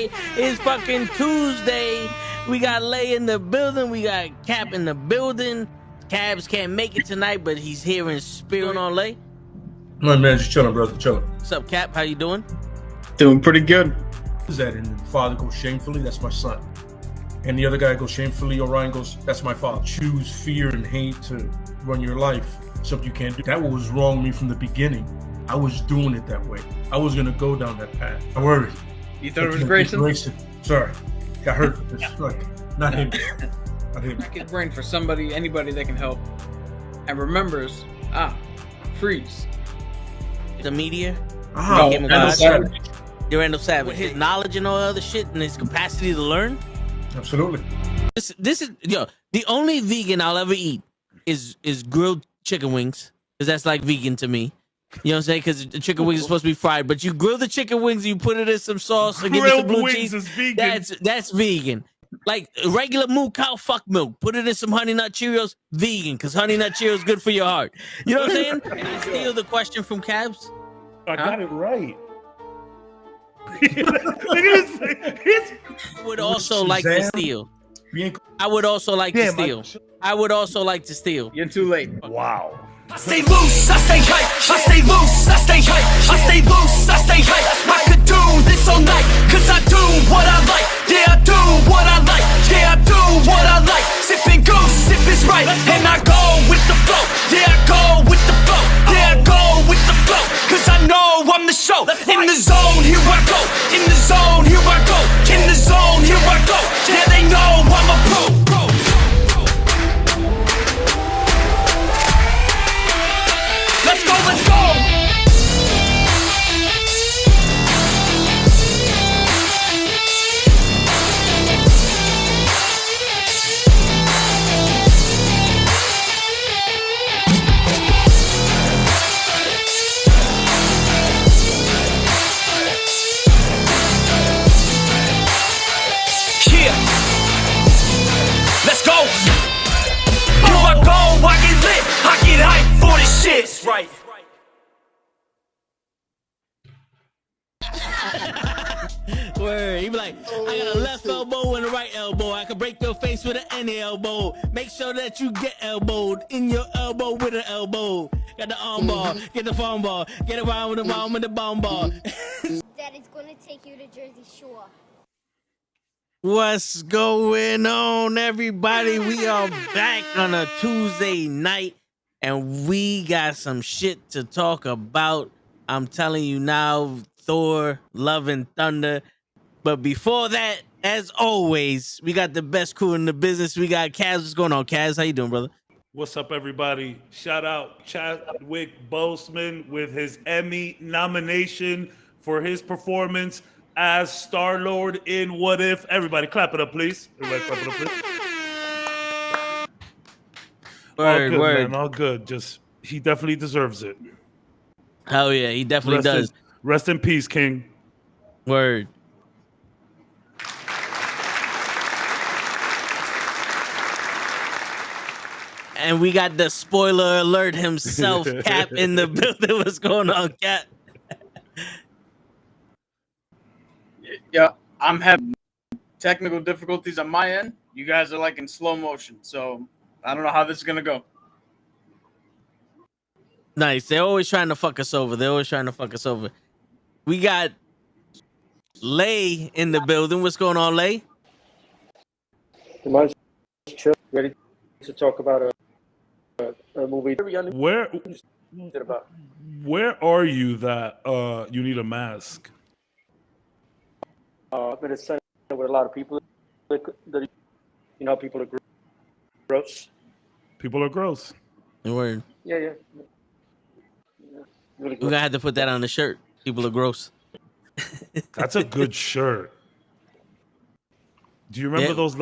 Today is fucking Tuesday. We got Lay in the building. We got Cap in the building. Cabs can't make it tonight, but he's here in spirit. On Lay. My man, just chilling, brother, chilling. What's up, Cap? How you doing? Doing pretty good. Is that and the father goes shamefully? That's my son. And the other guy goes shamefully. Orion goes, that's my father. Choose fear and hate to run your life. Something you can't do. That was wrong with me from the beginning. I was doing it that way. I was gonna go down that path. I worried. You thought it was Grayson? Sorry, got hurt. Like, not him. Not him. Crack his brain for somebody, anybody that can help, and remembers. Freeze. The media. No, Randall Savage. Randall Savage. With his knowledge and all other shit and his capacity to learn. Absolutely. This is the only vegan I'll ever eat is grilled chicken wings, because that's like vegan to me. You know what I'm saying? Because the chicken wings are supposed to be fried, but you grill the chicken wings, you put it in some sauce, and give it some blue cheese. Is vegan. That's vegan. Like regular moo cow fuck milk, put it in some Honey Nut Cheerios, vegan, because Honey Nut Cheerios is good for your heart. You know what I'm saying? Can I steal the question from Cabs? I got it right. Look at this. I would also like to steal. I would also like to steal. I would also like to steal. You're too late. Wow. I stay loose, I stay hype, I stay loose, I stay hype, I stay loose, I stay hype. I could do this all night, cause I do what I like. Yeah, I do what I like, yeah, I do what I like. Sipping goose, sip is right, and I go with the flow. Yeah, I go with the flow, yeah, I go with the flow. Cause I know I'm the show. In the zone, here I go. In the zone, here I go. In the zone, here I go. Yeah, they know I'm a pro. Let's go, let's go! Yeah! Let's go! Here I go, I get lit, I get hype for this shit! That's right. Word. He be like, I got a left elbow and a right elbow. I can break your face with an any elbow. Make sure that you get elbowed in your elbow with an elbow. Got the arm ball, get the phone ball, get around with the bomb with the bomb ball. That is gonna take you to Jersey Shore. What's going on, everybody? We are back on a Tuesday night, and we got some shit to talk about. I'm telling you now, Thor, Love and Thunder. But before that, as always, we got the best crew in the business. We got Kaz. What's going on, Kaz? How you doing, brother? What's up, everybody? Shout out Chadwick Boseman with his Emmy nomination for his performance as Star-Lord in What If. Everybody clap it up, please. Everybody clap it up, please. Word, all good, word. man. All good. Just, he definitely deserves it. Hell yeah, he definitely does. Rest in peace, King. Word. And we got the spoiler alert himself, Cap, in the building. What's going on, Cap? Yeah, I'm having technical difficulties on my end. You guys are like in slow motion, so I don't know how this is gonna go. Nice. They're always trying to fuck us over. We got Lay in the building. What's going on, Lay? Mine's chill. Ready to talk about a movie. Where are you that you need a mask? I've been at with a lot of people that people are gross. People are gross. Word. Yeah. Really We're gonna have to put that on the shirt. People are gross. That's a good shirt. Do you remember those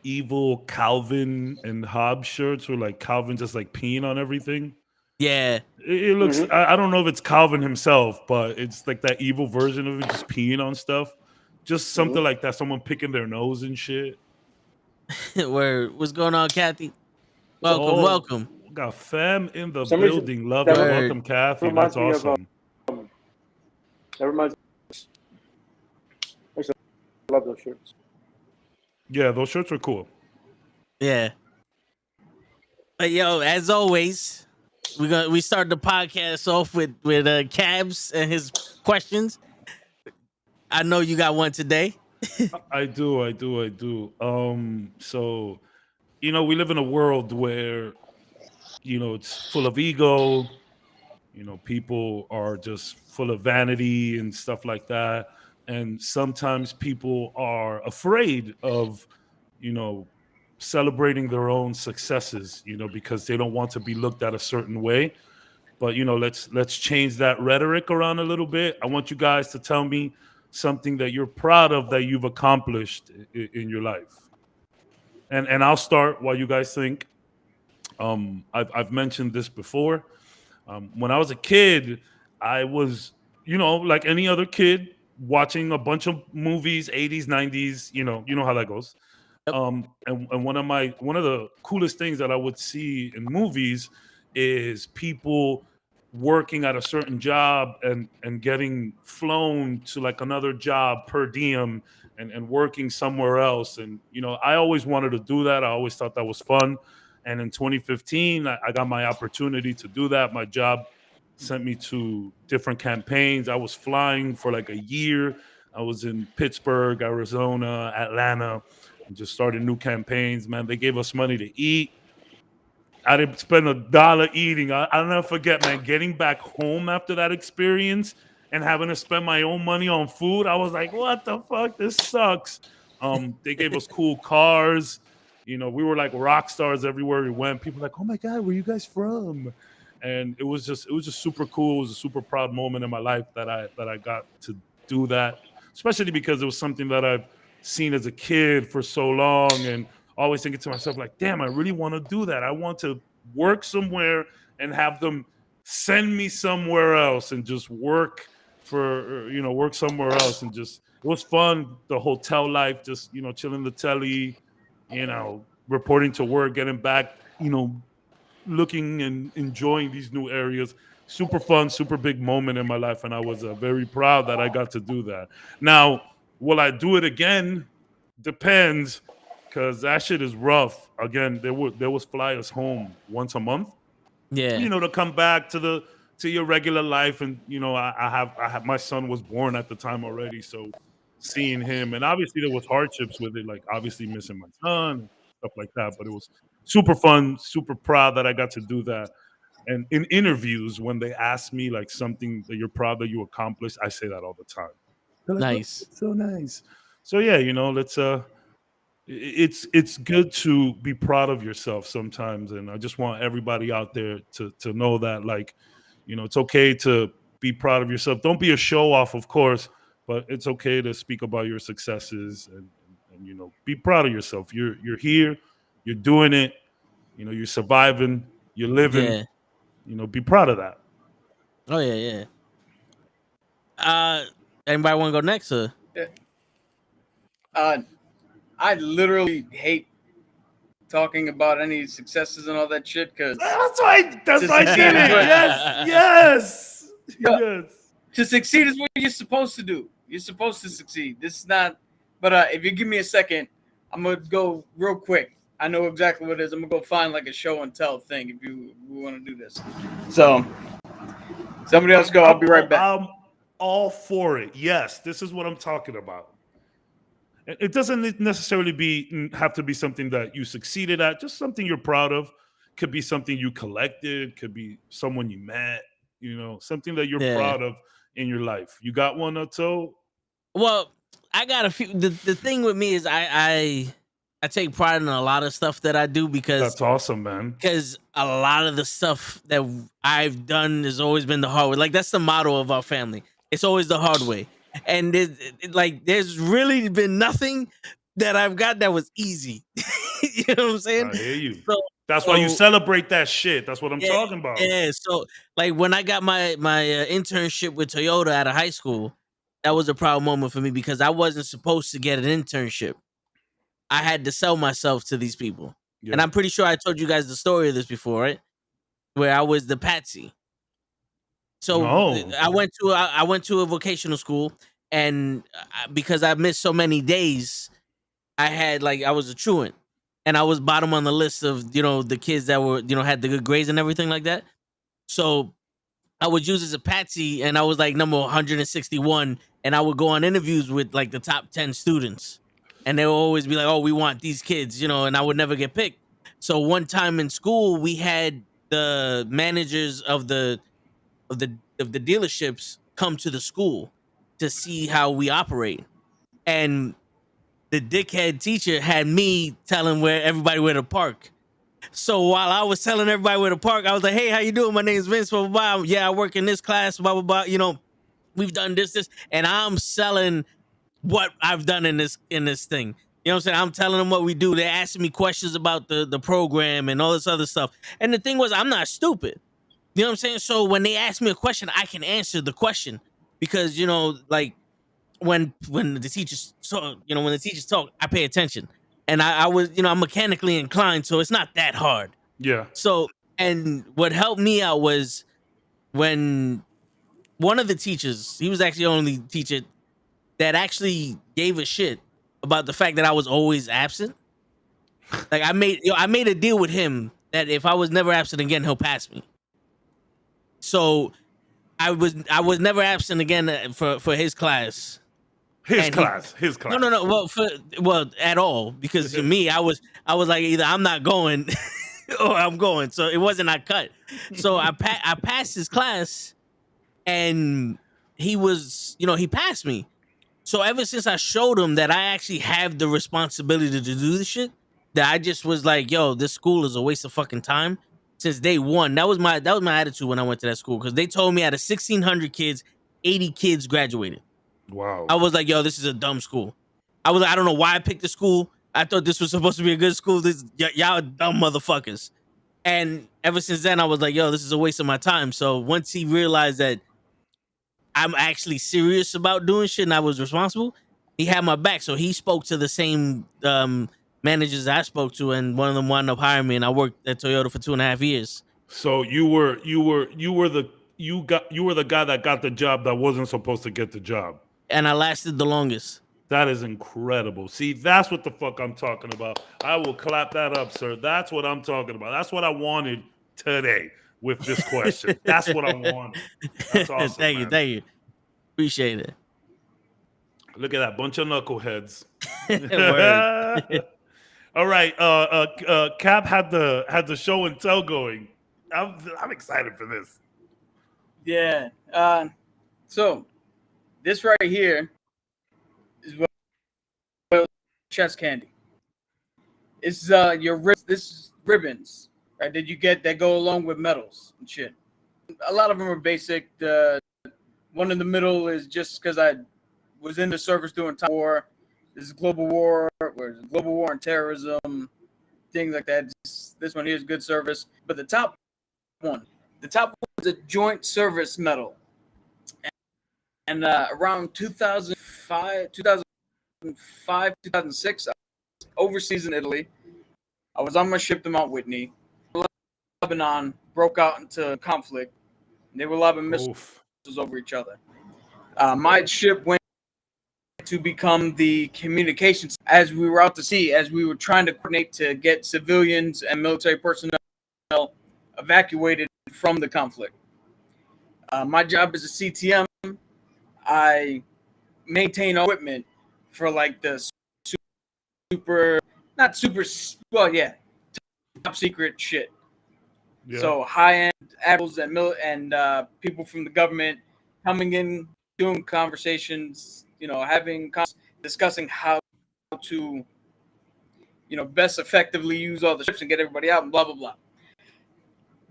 evil Calvin and Hobbes shirts where like Calvin just like peeing on everything? Yeah. It looks, I don't know if it's Calvin himself, but it's like that evil version of it, just peeing on stuff. Just something like that, someone picking their nose and shit. Word. What's going on, Kathy? Welcome. Got fam in the building. Love it. Welcome, Kathy. That's awesome. That reminds me love those shirts. Yeah, those shirts are cool. Yeah. But yo, as always, we start the podcast off with Cabs and his questions. I know you got one today. I do. So we live in a world where it's full of ego. People are just full of vanity and stuff like that. And sometimes people are afraid of, celebrating their own successes, because they don't want to be looked at a certain way. But let's change that rhetoric around a little bit. I want you guys to tell me something that you're proud of that you've accomplished in your life. And I'll start while you guys think. I've mentioned this before. When I was a kid, I was, like any other kid, watching a bunch of movies, 80s, 90s, you know how that goes. Yep. And one of the coolest things that I would see in movies is people working at a certain job and getting flown to like another job per diem and working somewhere else. And, I always wanted to do that. I always thought that was fun. And in 2015, I got my opportunity to do that. My job sent me to different campaigns. I was flying for like a year. I was in Pittsburgh, Arizona, Atlanta, and just started new campaigns. Man, they gave us money to eat. I didn't spend $1 eating. I'll never forget, man, getting back home after that experience and having to spend my own money on food. I was like, what the fuck? This sucks. They gave us cool cars. We were like rock stars everywhere we went. People were like, oh my God, where you guys from? And it was just super cool. It was a super proud moment in my life that I got to do that, especially because it was something that I've seen as a kid for so long, and always thinking to myself like, damn, I really want to do that. I want to work somewhere and have them send me somewhere else and just work somewhere else. And just, it was fun. The hotel life, just, chilling the telly, reporting to work, getting back, looking and enjoying these new areas. Super fun, super big moment in my life. And I was very proud that I got to do that. Now, will I do it again? Depends, because that shit is rough. Again, there was fly us home once a month. Yeah. To come back to your regular life. And, I have my son was born at the time already. So seeing him, and obviously there was hardships with it, like obviously missing my son, stuff like that. But it was super fun, super proud that I got to do that. And in interviews, when they ask me like something that you're proud that you accomplished, I say that all the time. They're like, Nice. "Oh, so nice." So yeah, let's it's good to be proud of yourself sometimes. And I just want everybody out there to know that, like, it's okay to be proud of yourself. Don't be a show off, of course, but it's okay to speak about your successes and be proud of yourself. You're here, you're doing it, you're surviving, you're living. Yeah. Be proud of that. Oh yeah. Anybody want to go next? Or? I literally hate talking about any successes and all that shit because That's why I did it. Yes. To succeed is what you're supposed to do. You're supposed to succeed. This is not. But if you give me a second, I'm gonna go real quick. I know exactly what it is. I'm gonna go find like a show and tell thing if we want to do this. So somebody else go. I'll be right back. I'm all for it. Yes, this is what I'm talking about. It doesn't necessarily have to be something that you succeeded at. Just something you're proud of. Could be something you collected. Could be someone you met. Something that you're proud of in your life. You got one, Otto? Well, I got a few. The thing with me is I take pride in a lot of stuff that I do because that's awesome, man. Because a lot of the stuff that I've done has always been the hard way. Like that's the motto of our family. It's always the hard way. And there's really been nothing that I've got that was easy. You know what I'm saying? I hear you. That's why you celebrate that shit. That's what I'm talking about. Yeah. So like when I got my internship with Toyota out of high school, that was a proud moment for me because I wasn't supposed to get an internship. I had to sell myself to these people. Yeah. And I'm pretty sure I told you guys the story of this before, right? Where I was the patsy. So I went to a vocational school, and because I missed so many days, I was a truant, and I was bottom on the list of the kids that were had the good grades and everything like that. So I was used as a patsy, and I was like number 161, and I would go on interviews with like the top 10 students, and they would always be like, "Oh, we want these kids," and I would never get picked. So one time in school, we had the managers of the dealerships come to the school to see how we operate, and the dickhead teacher had me telling everybody where to park. So while I was telling everybody where to park, I was like, "Hey, how you doing? My name is Vince. Blah blah blah. Yeah, I work in this class. Blah blah blah. We've done this, and I'm selling what I've done in this thing. You know what I'm saying? I'm telling them what we do. They're asking me questions about the program and all this other stuff. And the thing was, I'm not stupid. You know what I'm saying? So when they ask me a question, I can answer the question because like when the teachers talk, when the teachers talk, I pay attention. And I was, I'm mechanically inclined, so it's not that hard. Yeah. So, and what helped me out was when one of the teachers, he was actually the only teacher that actually gave a shit about the fact that I was always absent. Like I made a deal with him that if I was never absent again, he'll pass me. So I was never absent again for his class. His And class. His class. No. Well, at all, because to me, I was like, either I'm not going or I'm going. So it wasn't I cut. So I passed his class, and he passed me. So ever since I showed him that I actually have the responsibility to do this shit, that I just was like, "Yo, this school is a waste of fucking time." Since day one, that was my attitude when I went to that school, because they told me out of 1,600 kids, 80 kids graduated. Wow. I was like, "Yo, this is a dumb school." I was like, I don't know why I picked the school. I thought this was supposed to be a good school. Y'all dumb motherfuckers. And ever since then, I was like, "Yo, this is a waste of my time." So once he realized that I'm actually serious about doing shit and I was responsible, he had my back. So he spoke to the same managers I spoke to, and one of them wound up hiring me, and I worked at Toyota for 2.5 years. So you were the guy that got the job that wasn't supposed to get the job. And I lasted the longest. That is incredible. See, that's what the fuck I'm talking about. I will clap that up, sir. That's what I'm talking about. That's what I wanted today with this question. That's what I wanted. That's awesome. Thank you. Thank you. Appreciate it. Look at that bunch of knuckleheads. Word. All right. Cap had the show and tell going. I'm excited for this. Yeah. So this right here is what chest candy. It's this is ribbons, right? That you get that go along with medals and shit. A lot of them are basic. One in the middle is just because I was in the service during time war. This is global war, and terrorism, things like that. This one here is good service. But the top one is a joint service medal. And around 2005, 2006, I was overseas in Italy. I was on my ship to Mount Whitney. Lebanon broke out into conflict. And they were lobbing missiles over each other. My ship went to become the communications as we were out to sea, as we were trying to coordinate to get civilians and military personnel evacuated from the conflict. My job as a CTM, I maintain equipment for like the top secret shit. Yeah. So high-end admirals and people from the government coming in, doing conversations, discussing how to, best effectively use all the ships and get everybody out and blah blah blah.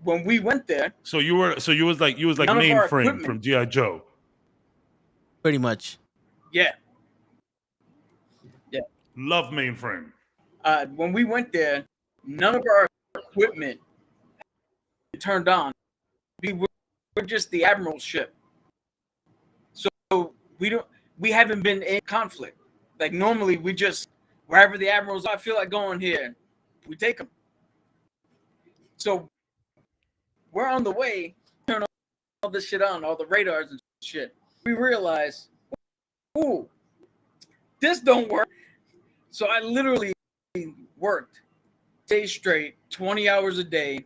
When we went there, so you was like mainframe from G.I. Joe, pretty much. Yeah. Love mainframe. When we went there, none of our equipment turned on. We're just the admiral's ship. So we haven't been in conflict. Like normally we just, wherever the admirals, I feel like going here, we take them. So we're on the way, turn all this shit on, all the radars and shit. We realize ooh, this don't work. So I literally worked days straight, 20 hours a day,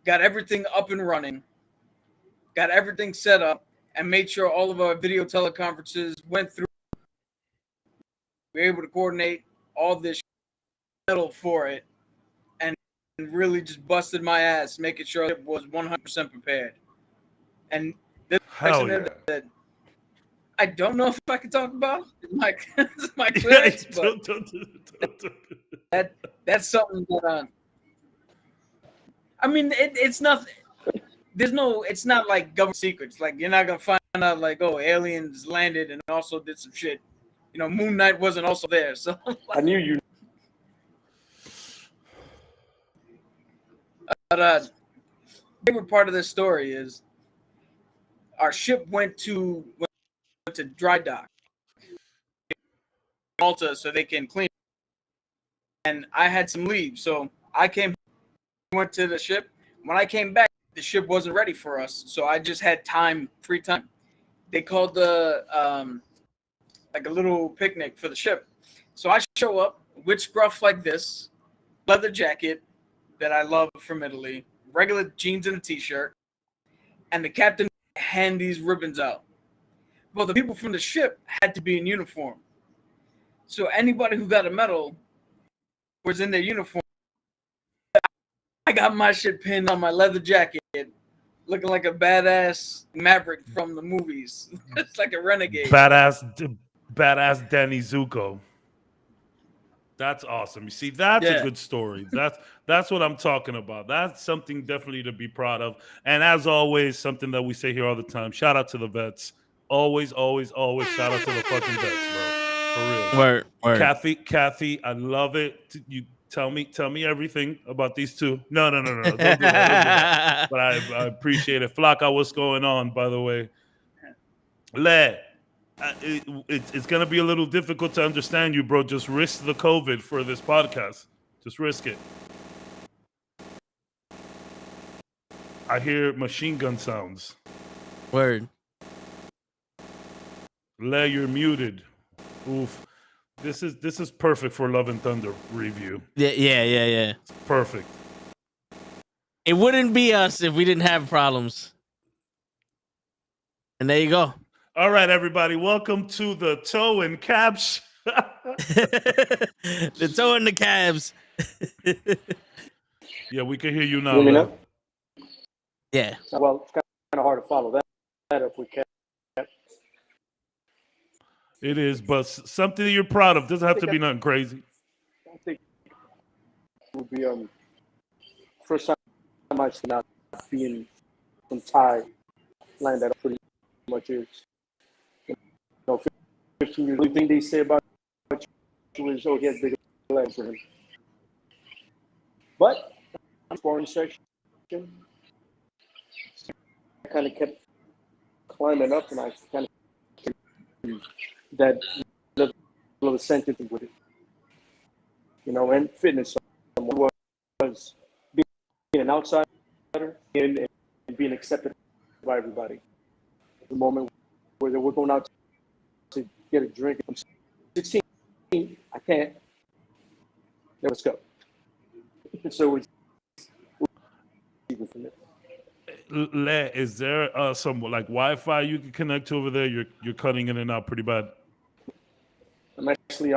got everything up and running, got everything set up, and made sure all of our video teleconferences went through. We were able to coordinate all this for it, and really just busted my ass making sure it was 100% prepared. And this Hell yeah. that I don't know if I can talk about my Yeah, clearance, but don't. that's something that I mean, it's nothing. It's not like government secrets. Like, you're not gonna find out like, oh, aliens landed and also did some shit. You know, Moon Knight wasn't also there, so I knew you. But favorite part of this story is our ship went to dry dock, Malta, so they can clean. And I had some leave, so I went to the ship. When I came back, the ship wasn't ready for us, so I just had free time. They called the like a little picnic for the ship. So I show up with scruff like this, leather jacket that I love from Italy, regular jeans and a t-shirt, and the captain hand these ribbons out. Well, the people from the ship had to be in uniform. So anybody who got a medal was in their uniform. I got my shit pinned on my leather jacket, looking like a badass maverick from the movies. It's like a renegade. Badass Danny Zuko. That's awesome. You see, that's a good story. That's what I'm talking about. That's something definitely to be proud of. And as always, something that we say here all the time. Shout out to the vets. Always, always, always shout out to the fucking vets, bro. For real. Word. Kathy, I love it. You tell me everything about these two. No. Don't do that. But I appreciate it. Flocka, what's going on, by the way? It's going to be a little difficult to understand you, bro. Just risk the COVID for this podcast. Just risk it. I hear machine gun sounds. Word. You're muted. Oof. This is perfect for Love and Thunder review. Yeah. It's perfect. It wouldn't be us if we didn't have problems. And there you go. All right, everybody. Welcome to the Toe and Cabs. The toe and the calves. Yeah, we can hear you now. You hear me now? Yeah. Well, it's kind of hard to follow that if we can. It is, but something you're proud of. Doesn't have to be nothing crazy. I think it would be first time I've seen not being from Thailand that pretty much is. 15 years. The only thing they say about you is, oh, he has bigger legs for him. But sparring section, I kind of kept climbing up, and I kind of that little sentence with it, and fitness was being an outsider and being accepted by everybody. The moment where we're going out to get a drink, I'm 16, I can't. Let's go. So it's even from there. Is there some like Wi-Fi you can connect to over there? You're cutting in and out pretty bad. I'm actually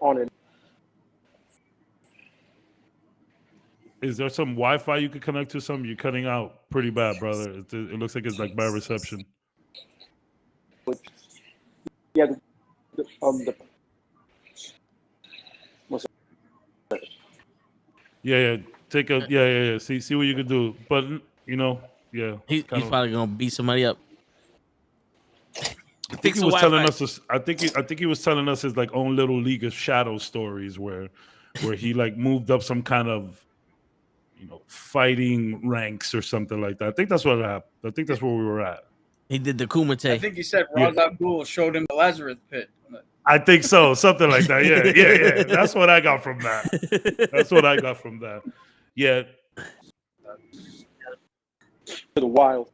on it. Is there some Wi-Fi you can connect to? You're cutting out pretty bad, brother. It looks like it's like bad reception. Yeah, Yeah. Take a yeah. See what you can do, but yeah. He's probably gonna beat somebody up. I think he was telling us this. I think he was telling us his like own little League of Shadows stories where he like moved up some kind of fighting ranks or something like that. I think that's what happened. I think that's where we were at. He did the Kumite. I think he said Ra's al Ghul showed him the Lazarus pit. I think so, something like that. Yeah. That's what I got from that. Yeah. To the wild.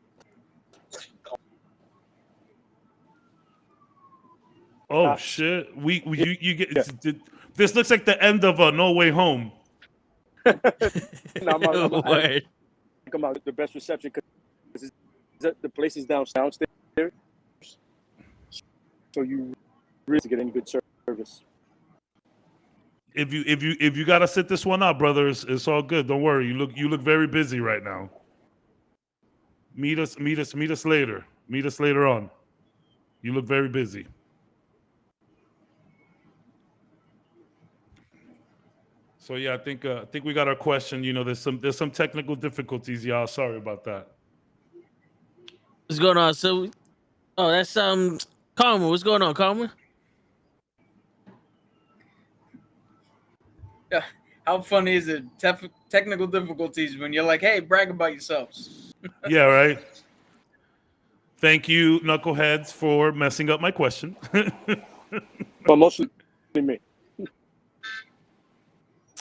Oh shit! You get Yeah. this looks like the end of No Way Home. No, Word. I'm out the best reception because the place is downstairs, so you really get any good service. If you gotta sit this one out, brothers, it's all good. Don't worry. You look very busy right now. Meet us later. Meet us later on. You look very busy. So yeah, I think we got our question. You know, there's some technical difficulties, y'all. Sorry about that. What's going on? So, oh, that's Karma. What's going on, Karma? Yeah. How funny is it? Technical difficulties when you're like, hey, brag about yourselves. Yeah, right. Thank you, knuckleheads, for messing up my question. But mostly me.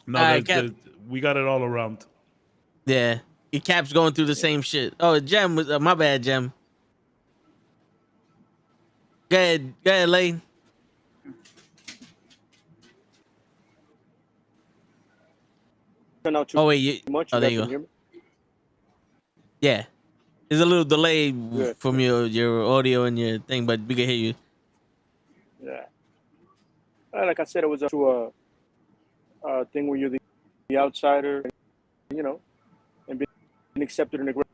No, All right, Cap. we got it all around. Yeah, your Cap's going through the same shit. Oh, Jem was my bad, Jem. Go ahead, Lane. Turn out too Oh wait, much. oh, there guys you can go. hear me? Yeah, there's a little delay Good. from your audio and your thing, but we can hear you. Yeah. Like I said, it was to a thing where you're the outsider, and, you know, and being accepted in a great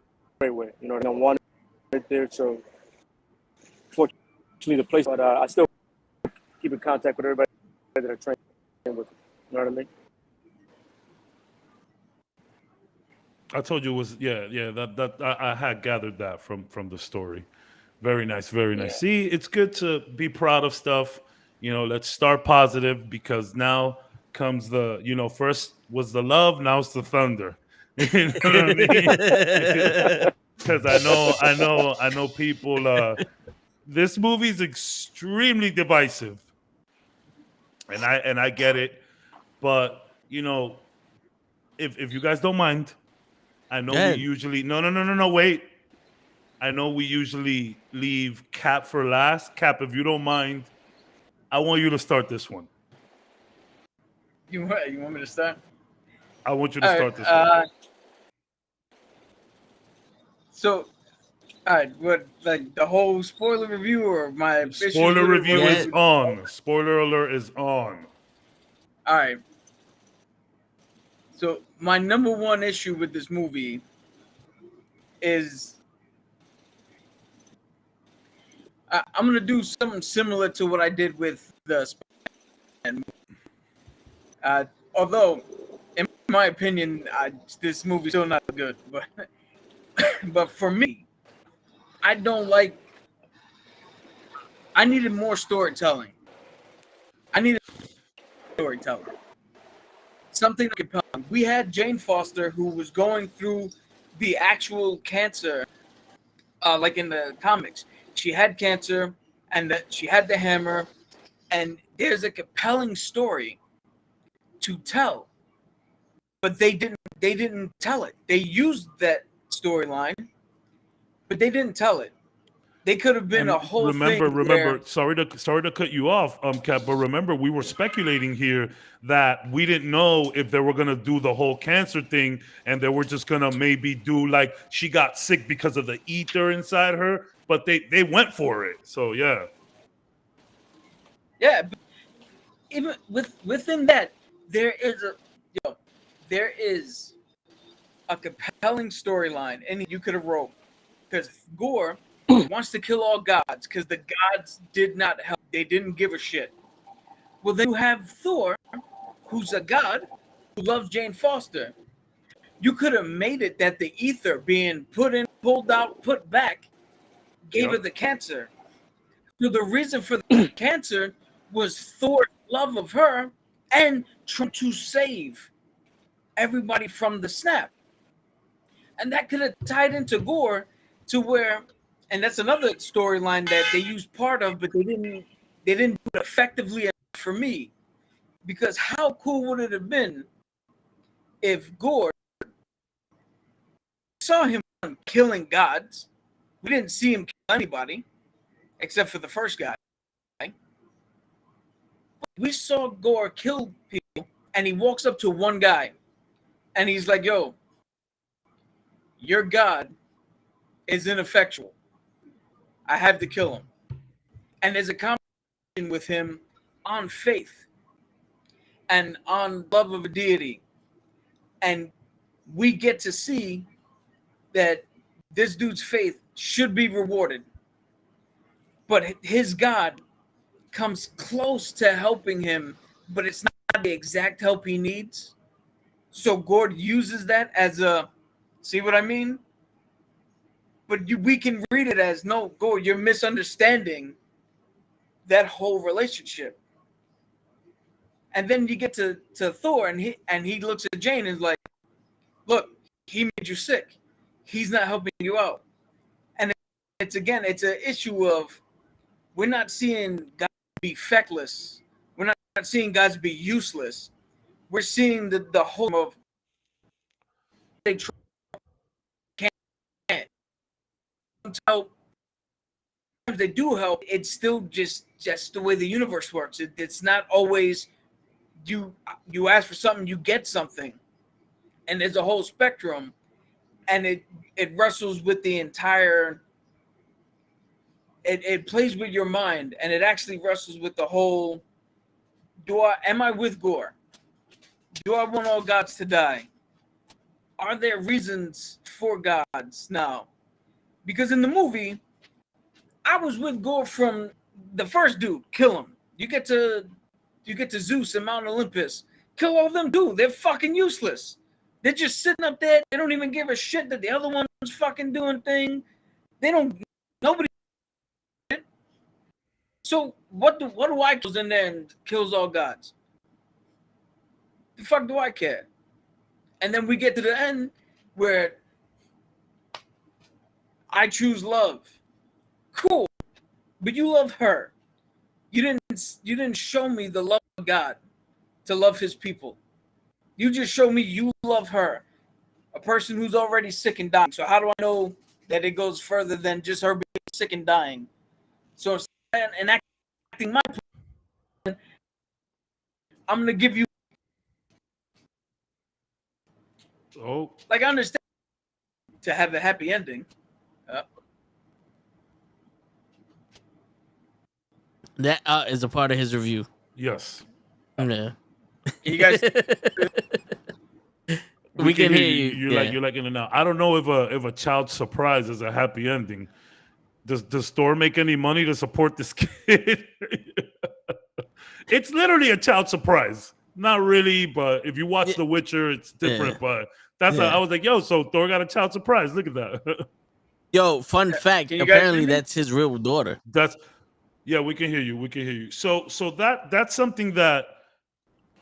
way. You know, I don't want it right there. So, fortunately, the place, but I still keep in contact with everybody that I train with. You know what I mean? I told you it was that I had gathered that from the story. Very nice, very nice. Yeah. See, it's good to be proud of stuff. You know, let's start positive because now comes the first was the love, now it's the thunder. You know what I mean? Because I know people. This movie's extremely divisive, and I get it, but if you guys don't mind. I know we usually no wait. I know we usually leave Cap for last. Cap, if you don't mind, I want you to start this one. You want me to start? I want you to start this one. So, all right, what like the whole spoiler review or my spoiler review Yeah. is on. Spoiler alert is on. All right. So my number one issue with this movie is I'm gonna do something similar to what I did with the Spider-Man movie. Although, in my opinion, this movie's still not good. But for me, I don't like. I needed more storytelling. I needed storytelling. Something compelling. We had Jane Foster who was going through the actual cancer, like in the comics. She had cancer, and that she had the hammer, and there's a compelling story to tell, but they didn't tell it. They used that storyline, but they didn't tell it. They could have been a whole thing. Remember. Sorry to cut you off, Cap. But remember, we were speculating here that we didn't know if they were gonna do the whole cancer thing, and they were just gonna maybe do like she got sick because of the ether inside her. But they went for it. So yeah. Yeah, but even within that, there is a compelling storyline, and you could have wrote because Gore wants to kill all gods because the gods did not help. They didn't give a shit. Well, then you have Thor, who's a god who loves Jane Foster. You could have made it that the ether being put in, pulled out, put back, gave her the cancer. So the reason for the cancer was Thor's love of her and trying to save everybody from the snap. And that could have tied into Gore to where, and that's another storyline that they used part of, but they didn't do it effectively enough for me. Because how cool would it have been if Gore saw him killing gods? We didn't see him kill anybody except for the first guy. we saw Gore kill people, and he walks up to one guy, and he's like, "Yo, your God is ineffectual. I have to kill him." And there's a conversation with him on faith and on love of a deity, and we get to see that this dude's faith should be rewarded, but his God comes close to helping him, but it's not the exact help he needs. So Gord uses that as a, see what I mean? But we can read it as, no, Gord, you're misunderstanding that whole relationship. And then you get to Thor, and he looks at Jane and is like, look, he made you sick. He's not helping you out. And it's an issue of, we're not seeing God be feckless. We're not seeing God be useless. We're seeing the whole of they can't help. Sometimes they do help. It's still just the way the universe works. It's not always you ask for something, you get something. And there's a whole spectrum, and it wrestles with the entire. It plays with your mind, and it actually wrestles with the whole. Am I with Gore? Do I want all gods to die? Are there reasons for gods now? Because in the movie, I was with Gore from the first dude. Kill him. You get to Zeus and Mount Olympus. Kill all of them, dude. They're fucking useless. They're just sitting up there. They don't even give a shit that the other one's fucking doing thing. They don't. Nobody. So what do I kills in there and kills all gods? The fuck do I care? And then we get to the end where I choose love. Cool, but you love her. You didn't show me the love of God to love His people. You just show me you love her, a person who's already sick and dying. So how do I know that it goes further than just her being sick and dying? So instead of acting my plan, I'm gonna give you. Oh, Like, I understand to have a happy ending. That is a part of his review. yes. Yeah. You guys, We can hear you. You're like in and out. I don't know if a child surprise is a happy ending. Does the store make any money to support this kid? It's literally a child surprise. Not really, but if you watch The Witcher, it's different. Yeah. But that's how I was like, yo, so Thor got a child surprise. Look at that. Yo, fun fact. Can you guys Apparently, hear me? that's his real daughter. Yeah, we can hear you. We can hear you. So that's something that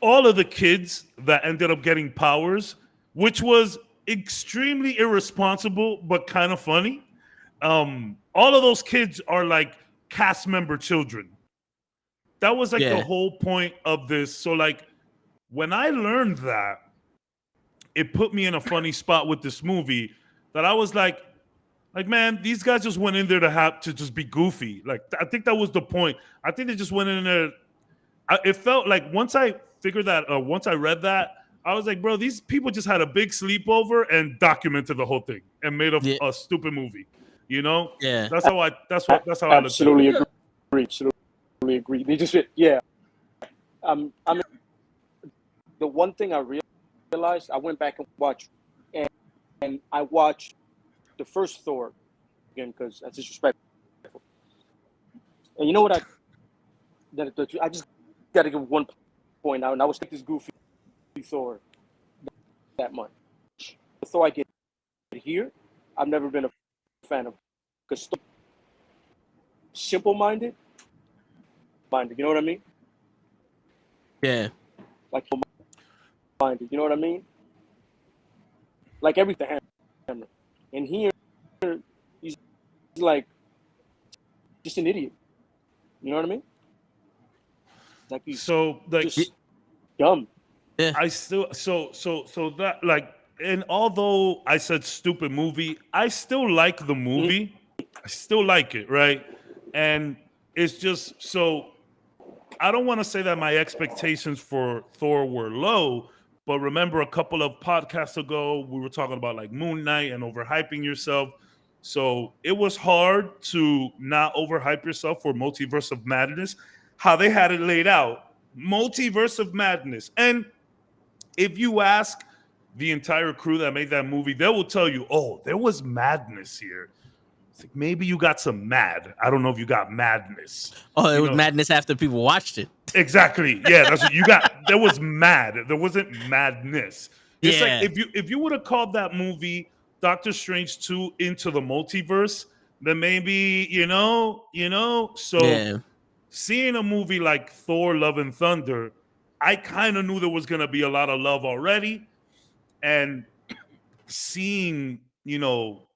all of the kids that ended up getting powers, which was extremely irresponsible but kind of funny. All of those kids are like cast member children. That was like the whole point of this. So like when I learned that, it put me in a funny spot with this movie that I was like, man, these guys just went in there to just be goofy. Like, I think that was the point. I think they just went in there. It felt like once I read that, I was like, bro, these people just had a big sleepover and documented the whole thing and made a stupid movie. You know? Yeah. That's how I looked at it. Absolutely agree. They just I mean, the one thing I realized, I went back and watched, and I watched the first Thor again because that's disrespectful. And you know what I just got to give one point out, and I was like this goofy Thor that much. The Thor I get here, I've never been a fan of, because simple-minded, you know what I mean? Yeah. Like minded, you know what I mean? Like everything. And here, he's like just an idiot. You know what I mean? Like he's just dumb. Yeah. I still so that like, and although I said stupid movie, I still like the movie. I still like it, right? And it's just so I don't want to say that my expectations for Thor were low, but remember a couple of podcasts ago, we were talking about like Moon Knight and overhyping yourself. So it was hard to not overhype yourself for Multiverse of Madness, how they had it laid out. Multiverse of Madness. And if you ask the entire crew that made that movie, they will tell you, oh, there was madness here. It's like, maybe you got some mad. I don't know if you got madness. Oh, it You was know? madness after people watched it. Exactly. Yeah, that's what you got. There was mad. There wasn't madness. It's Yeah. like if you would have called that movie Doctor Strange 2 Into the Multiverse, then maybe, so Yeah. seeing a movie like Thor Love and Thunder, I kind of knew there was going to be a lot of love already. And seeing,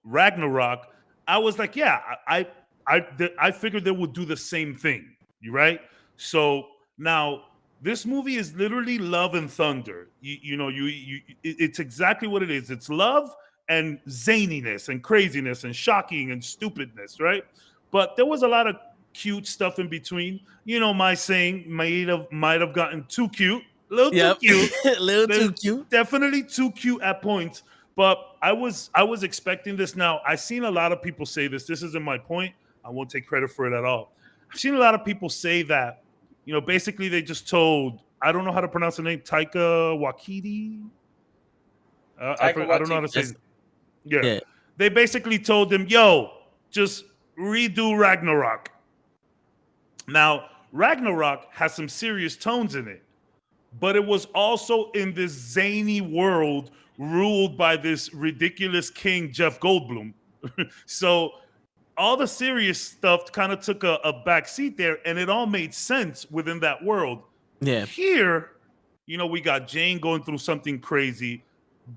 Ragnarok, I was like, yeah, I figured they would do the same thing. You right? So now this movie is literally love and thunder. It's exactly what it is. It's love and zaniness and craziness and shocking and stupidness, right? But there was a lot of cute stuff in between. My saying might have gotten too cute, a little Yep. too cute. A little too cute. Definitely too cute at points. But I was expecting this. Now, I've seen a lot of people say this. This isn't my point. I won't take credit for it at all. I've seen a lot of people say that, basically they just told, I don't know how to pronounce the name, Taika Waititi. I don't know how to say it. Yeah. They basically told him, yo, just redo Ragnarok. Now, Ragnarok has some serious tones in it, but it was also in this zany world ruled by this ridiculous king, Jeff Goldblum. So all the serious stuff kind of took a back seat there, and it all made sense within that world. Yeah. Here, we got Jane going through something crazy.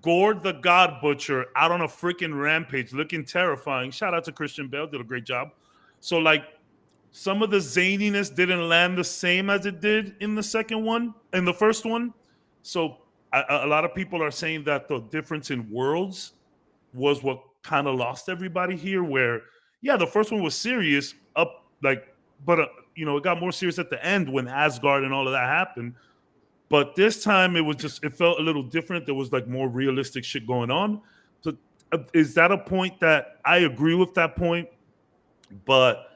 Gord the God Butcher out on a freaking rampage, looking terrifying. Shout out to Christian Bale, did a great job. So, like, some of the zaniness didn't land the same as it did in the first one. So, a lot of people are saying that the difference in worlds was what kind of lost everybody here, where the first one was serious but it got more serious at the end when Asgard and all of that happened. But this time it felt a little different. There was like more realistic shit going on. So is that a point that I agree with that point? But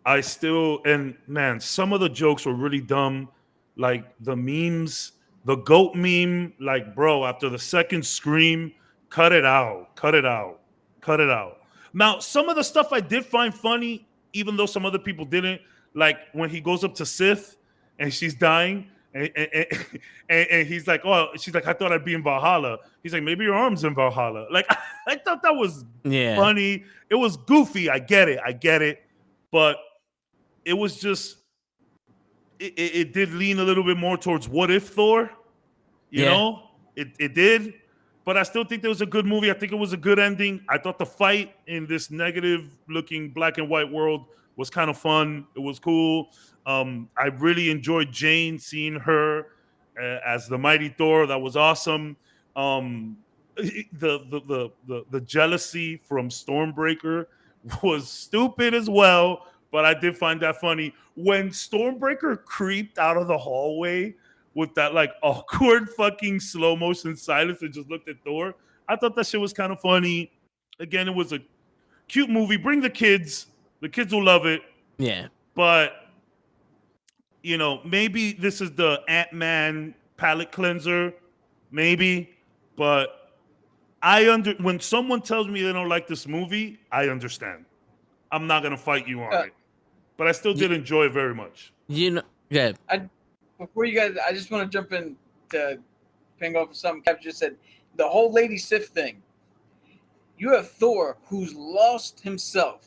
I still, and man, some of the jokes were really dumb. Like the memes, the goat meme, like, bro, after the second scream, cut it out. Now, some of the stuff I did find funny, even though some other people didn't, like when he goes up to Sith and she's dying, and he's like, oh, she's like, I thought I'd be in Valhalla. He's like, maybe your arm's in Valhalla. Like, I thought that was funny. It was goofy. I get it. But it was just, it did lean a little bit more towards what if Thor, you know? It did. But I still think there was a good movie. I think it was a good ending. I thought the fight in this negative-looking black and white world was kind of fun. It was cool. I really enjoyed Jane, seeing her as the mighty Thor. That was awesome. The jealousy from Stormbreaker was stupid as well, but I did find that funny. When Stormbreaker creeped out of the hallway with that like awkward fucking slow motion silence and just looked at Thor, I thought that shit was kind of funny. Again, it was a cute movie. Bring the kids. The kids will love it. Yeah. But, maybe this is the Ant-Man palate cleanser. Maybe. But when someone tells me they don't like this movie, I understand. I'm not going to fight you on it. But I still did enjoy it very much. Yeah. Before you guys, I just want to jump in to ping off of something Cap just said. The whole Lady Sif thing. You have Thor, who's lost himself.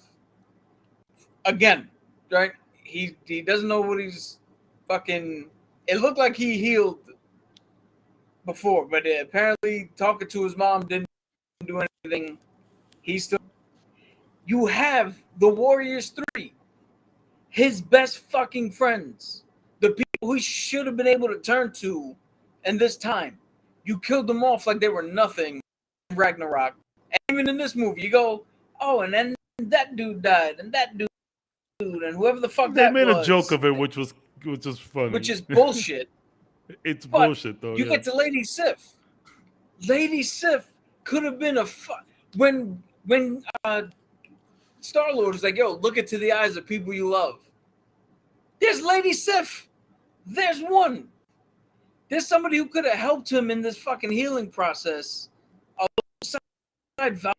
Again, right? He doesn't know what he's fucking... It looked like he healed before, but apparently talking to his mom didn't do anything. He's still... You have the Warriors 3. His best fucking friends. The people he should have been able to turn to in this time. You killed them off like they were nothing in Ragnarok. And even in this movie, you go, oh, and then that dude died, and that dude, and whoever the fuck they that made was. a joke of it, which was which is funny. which is bullshit. It's But bullshit though. You Yeah. get to Lady Sif. Lady Sif could have been when Star-Lord is like, yo, look into the eyes of people you love. There's Lady Sif. There's one. There's somebody who could have helped him in this fucking healing process. Alongside Val.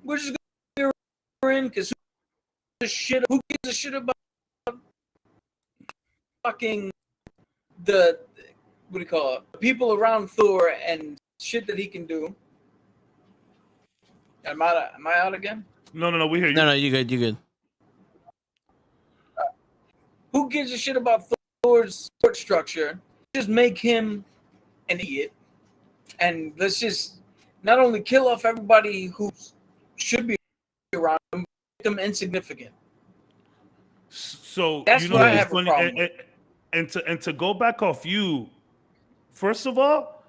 We're just gonna be in because who gives a shit about fucking the what do you call it? People around Thor and shit that he can do. Am I out again? No, we hear you. No, you good. You good. Who gives a shit about Thor's support structure? Just make him an idiot, and let's just not only kill off everybody who should be around him, make them insignificant. So That's you know what I what's have a funny? problem with. And to go back off you, first of all,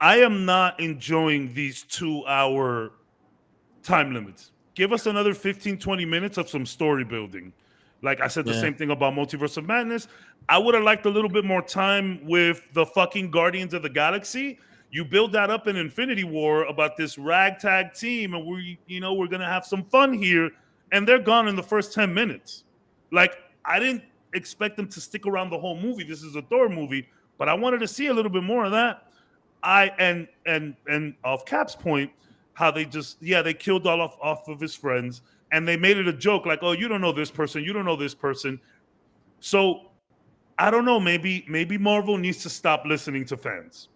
I am not enjoying these 2-hour time limits. Give us another 15, 20 minutes of some story building. Like I said, the same thing about Multiverse of Madness. I would have liked a little bit more time with the fucking Guardians of the Galaxy. You build that up in Infinity War about this ragtag team, and we're gonna have some fun here, and they're gone in the first 10 minutes. Like, I didn't expect them to stick around the whole movie. This is a Thor movie, but I wanted to see a little bit more of that. And off Cap's point, how they just they killed all off of his friends, and they made it a joke like, oh, you don't know this person, you don't know this person. So I don't know, maybe Marvel needs to stop listening to fans.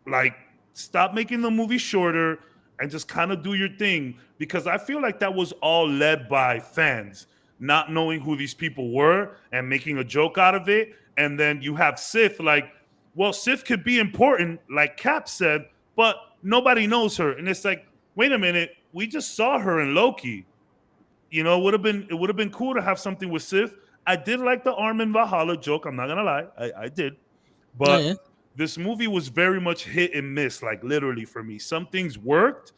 Like, stop making the movie shorter and just kind of do your thing, because I feel like that was all led by fans not knowing who these people were and making a joke out of it. And then you have Sif, like, well, Sif could be important, like Cap said, but nobody knows her. And it's like, wait a minute, we just saw her in Loki. You know, it would have been cool to have something with Sif. I did like the Armin Valhalla joke, I'm not gonna lie. I did. But this movie was very much hit and miss, like literally for me. Some things worked,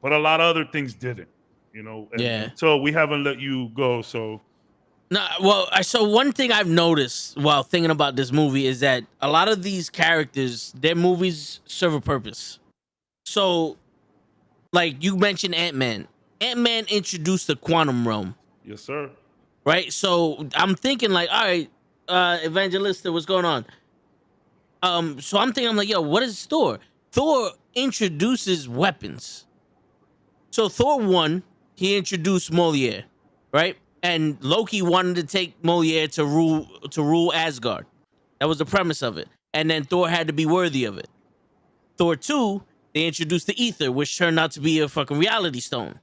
but a lot of other things didn't. You know, so we haven't let you go. So no, well, so one thing I've noticed while thinking about this movie is that a lot of these characters, their movies serve a purpose. So, like you mentioned, Ant-Man. Ant-Man introduced the quantum realm. Yes, sir. Right. So I'm thinking like, all right, Evangelista, what's going on? So I'm like, yo, what is Thor? Thor introduces weapons. So Thor 1, he introduced Mjolnir, right? And Loki wanted to take Mjolnir to rule Asgard. That was the premise of it. And then Thor had to be worthy of it. Thor 2, they introduced the ether, which turned out to be a fucking reality stone,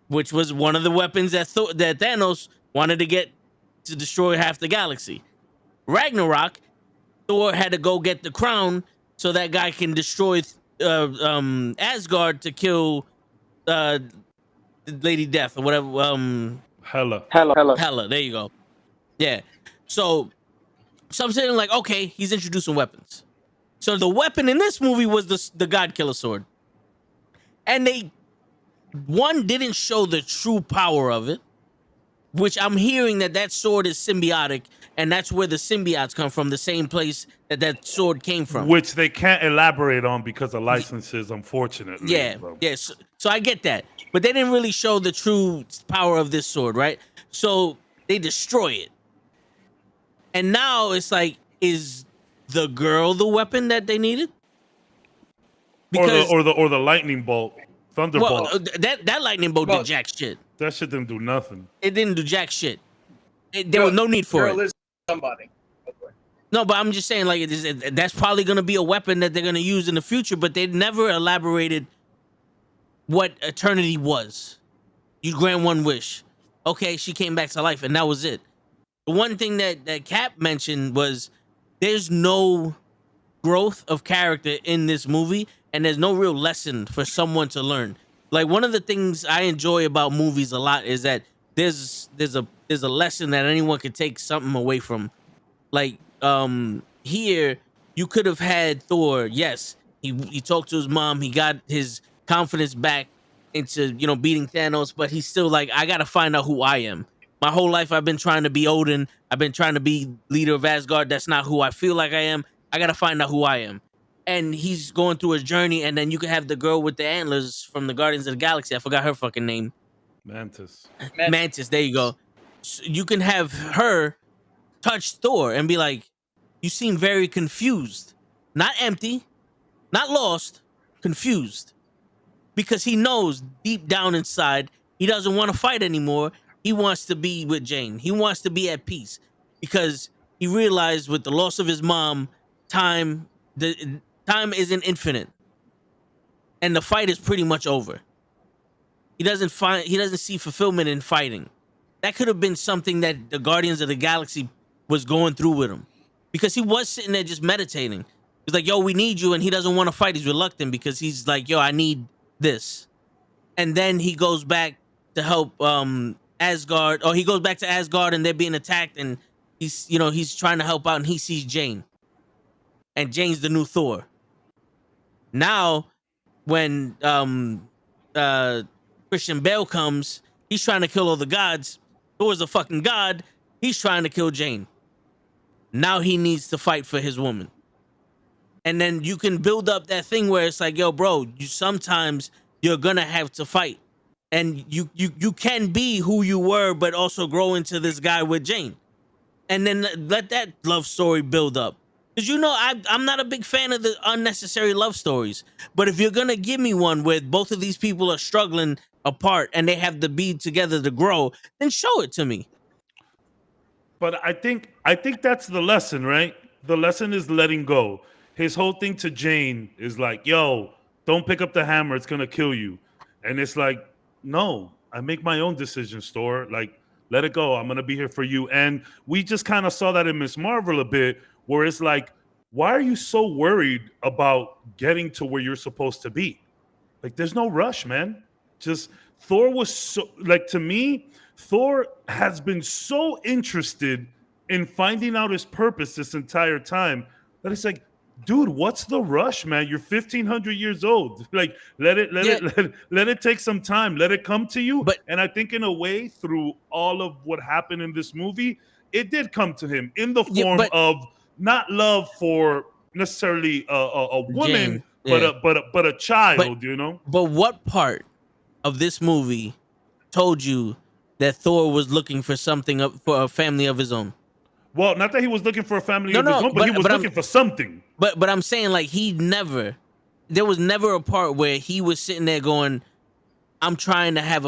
which was one of the weapons that Thanos wanted to get to destroy half the galaxy. Ragnarok, Thor had to go get the crown so that guy can destroy Asgard to kill Lady Death or whatever. Hela. There you go. Yeah. So I'm saying like, okay, he's introducing weapons. So the weapon in this movie was the God Killer sword, and they didn't show the true power of it, which I'm hearing that sword is symbiotic, and that's where the symbiotes come from, the same place that sword came from. Which they can't elaborate on because of licenses, unfortunately. Yeah, yes. So I get that. But they didn't really show the true power of this sword, right? So they destroy it. And now it's like, is the girl the weapon that they needed? Because, or the lightning bolt. Thunderbolt. Well, that lightning bolt did jack shit. That shit didn't do nothing. It didn't do jack shit. There was no need for it. Somebody. No, but I'm just saying, like, that's probably going to be a weapon that they're going to use in the future, but they never elaborated what Eternity was. You grant one wish. Okay, she came back to life, and that was it. The one thing that Cap mentioned was there's no growth of character in this movie, and there's no real lesson for someone to learn. Like, one of the things I enjoy about movies a lot is that there's a lesson that anyone can take something away from. Like, here you could have had Thor. Yes, he talked to his mom. He got his confidence back into beating Thanos, but he's still like, I gotta find out who I am. My whole life I've been trying to be Odin. I've been trying to be leader of Asgard. That's not who I feel like I am. I gotta find out who I am. And he's going through his journey, and then you can have the girl with the antlers from the Guardians of the Galaxy. I forgot her fucking name. Mantis. Mantis. There you go. So you can have her touch Thor and be like, "You seem very confused, not empty, not lost, confused." Because he knows deep down inside he doesn't want to fight anymore. He wants to be with Jane. He wants to be at peace because he realized with the loss of his mom, time isn't infinite, and the fight is pretty much over. He doesn't see fulfillment in fighting. That could have been something that the Guardians of the Galaxy was going through with him, because he was sitting there just meditating. He's like, "Yo, we need you," and he doesn't want to fight. He's reluctant because he's like, "Yo, I need this." And then he goes back to help Asgard, or he goes back to Asgard and they're being attacked, and he's trying to help out, and he sees Jane. And Jane's the new Thor. Now when Christian Bale comes, he's trying to kill all the gods. Thor's a fucking god. He's trying to kill Jane. Now he needs to fight for his woman. And then you can build up that thing where it's like, "Yo, bro, sometimes you're gonna have to fight, and you can be who you were, but also grow into this guy with Jane." And then let that love story build up. Because I'm not a big fan of the unnecessary love stories. But if you're gonna give me one where both of these people are struggling apart and they have to be together to grow, then show it to me. But I think that's the lesson, right? The lesson is letting go. His whole thing to Jane is like, "Yo, don't pick up the hammer, it's gonna kill you." And it's like, "No, I make my own decisions, Thor. Like, let it go. I'm gonna be here for you." And we just kind of saw that in Miss Marvel a bit, where it's like, why are you so worried about getting to where you're supposed to be? Like, there's no rush, man. Just Thor was so, like, to me, Thor has been so interested in finding out his purpose this entire time that it's like, dude, what's the rush, man? You're 1,500 years old. Like, let it take some time. Let it come to you. And I think in a way, through all of what happened in this movie, it did come to him in the form of not love for necessarily a woman, Jane, but a child, But what part of this movie told you that Thor was looking for something for a family of his own? Well, not that he was looking for a family of his own, but he was looking for something. But I'm saying, like, there was never a part where he was sitting there going, "I'm trying to have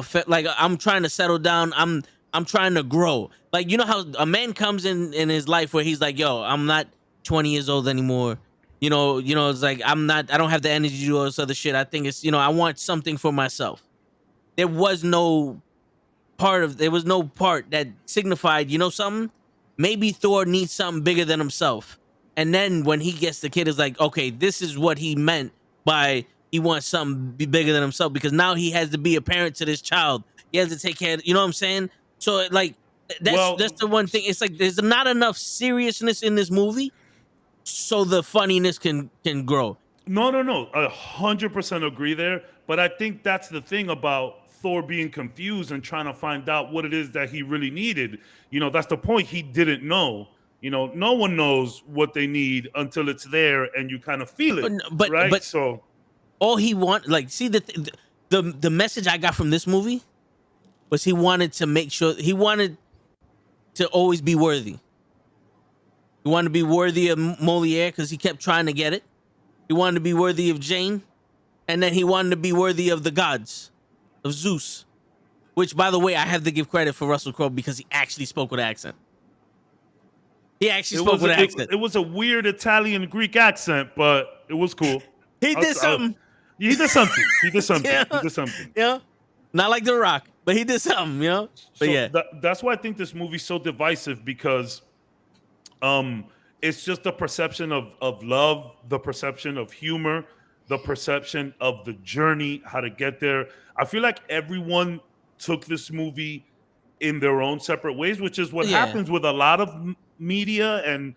I'm trying to settle down. I'm trying to grow." Like, you know how a man comes in his life where he's like, "Yo, I'm not 20 years old anymore. It's like I don't have the energy to do all this other shit. I think it's, I want something for myself." There was no part that signified, something. Maybe Thor needs something bigger than himself. And then when he gets the kid, it's like, okay, this is what he meant by he wants something bigger than himself, because now he has to be a parent to this child. He has to take care of, you know what I'm saying? So, like, that's the one thing. It's like there's not enough seriousness in this movie so the funniness can grow. No. 100% agree there. But I think that's the thing about Thor being confused and trying to find out what it is that he really needed. That's the point. He didn't know. No one knows what they need until it's there and you kind of feel it. But so all he the message I got from this movie was he wanted to make sure he wanted to always be worthy. He wanted to be worthy of Moliere because he kept trying to get it. He wanted to be worthy of Jane, and then he wanted to be worthy of the gods, of Zeus. Which, by the way, I have to give credit for Russell Crowe because he actually spoke with an accent. He actually spoke with an accent. It was a weird Italian Greek accent, but it was cool. He did something. He did something. He did something. Yeah. He did something. Yeah. Not like The Rock, but he did something, But so yeah. That's why I think this movie's so divisive, because it's just the perception of love, the perception of humor, the perception of the journey, how to get there. I feel like everyone took this movie in their own separate ways, which is what happens with a lot of media and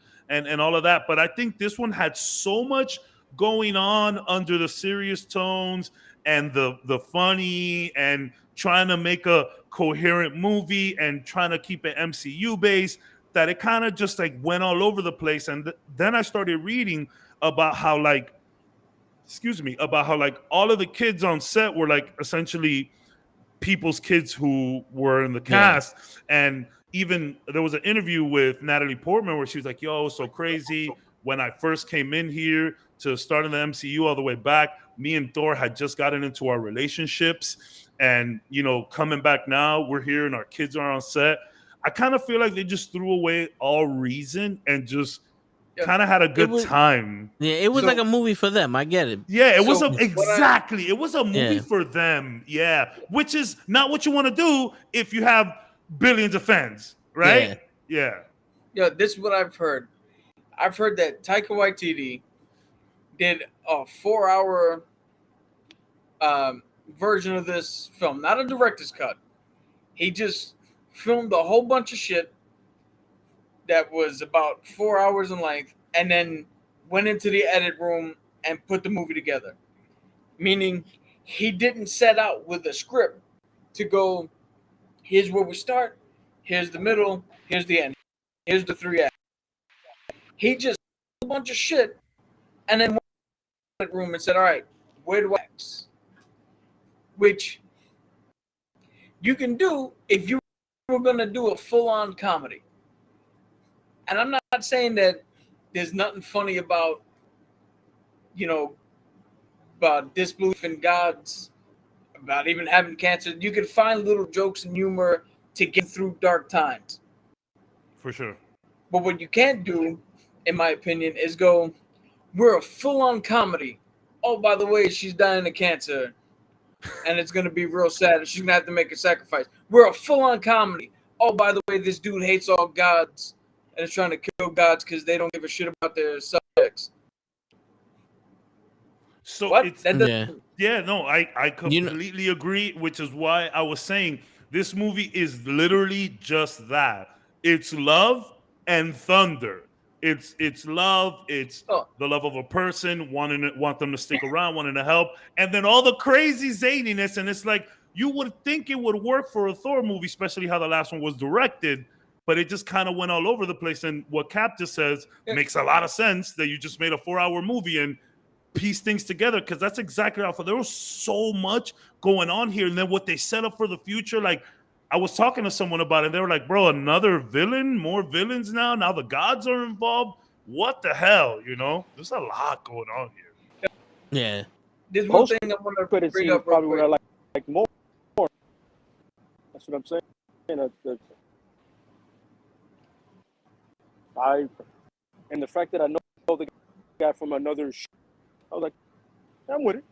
all of that. But I think this one had so much going on under the serious tones and the funny and trying to make a coherent movie and trying to keep it MCU based, that it kind of just like went all over the place. And then I started reading about how like, about how like all of the kids on set were like essentially people's kids who were in the cast. And even there was an interview with Natalie Portman where she was like, yo, so crazy. When I first came in here to start in the MCU all the way back, me and Thor had just gotten into our relationships. And, you know, coming back now, we're here and our kids are on set. I kind of feel like they just threw away all reason and just kind of had a good time. Yeah, it was like a movie for them. I get it. Yeah, it was So exactly. It was a movie for them. Yeah, which is not what you want to do if you have billions of fans, right? Yeah. Yeah, this is what I've heard. I've heard that Taika Waititi did a 4-hour version of this film, not a director's cut. He just filmed a whole bunch of shit that was about 4 hours in length, and then went into the edit room and put the movie together. Meaning, he didn't set out with a script to go, here's where we start, here's the middle, here's the end, here's the 3 acts. He just did a bunch of shit, and then went into the edit room and said, all right, where do I act? Which you can do if you were going to do a full-on comedy. And I'm not saying that there's nothing funny about, you know, about disbelief in gods, about even having cancer. You can find little jokes and humor to get through dark times. For sure. But what you can't do, in my opinion, is go, we're a full-on comedy. Oh, by the way, she's dying of cancer. And it's going to be real sad. And she's going to have to make a sacrifice. We're a full-on comedy. Oh, by the way, this dude hates all gods and is trying to kill gods because they don't give a shit about their subjects. So What? it's I completely agree, which is why I was saying this movie is literally just that. It's love and thunder. It's love, it's the love of a person, want them to stick around, wanting to help, and then all the crazy zaniness. And it's like you would think it would work for a Thor movie, especially how the last one was directed. But it just kind of went all over the place. And what Cap just says makes a lot of sense, that you just made a 4-hour movie and piece things together, because that's exactly how there was so much going on here. And then what they set up for the future, like I was talking to someone about it, they were like, bro, another villain, more villains now the gods are involved. What the hell, you know? There's a lot going on here. Yeah. There's one thing I want to bring up real quick. Like more. That's what I'm saying. And the fact that I know the guy from another show, I was like, I'm with it.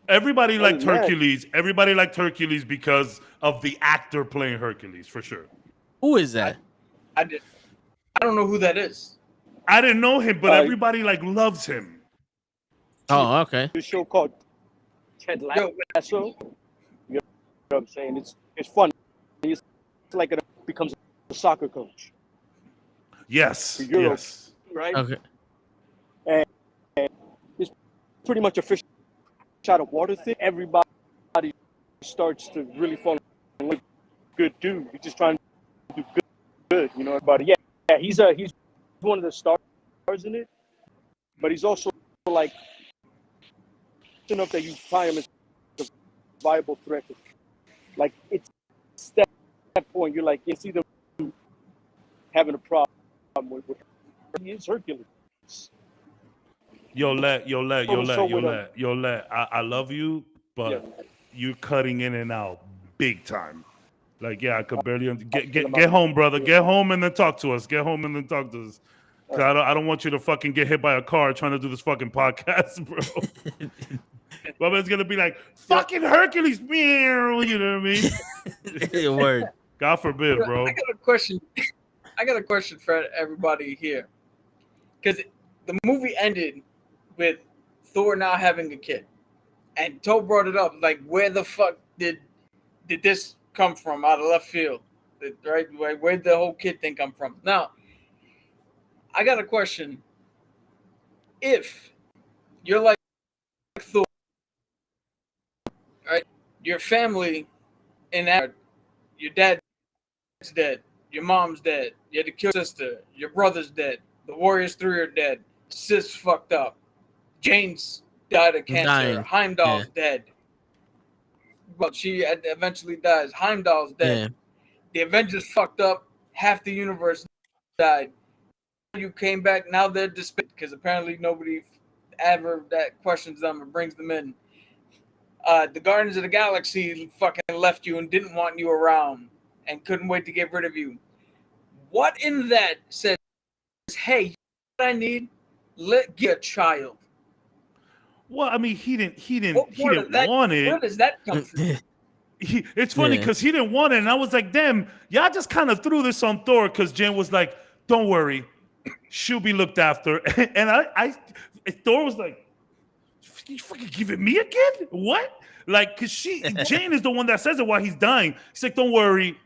Everybody liked Hercules. Everybody liked Hercules because of the actor playing Hercules, for sure. Who is that? I don't know who that is. I didn't know him, but everybody like loves him. Oh, okay. The show called Ted Lasso. You know what I'm saying? It's fun. It's like it becomes a soccer coach. Yes. Euro, yes. Right. Okay. And it's pretty much a fish out of water thing. Everybody starts to really fall in love. Good dude. He's just trying to do good. You know. But yeah, he's one of the stars in it. But he's also like enough that you find him as a viable threat. Like it's that point, you're like, it's either having a problem with he is Hercules. Yo, let. I love you, but you're cutting in and out big time. Like, yeah, I could barely get home, brother. Get home and then talk to us. Get home and then talk to us. Cause I don't want you to fucking get hit by a car trying to do this fucking podcast, bro. But it's gonna be like fucking Hercules, meow. You know what I mean? Word. God forbid, bro. I got a question. I got a question for everybody here, because the movie ended with Thor now having a kid, and Toe brought it up. Like, where the fuck did this come from out of left field? Right? Where did the whole kid thing come from? Now, I got a question. If you're like Thor, right? your family in that, your dad's dead, your mom's dead, you had to kill your sister, your brother's dead, the Warriors 3 are dead, Sis fucked up, Jane's died of cancer, Dying. Heimdall's dead. Well, she eventually dies. Heimdall's dead. Yeah. The Avengers fucked up. Half the universe died. You came back. Now they're disbanded because apparently nobody ever that questions them or brings them in. The Guardians of the Galaxy fucking left you and didn't want you around and couldn't wait to get rid of you. What in that says, hey, you know what I need? Get a child. Well, I mean, he didn't Where want it. Where does that come from? It's funny because he didn't want it, and I was like, damn, y'all just kind of threw this on Thor because Jen was like, don't worry, she'll be looked after. And Thor was like, you fucking giving me a kid? What? Like, because Jane is the one that says it while he's dying. She's like, don't worry,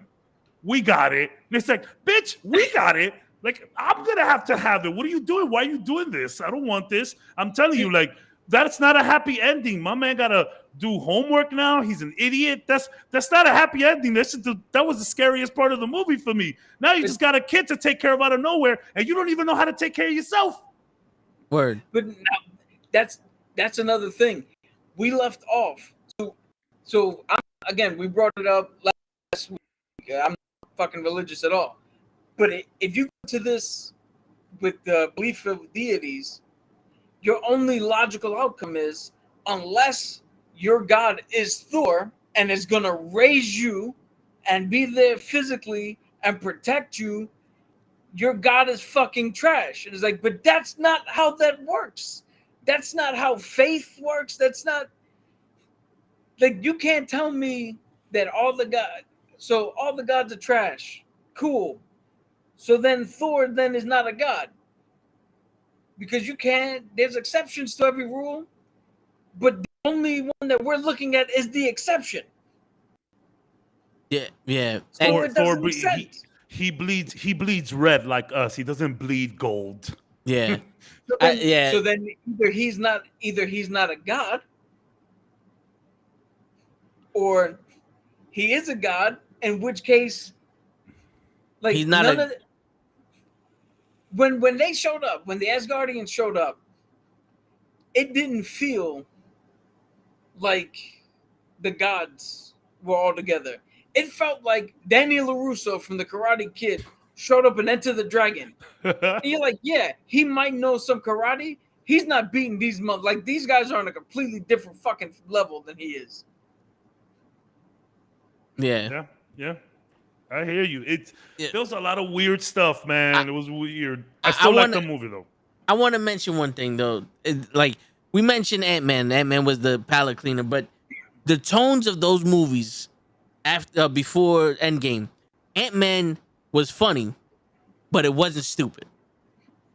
we got it. And it's like, bitch, we got it. Like, I'm going to have it. What are you doing? Why are you doing this? I don't want this. I'm telling you, like, that's not a happy ending. My man got to do homework now. He's an idiot. That's not a happy ending. That was the scariest part of the movie for me. Now you just got a kid to take care of out of nowhere, and you don't even know how to take care of yourself. Word. But now, that's another thing. We left off. So again, we brought it up last week. I'm not fucking religious at all. But if you go to this with the belief of deities, your only logical outcome is, unless your God is Thor and is going to raise you and be there physically and protect you, your God is fucking trash. And it's like, but that's not how that works. That's not how faith works. That's not, like, you can't tell me that all the gods are trash. Cool. So then Thor then is not a god. Because there's exceptions to every rule, but the only one that we're looking at is the exception. Yeah. So it doesn't make sense. He bleeds red like us. He doesn't bleed gold. Yeah. So then either he's not a god, or he is a god, in which case, like, he's not when they showed up, when the Asgardians showed up, it didn't feel like the gods were all together. It felt like Daniel LaRusso from the Karate Kid showed up and Enter the Dragon. And you're like, yeah, he might know some karate. He's not beating these like, these guys are on a completely different fucking level than he is. Yeah. I hear you. There was a lot of weird stuff, man. It was weird. I still like the movie, though. I want to mention one thing, though. Like, we mentioned Ant-Man. Ant-Man was the palate cleaner, but the tones of those movies before Endgame, Ant-Man was funny, but it wasn't stupid.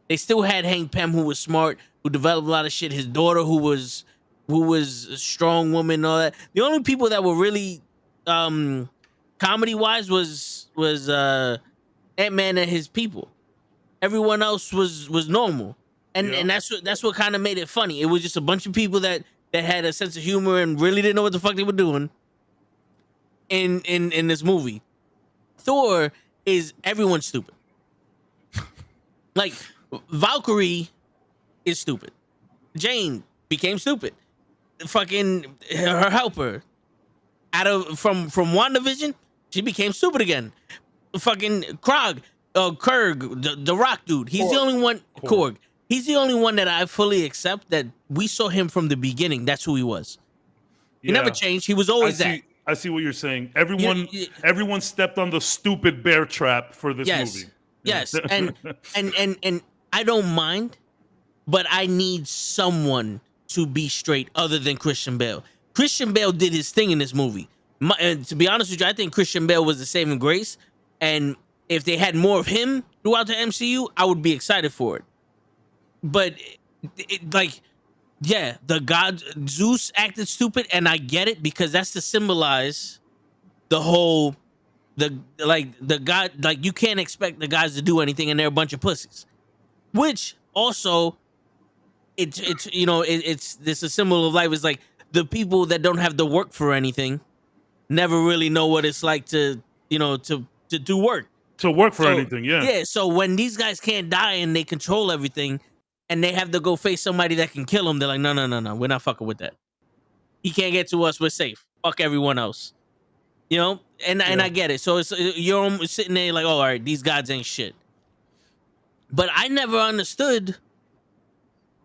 They still had Hank Pym, who was smart, who developed a lot of shit. His daughter, who was a strong woman, and all that. The only people that were really comedy wise was Ant-Man and his people. Everyone else was normal, and that's what kind of made it funny. It was just a bunch of people that had a sense of humor and really didn't know what the fuck they were doing in this movie. Thor is everyone's stupid. Like, Valkyrie is stupid. Jane became stupid. Fucking her helper from WandaVision, she became stupid again. Fucking Krog, the rock dude. He's the only one. Korg. He's the only one that I fully accept that we saw him from the beginning. That's who he was. He never changed. He was always that. I see what you're saying. Everyone stepped on the stupid bear trap for this movie. Yes, and I don't mind, but I need someone to be straight other than Christian Bale. Christian Bale did his thing in this movie. And to be honest with you, I think Christian Bale was the saving grace. And if they had more of him throughout the MCU, I would be excited for it. But the god Zeus acted stupid, and I get it because that's to symbolize the whole the god. Like, you can't expect the guys to do anything, and they're a bunch of pussies. Which also, it's this a symbol of life. Is like the people that don't have to work for anything never really know what it's like to to do work. To work for So anything, yeah. yeah, so when these guys can't die and they control everything, and they have to go face somebody that can kill them, they're like, no, we're not fucking with that. He can't get to us. We're safe. Fuck everyone else. And Yeah. I get it. So it's you're sitting there like, oh, all right, these gods ain't shit. But I never understood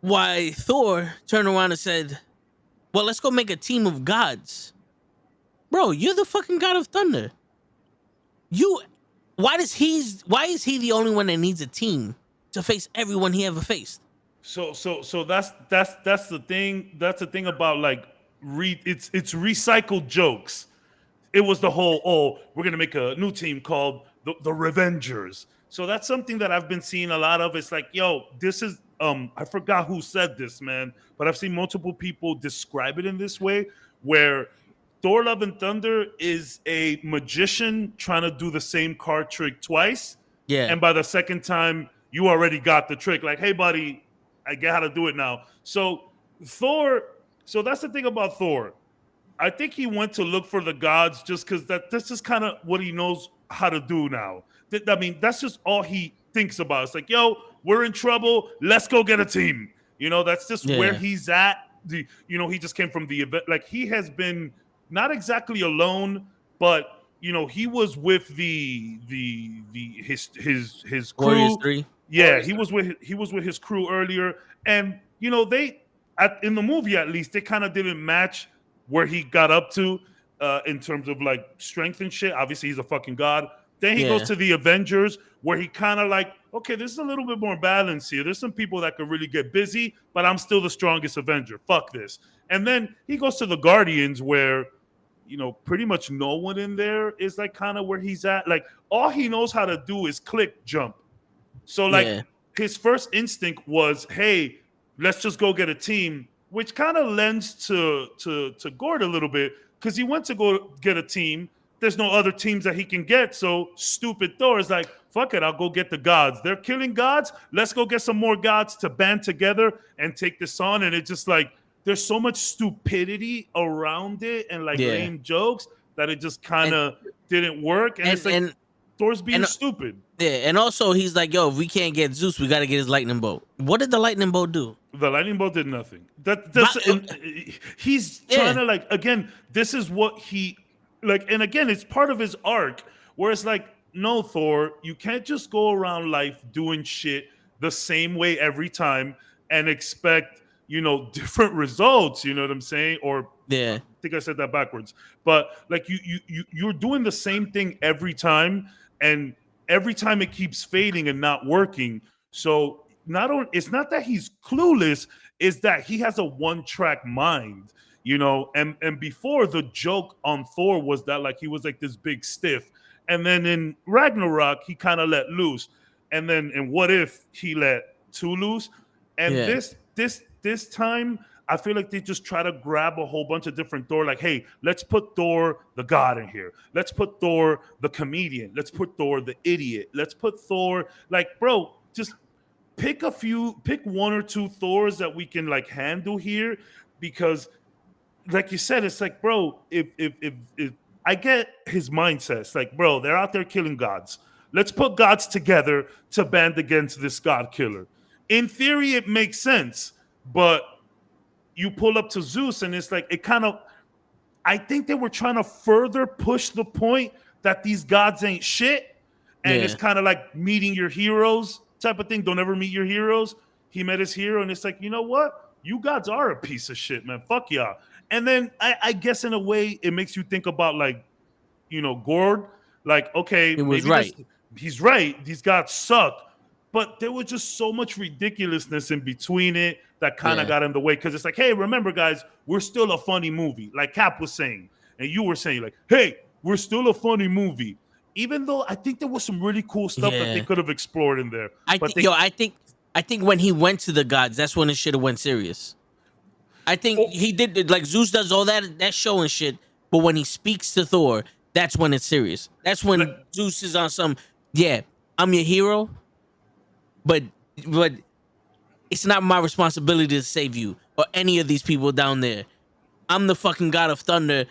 why Thor turned around and said, well, let's go make a team of gods. Bro, you're the fucking god of thunder. Why is he the only one that needs a team to face everyone he ever faced? So that's the thing. That's the thing about like it's recycled jokes. It was the whole, oh, we're gonna make a new team called the Revengers. So that's something that I've been seeing a lot of. It's like, yo, this is I forgot who said this, man, but I've seen multiple people describe it in this way, where Thor Love and Thunder is a magician trying to do the same card trick twice. Yeah. And by the second time, you already got the trick. Like, hey, buddy, I get how to do it now. So that's the thing about Thor. I think he went to look for the gods just because that's just kind of what he knows how to do now. I mean, that's just all he thinks about. It's like, yo, we're in trouble. Let's go get a team. That's just where he's at. He just came from the event. Like, he has been not exactly alone, but he was with his crew. Warriors 3. Yeah, Warriors he was with his crew earlier, and they in the movie at least they kind of didn't match where he got up to in terms of like strength and shit. Obviously, he's a fucking god. Then he goes to the Avengers, where he kind of like, okay, this is a little bit more balance here. There's some people that could really get busy, but I'm still the strongest Avenger. Fuck this. And then he goes to the Guardians, where pretty much no one in there is like kind of where he's at. Like, all he knows how to do is click jump. So like his first instinct was, hey, let's just go get a team, which kind of lends to Gord a little bit, because he went to go get a team. There's no other teams that he can get. So stupid Thor is like, fuck it, I'll go get the gods. They're killing gods. Let's go get some more gods to band together and take this on. And it's just like, there's so much stupidity around it and like lame jokes that it just kind of didn't work. And it's like Thor's being stupid. Yeah, and also he's like, yo, if we can't get Zeus, we got to get his lightning bolt. What did the lightning bolt do? The lightning bolt did nothing. He's trying to like, again, this is what he like, and again, it's part of his arc where it's like, no, Thor, you can't just go around life doing shit the same way every time and expect different results. You know what I'm saying? Or I think I said that backwards. But like you're doing the same thing every time, and every time it keeps fading and not working. So it's not that he's clueless, it's that he has a one-track mind. And before, the joke on Thor was that like he was like this big stiff, and then in Ragnarok he kind of let loose, and then in What If he let too loose, and this time I feel like they just try to grab a whole bunch of different Thor. Like, hey, let's put Thor the god in here. Let's put Thor the comedian. Let's put Thor the idiot. Let's put Thor like, bro, just pick one or two Thors that we can like handle here, because like you said, it's like, bro, if I get his mindset, it's like, bro, they're out there killing gods. Let's put gods together to band against this god killer. In theory, it makes sense, but you pull up to Zeus and it's like, I think they were trying to further push the point that these gods ain't shit. And it's kind of like meeting your heroes type of thing. Don't ever meet your heroes. He met his hero and it's like, you know what? You gods are a piece of shit, man. Fuck y'all. And then I guess in a way it makes you think about like, Gord, like, okay, it was right. He's right. These gods suck. But there was just so much ridiculousness in between it that kind of got in the way. Because it's like, hey, remember, guys, we're still a funny movie. Like Cap was saying. And you were saying, like, hey, we're still a funny movie. Even though I think there was some really cool stuff that they could have explored in there. I think when he went to the gods, that's when it should have went serious. I think he did, like, Zeus does all that show and shit. But when he speaks to Thor, that's when it's serious. That's when Zeus is on some, I'm your hero. But it's not my responsibility to save you or any of these people down there. I'm the fucking god of thunder.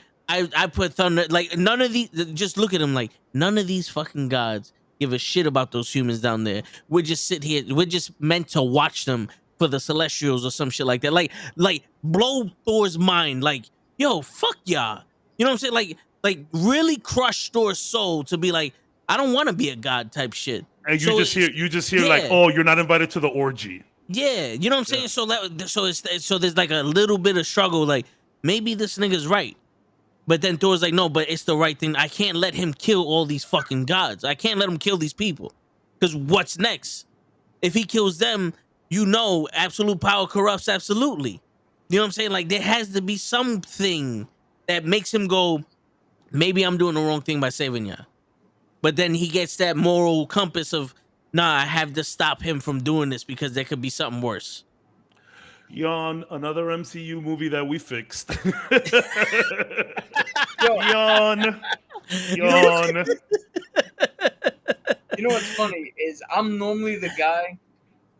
I put Thunder like none of these. Just look at them like none of these fucking gods give a shit about those humans down there. We just sit here. We're just meant to watch them for the Celestials or some shit like that. Like blow Thor's mind. Like yo, fuck y'all. You know what I'm saying? Like really crush Thor's soul to be like I don't want to be a god type shit. And So you just hear yeah. like, oh, you're not invited to the orgy. Yeah, you know what I'm saying. So there's like a little bit of struggle. Like maybe this nigga's right, but then Thor's like, no, but it's the right thing. I can't let him kill all these fucking gods. I can't let him kill these people because what's next? If he kills them, absolute power corrupts absolutely. You know what I'm saying? Like there has to be something that makes him go, maybe I'm doing the wrong thing by saving ya. But then he gets that moral compass of, nah, I have to stop him from doing this because there could be something worse. Yawn, another MCU movie that we fixed. Yo, Yawn. You know what's funny is I'm normally the guy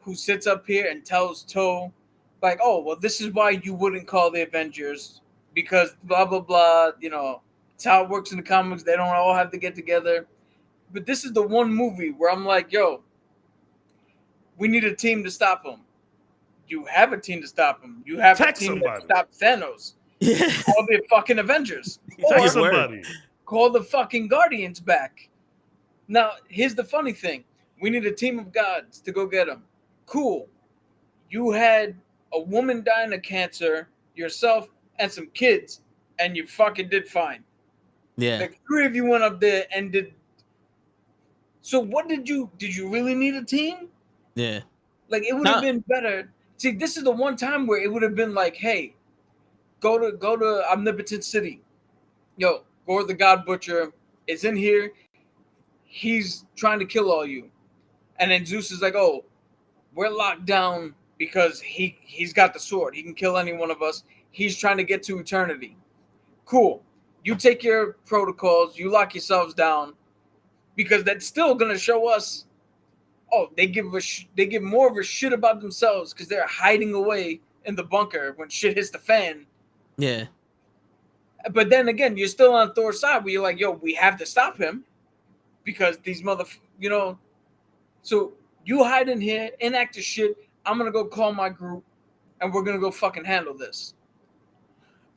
who sits up here and tells Toe, like, oh, well, this is why you wouldn't call the Avengers because blah, blah, blah. You know, it's how it works in the comics. They don't all have to get together. But this is the one movie where I'm like, yo, we need a team to stop him. You have a team to stop him. You have a team to stop Thanos. Yeah. Call the fucking Avengers. Or somebody. Call the fucking Guardians back. Now, here's the funny thing. We need a team of gods to go get him. Cool. You had a woman dying of cancer, yourself, and some kids, and you fucking did fine. Yeah. Like 3 of you went up there and did. So what did you really need a team? Yeah. Like it would have been better. See, this is the one time where it would have been like, hey, go to Omnipotent City. Yo, go to the God Butcher. It's in here. He's trying to kill all you. And then Zeus is like, oh, we're locked down because he's got the sword. He can kill any one of us. He's trying to get to eternity. Cool. You take your protocols. You lock yourselves down. Because that's still gonna show us, oh, they give more of a shit about themselves because they're hiding away in the bunker when shit hits the fan. Yeah. But then again, you're still on Thor's side where you're like, yo, we have to stop him because these So you hide in here, enact your shit. I'm gonna go call my group, and we're gonna go fucking handle this.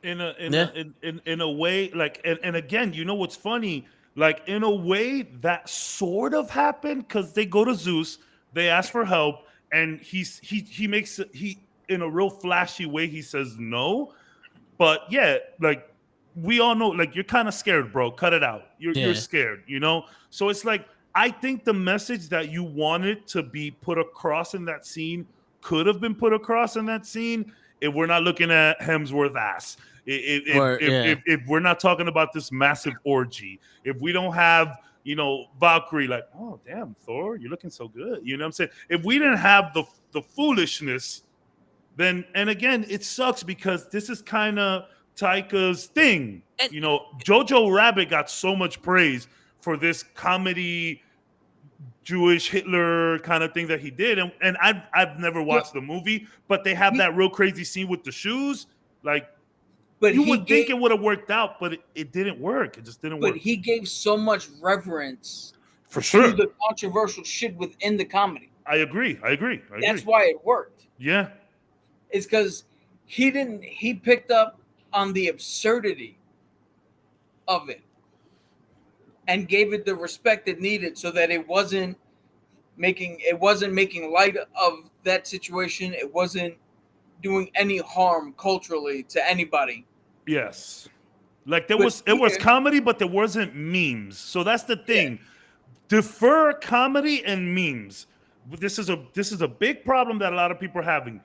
In a way, like, and again, you know what's funny? Like in a way that sort of happened because they go to Zeus, they ask for help, and he in a real flashy way he says no, but yeah, like we all know, like you're kind of scared, bro. Cut it out. You're scared, you know. So it's like I think the message that you wanted to be put across in that scene could have been put across in that scene if we're not looking at Hemsworth ass. If we're not talking about this massive orgy, if we don't have, Valkyrie like, oh, damn, Thor, you're looking so good. You know what I'm saying? If we didn't have the foolishness, then, and again, it sucks because this is kind of Taika's thing. And, Jojo Rabbit got so much praise for this comedy Jewish Hitler kind of thing that he did. And I've never watched the movie, but they have that real crazy scene with the shoes. Like, but you would think it would have worked out, but it didn't work. It just didn't work. But he gave so much reverence for sure to the controversial shit within the comedy. I agree. That's why it worked. Yeah. It's because he picked up on the absurdity of it and gave it the respect it needed so that it wasn't making light of that situation. It wasn't doing any harm culturally to anybody. Yes. Like it was comedy, but there wasn't memes. So that's the thing. Yeah. Defer comedy and memes. This is a big problem that a lot of people are having.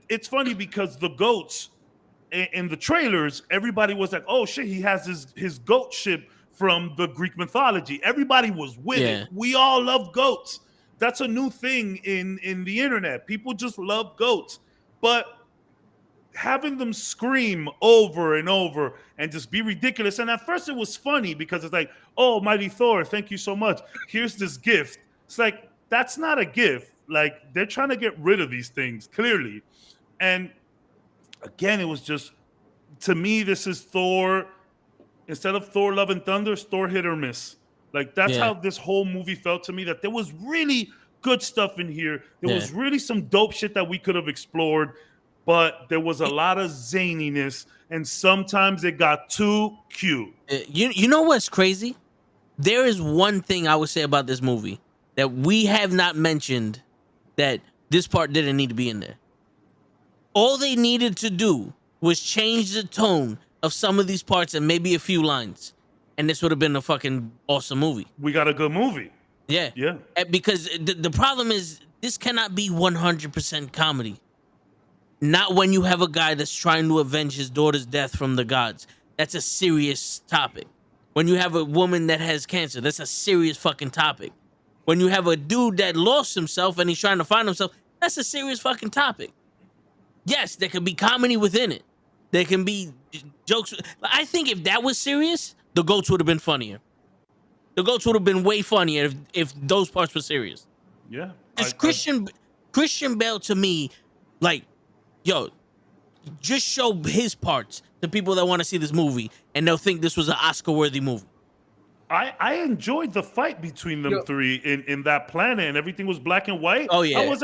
It's funny because the goats in the trailers, everybody was like, oh shit, he has his goat ship from the Greek mythology. Everybody was with it. We all love goats. That's a new thing in the internet. People just love goats. But having them scream over and over and just be ridiculous. And at first it was funny because it's like, oh, Mighty Thor, thank you so much. Here's this gift. It's like, that's not a gift. Like, they're trying to get rid of these things, clearly. And again, it was just, to me, this is Thor instead of Thor Love and Thunder, it's Thor Hit or Miss. Like that's Yeah. how this whole movie felt to me, that there was really good stuff in here. There Yeah. was really some dope shit that we could have explored, but there was a lot of zaniness, and sometimes it got too cute. You know what's crazy? There is one thing I would say about this movie that we have not mentioned, that this part didn't need to be in there. All they needed to do was change the tone of some of these parts and maybe a few lines, and this would have been a fucking awesome movie. We got a good movie. Yeah. Yeah. Because the problem is this cannot be 100% comedy. Not when you have a guy that's trying to avenge his daughter's death from the gods. That's a serious topic. When you have a woman that has cancer, that's a serious fucking topic. When you have a dude that lost himself and he's trying to find himself, that's a serious fucking topic. Yes, there can be comedy within it. There can be jokes. I think if that was serious, the goats would have been funnier. The goats would have been way funnier if those parts were serious. Yeah. It's Christian Bale to me, like, yo, just show his parts to people that want to see this movie, and they'll think this was an Oscar-worthy movie. I enjoyed the fight between them three in that planet, and everything was black and white. Oh yeah, I was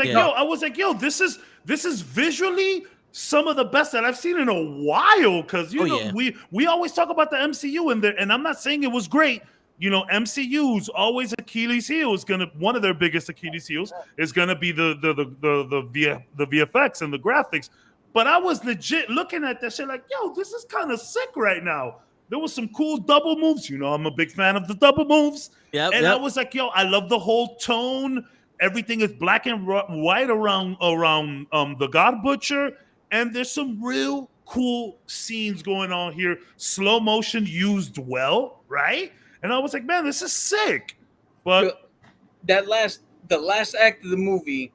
like, yo, this is visually some of the best that I've seen in a while. Because we always talk about the MCU and I'm not saying it was great. You know, MCU's always Achilles' heel is one of their biggest Achilles' heels is gonna be the VFX and the graphics. But I was legit looking at that shit like, yo, this is kind of sick right now. There was some cool double moves. You know, I'm a big fan of the double moves. I was like, yo, I love the whole tone. Everything is black and white around the God Butcher. And there's some real cool scenes going on here. Slow motion used well, right? And I was like, man, this is sick. But the last act of the movie,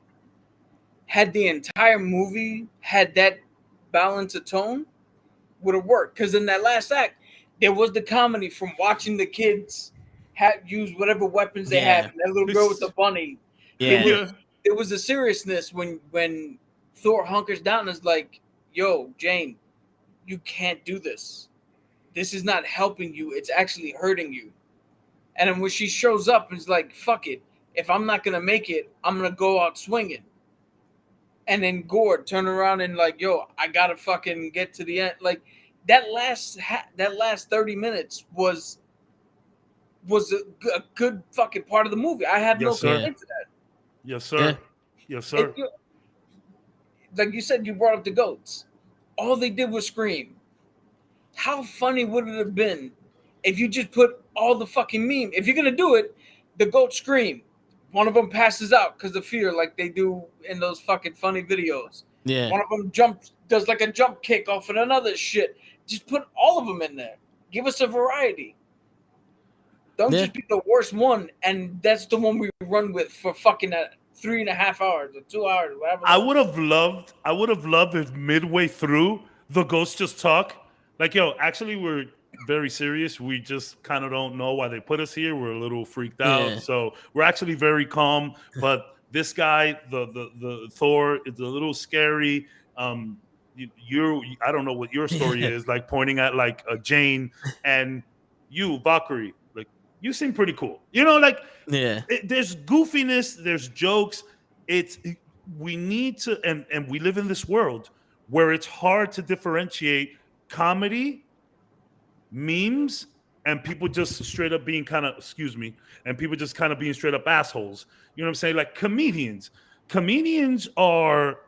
had the entire movie had that balance of tone, would have worked. Because in that last act, there was the comedy from watching the kids use whatever weapons they have. And that little girl with the bunny. Yeah. There was a seriousness when Thor hunkers down and is like, yo, Jane, you can't do this. This is not helping you. It's actually hurting you. And then when she shows up and is like, fuck it. If I'm not going to make it, I'm going to go out swinging. And then Gord turn around and like, yo, I got to fucking get to the end. Like, that last 30 minutes was a good fucking part of the movie. I had no complaint to that. Yes, sir. Yes, sir. Like you said, you brought up the goats. All they did was scream. How funny would it have been if you just put all the fucking meme? If you're going to do it, the goats scream. One of them passes out because of fear like they do in those fucking funny videos. Yeah. One of them does like a jump kick off and another shit. Just put all of them in there. Give us a variety. Don't just be the worst one, and that's the one we run with for fucking 3.5 hours or 2 hours, whatever. I would have loved if midway through the ghosts just talk. Like, yo, actually we're very serious. We just kind of don't know why they put us here. We're a little freaked out. Yeah. So we're actually very calm. But this guy, the Thor, is a little scary. I don't know what your story is, like pointing at like a Jane, and you, Valkyrie, like you seem pretty cool. You know, like there's goofiness, there's jokes. We need to, and we live in this world where it's hard to differentiate comedy, memes, and people just straight up being and people just kind of being straight up assholes. You know what I'm saying? Like comedians are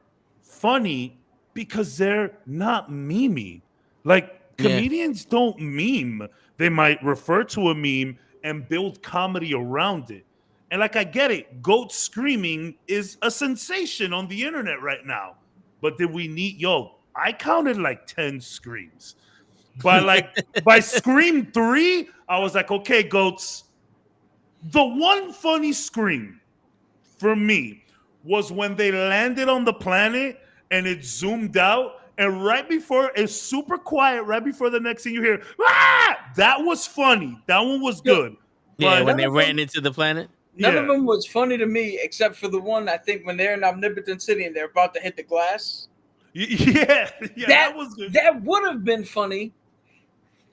funny because they're not memey. Like comedians don't meme. They might refer to a meme and build comedy around it. And like, I get it. Goat screaming is a sensation on the internet right now. But did we need, I counted like 10 screams. By Scream 3, I was like, okay, goats. The one funny scream for me was when they landed on the planet and it zoomed out, and right before, it's super quiet, right before the next thing you hear, ah! That was funny. That one was good. Yeah, when they ran into the planet. None of them was funny to me, except for the one, I think, when they're in Omnipotent City and they're about to hit the glass. Yeah, that was good. That would have been funny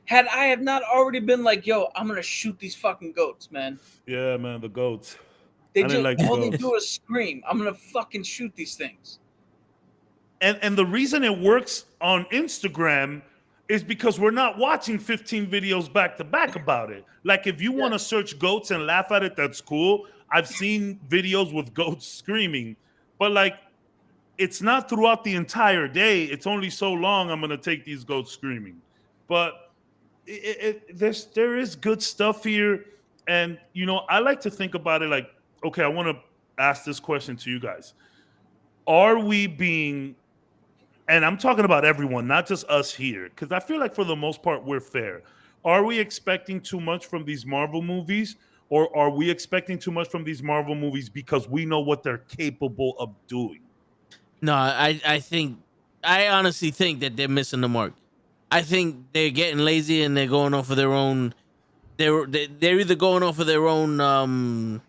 had I have not already been like, yo, I'm gonna shoot these fucking goats, man. Yeah, man, the goats. They I didn't just like the all they goats. do is scream. I'm gonna fucking shoot these things. And the reason it works on Instagram is because we're not watching 15 videos back to back about it. Like if you want to search goats and laugh at it, that's cool. I've seen videos with goats screaming, but like it's not throughout the entire day. It's only so long I'm gonna take these goats screaming. But there is good stuff here, and I like to think about it like, okay, I want to ask this question to you guys: are we being, and I'm talking about everyone, not just us here, because I feel like for the most part we're fair. Are we expecting too much from these Marvel movies, or are we expecting too much from these Marvel movies because we know what they're capable of doing? No, I honestly think that they're missing the mark. I think they're getting lazy and they're going off of their own. They're either going off of their own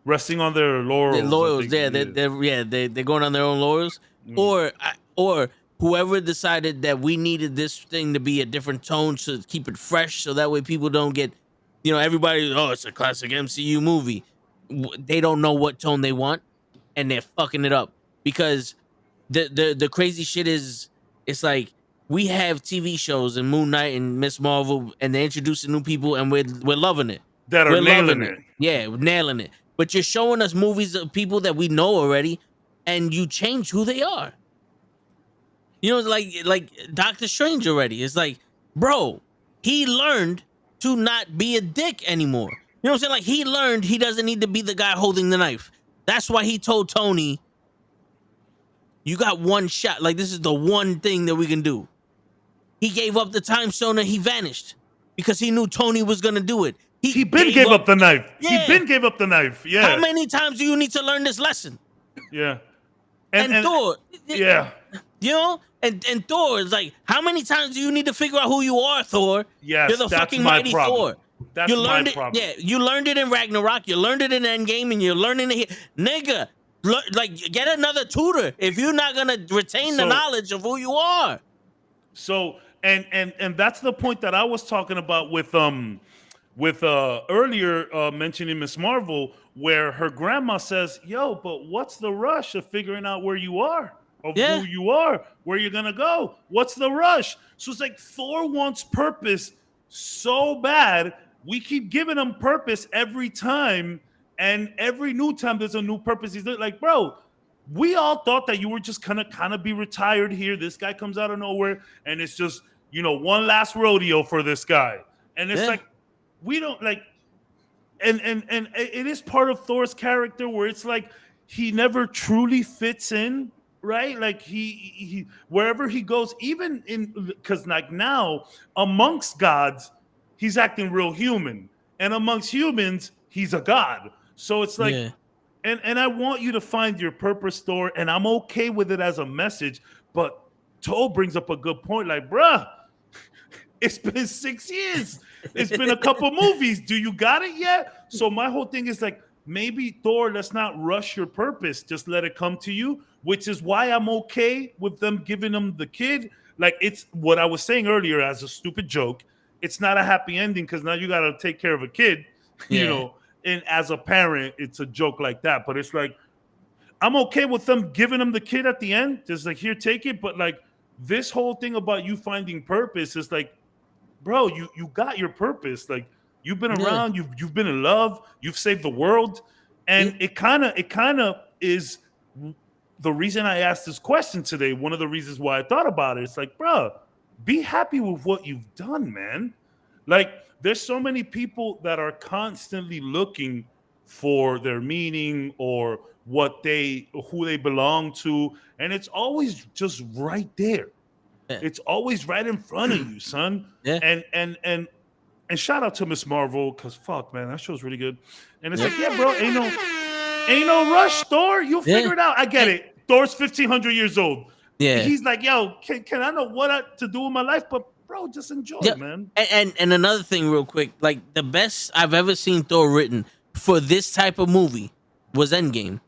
Resting on their laurels. laurels. I think Yeah, it is. they're going on their own laurels, Mm. or whoever decided that we needed this thing to be a different tone to keep it fresh, so that way people don't get, everybody. Oh, it's a classic MCU movie. They don't know what tone they want, and they're fucking it up because the crazy shit is, it's like we have TV shows and Moon Knight and Miss Marvel, and they're introducing new people, and we're loving it. That are We're nailing loving it. Yeah, we're nailing it. But you're showing us movies of people that we know already, and you change who they are. Like Doctor Strange already. It's like, bro, he learned to not be a dick anymore. You know what I'm saying? Like he learned he doesn't need to be the guy holding the knife. That's why he told Tony, you got one shot. Like, this is the one thing that we can do. He gave up the time stone and he vanished because he knew Tony was going to do it. He gave up the knife. Yeah. He gave up the knife. Yeah. How many times do you need to learn this lesson? Yeah. And Thor. Yeah. And Thor is like, how many times do you need to figure out who you are, Thor? Yes, You're the that's fucking my mighty problem. Thor. That's you learned my it, problem. Yeah, you learned it in Ragnarok. You learned it in Endgame, and you're learning it here, nigga. Like, get another tutor if you're not gonna retain the knowledge of who you are. So, and that's the point that I was talking about with earlier mentioning Miss Marvel, where her grandma says, "Yo, but what's the rush of figuring out where you are, of who you are, where you're gonna go? What's the rush?" So it's like Thor wants purpose so bad. We keep giving him purpose every time, and every new time there's a new purpose. He's like, bro, we all thought that you were just gonna kind of be retired here. This guy comes out of nowhere, and it's just, one last rodeo for this guy. And it's like, we don't like, and it is part of Thor's character where it's like he never truly fits in, right? Like he wherever he goes, even because like now amongst gods, he's acting real human, and amongst humans, he's a god. So it's like, and I want you to find your purpose, Thor, and I'm okay with it as a message. But Toe brings up a good point, like, bruh, it's been 6 years. It's been a couple movies. Do you got it yet? So my whole thing is like, maybe Thor, let's not rush your purpose. Just let it come to you, which is why I'm okay with them giving him the kid. Like, it's what I was saying earlier as a stupid joke. It's not a happy ending because now you got to take care of a kid, and as a parent, it's a joke like that. But it's like, I'm okay with them giving him the kid at the end. Just like, here, take it. But like, this whole thing about you finding purpose is like, bro, you got your purpose. Like, you've been around, you've been in love, you've saved the world. And it kind of is the reason I asked this question today. One of the reasons why I thought about it. It's like, bro, be happy with what you've done, man. Like, there's so many people that are constantly looking for their meaning or who they belong to, and it's always just right there. It's always right in front of you, son. And shout out to Miss Marvel, because fuck, man, that show's really good. And it's like, yeah, bro, ain't no rush, Thor. You'll figure it out. I get it. Thor's 1,500 years old. Yeah. He's like, yo, can I know what to do with my life? But bro, just enjoy it, man. And another thing, real quick, like the best I've ever seen Thor written for this type of movie was Endgame,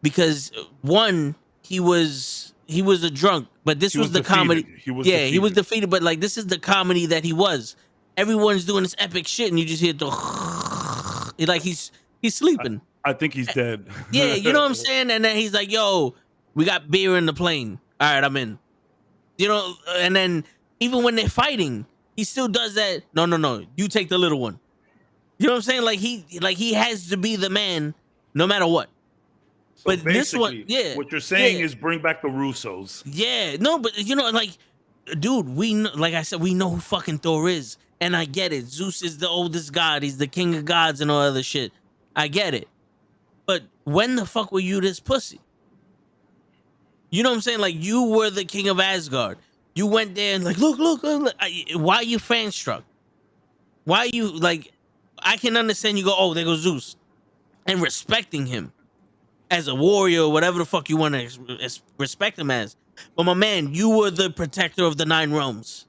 because one, he was he was a drunk, but this He was was the comedy. defeated. He was He was defeated. defeated, but like this is the comedy that he was. Everyone's doing this epic shit, and you just hear the like he's sleeping. I think he's dead. Yeah, you know what I'm saying? And then he's like, "Yo, we got beer in the plane. All right, I'm in." You know, and then even when they're fighting, he still does that. No, you take the little one. You know what I'm saying? Like he has to be the man, no matter what. So But this one, basically, what you're saying yeah. is bring back the Russos. Yeah, no, but you know, like, dude, like I said, we know who fucking Thor is, and I get it. Zeus is the oldest god; he's the king of gods and all other shit. I get it, but when the fuck were you this pussy? You know what I'm saying? Like, you were the king of Asgard. You went there and like, look. Why are you fan struck? Why are you like? I can understand you go, oh, there goes Zeus, and respecting him as a warrior, whatever the fuck you want to respect him as. But my man, you were the protector of the 9 realms.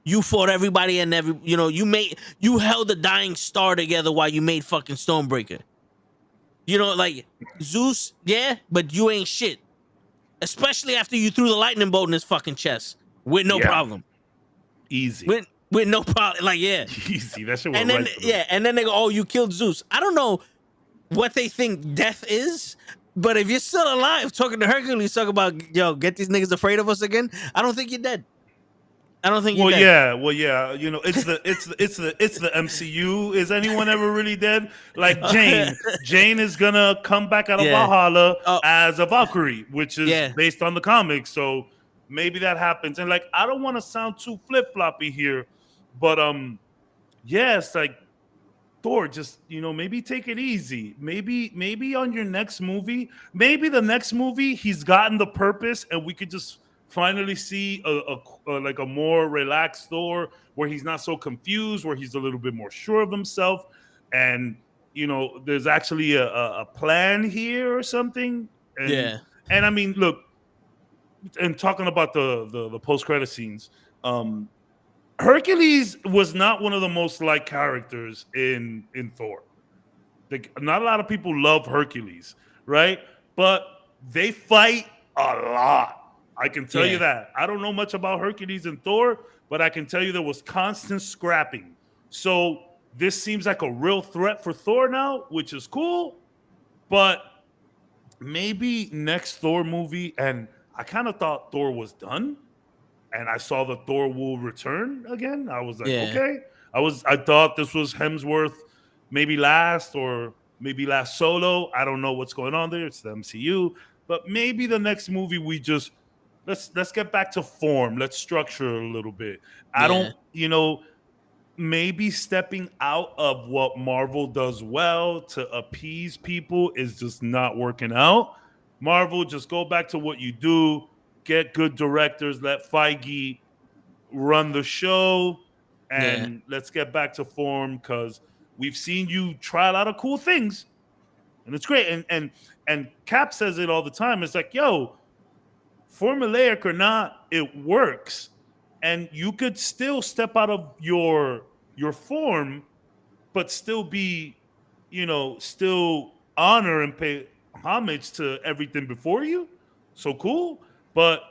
You fought everybody and you held the dying star together while you made fucking Stormbreaker. You know, like Zeus, yeah, but you ain't shit. Especially after you threw the lightning bolt in his fucking chest with no problem. Easy. With no problem. Like, yeah. Easy. That shit was and then right. and then they go, oh, you killed Zeus. I don't know what they think death is, but if you're still alive talking to Hercules, talking about, yo, get these niggas afraid of us again, I don't think you're dead. I don't think you're dead. Well, yeah. You know, it's the MCU. Is anyone ever really dead? Like Jane is gonna come back out of Valhalla as a Valkyrie, which is based on the comics. So maybe that happens. And like, I don't want to sound too flip floppy here, but it's like, Thor, just, you know, maybe take it easy. Maybe on your next movie, maybe the next movie he's gotten the purpose, and we could just finally see a more relaxed Thor, where he's not so confused, where he's a little bit more sure of himself, and you know, there's actually a plan here or something. And, and I mean, look, and talking about the post credit scenes, Hercules was not one of the most liked characters in Thor. Like, not a lot of people love Hercules, right? But they fight a lot. I can tell you that. I don't know much about Hercules and Thor, but I can tell you there was constant scrapping. So this seems like a real threat for Thor now, which is cool. But maybe next Thor movie, and I kind of thought Thor was done, and I saw the Thor will return again. I was like, okay. I thought this was Hemsworth maybe last, or maybe last solo. I don't know what's going on there. It's the MCU. But maybe the next movie we just let's get back to form. Let's structure a little bit. I don't, you know, maybe stepping out of what Marvel does well to appease people is just not working out. Marvel, just go back to what you do. Get good directors. Let Feige run the show, and let's get back to form, because we've seen you try a lot of cool things, and it's great. And Cap says it all the time. It's like, yo, formulaic or not, it works, and you could still step out of your form, but still be, you know, still honor and pay homage to everything before you. So cool. But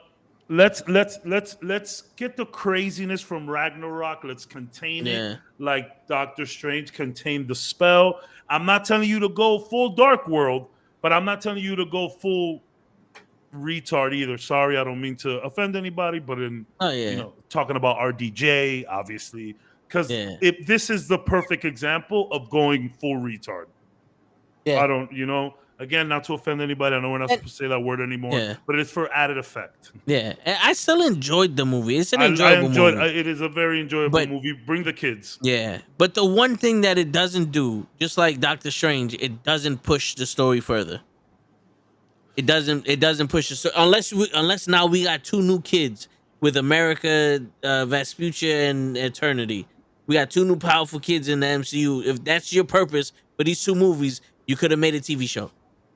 let's get the craziness from Ragnarok. Let's contain it, like Doctor Strange contained the spell. I'm not telling you to go full Dark World, but I'm not telling you to go full retard either. Sorry, I don't mean to offend anybody, but you know, talking about RDJ, obviously, because if this is the perfect example of going full retard. I don't, you know. Again, not to offend anybody. I know we're not supposed to say that word anymore, but it's for added effect. Yeah, and I still enjoyed the movie. It's an enjoyable movie. It is a very enjoyable movie. Bring the kids. Yeah, but the one thing that it doesn't do, just like Doctor Strange, it doesn't push the story further. It doesn't push the story unless now we got 2 new kids with America, Vespuccia, and Eternity. We got 2 new powerful kids in the MCU. If that's your purpose for these 2 movies, you could have made a TV show.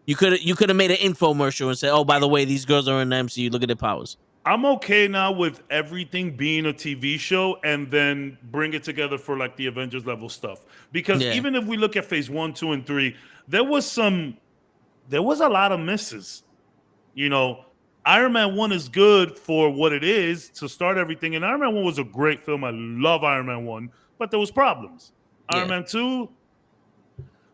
You could have made an infomercial and said, "Oh, by the way, these girls are in the MCU. Look at their powers." I'm okay now with everything being a TV show, and then bring it together for like the Avengers level stuff. Because even if we look at phase 1, 2, and 3, there was a lot of misses. You know, Iron Man 1 is good for what it is to start everything. And Iron Man 1 was a great film. I love Iron Man 1, but there was problems. Yeah. Iron Man 2,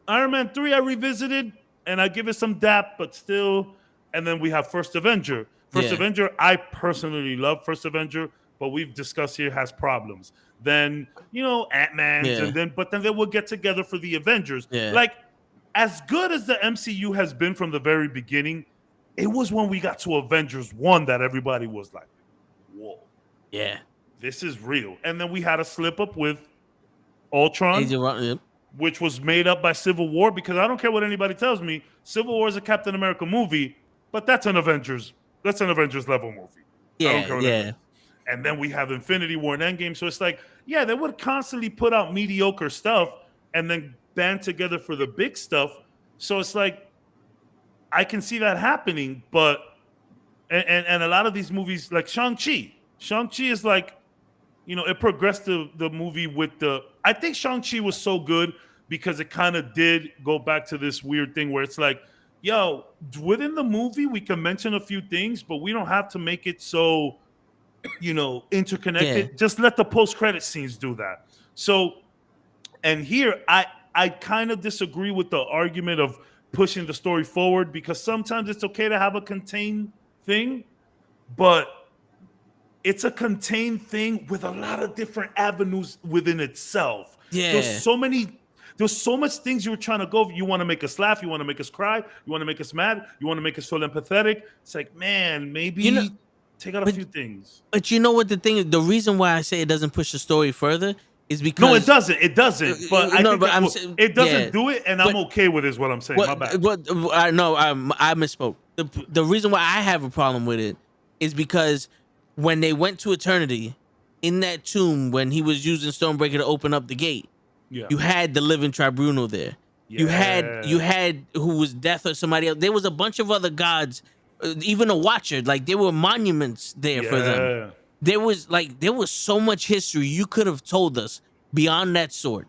Iron Man 3 I revisited, and I give it some dap, but still. And then we have First Avenger. First Yeah. Avenger, I personally love First Avenger, but we've discussed here has problems. Then, Ant-Man's, Yeah. but then they will get together for the Avengers. Yeah. Like, as good as the MCU has been from the very beginning, it was when we got to Avengers 1 that everybody was like, whoa, Yeah. this is real. And then we had a slip up with Ultron, Yep. which was made up by Civil War, because I don't care what anybody tells me, Civil War is a Captain America movie, but that's an Avengers level movie. I don't care what Yeah. And then we have Infinity War and Endgame. So it's like, yeah, they would constantly put out mediocre stuff and then band together for the big stuff. So it's like, I can see that happening, but and a lot of these movies, like Shang-Chi is like, it progressed the movie with I think Shang-Chi was so good because it kind of did go back to this weird thing where it's like, yo, within the movie, we can mention a few things, but we don't have to make it so, interconnected. Yeah. Just let the post-credit scenes do that. So, and here, I kind of disagree with the argument of pushing the story forward, because sometimes it's okay to have a contained thing, but it's a contained thing with a lot of different avenues within itself. Yeah. There's so much things you were trying to go. You want to make us laugh. You want to make us cry. You want to make us mad. You want to make us feel empathetic. It's like, man, maybe take out a few things. But you know what the thing is? The reason why I say it doesn't push the story further is because No, it doesn't. It doesn't. But it doesn't yeah. do it, and I'm okay with it. Is what I'm saying. My bad. I misspoke. The reason why I have a problem with it is because when they went to Eternity, in that tomb, when he was using Stormbreaker to open up the gate, you had the living tribunal there. Yeah. You had who was Death or somebody else. There was a bunch of other gods, even a Watcher. Like there were monuments there for them. There was so much history you could have told us beyond that sword.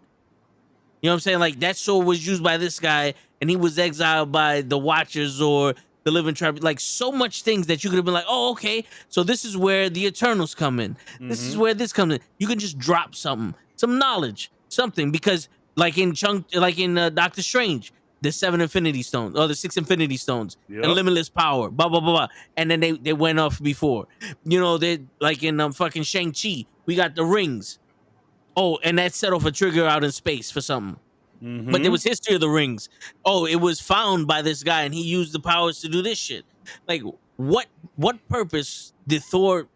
You know what I'm saying? Like that sword was used by this guy, and he was exiled by the Watchers or the living tribe. Like so much things that you could have been like, oh, okay, so this is where the Eternals come in. This is where this comes in. You can just drop something, some knowledge, something, because like in Doctor Strange, the 7 Infinity Stones or the 6 Infinity Stones, and limitless power, blah blah blah blah. And then they went off before. They like in fucking Shang-Chi, we got the rings. Oh, and that set off a trigger out in space for something. But there was history of the rings. Oh, it was found by this guy, and he used the powers to do this shit. Like, what purpose did Thor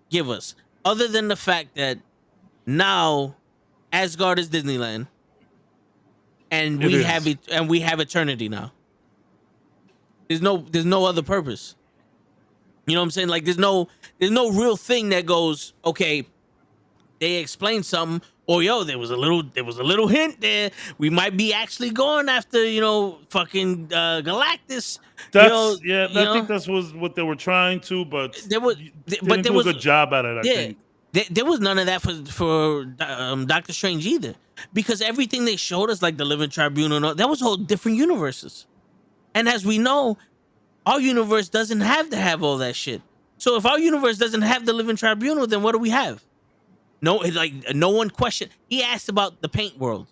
give us, other than the fact that now Asgard is Disneyland, and we have eternity now. There's no other purpose. You know what I'm saying? Like, there's no real thing that goes, okay, they explained something, or there was a little hint there. We might be actually going after, fucking Galactus. I think that was what they were trying to, but there was a good job at it. I think there was none of that for Doctor Strange either, because everything they showed us, like the Living Tribunal, that was whole different universes. And as we know, our universe doesn't have to have all that shit. So if our universe doesn't have the Living Tribunal, then what do we have? No, no one questioned. He asked about the paint world.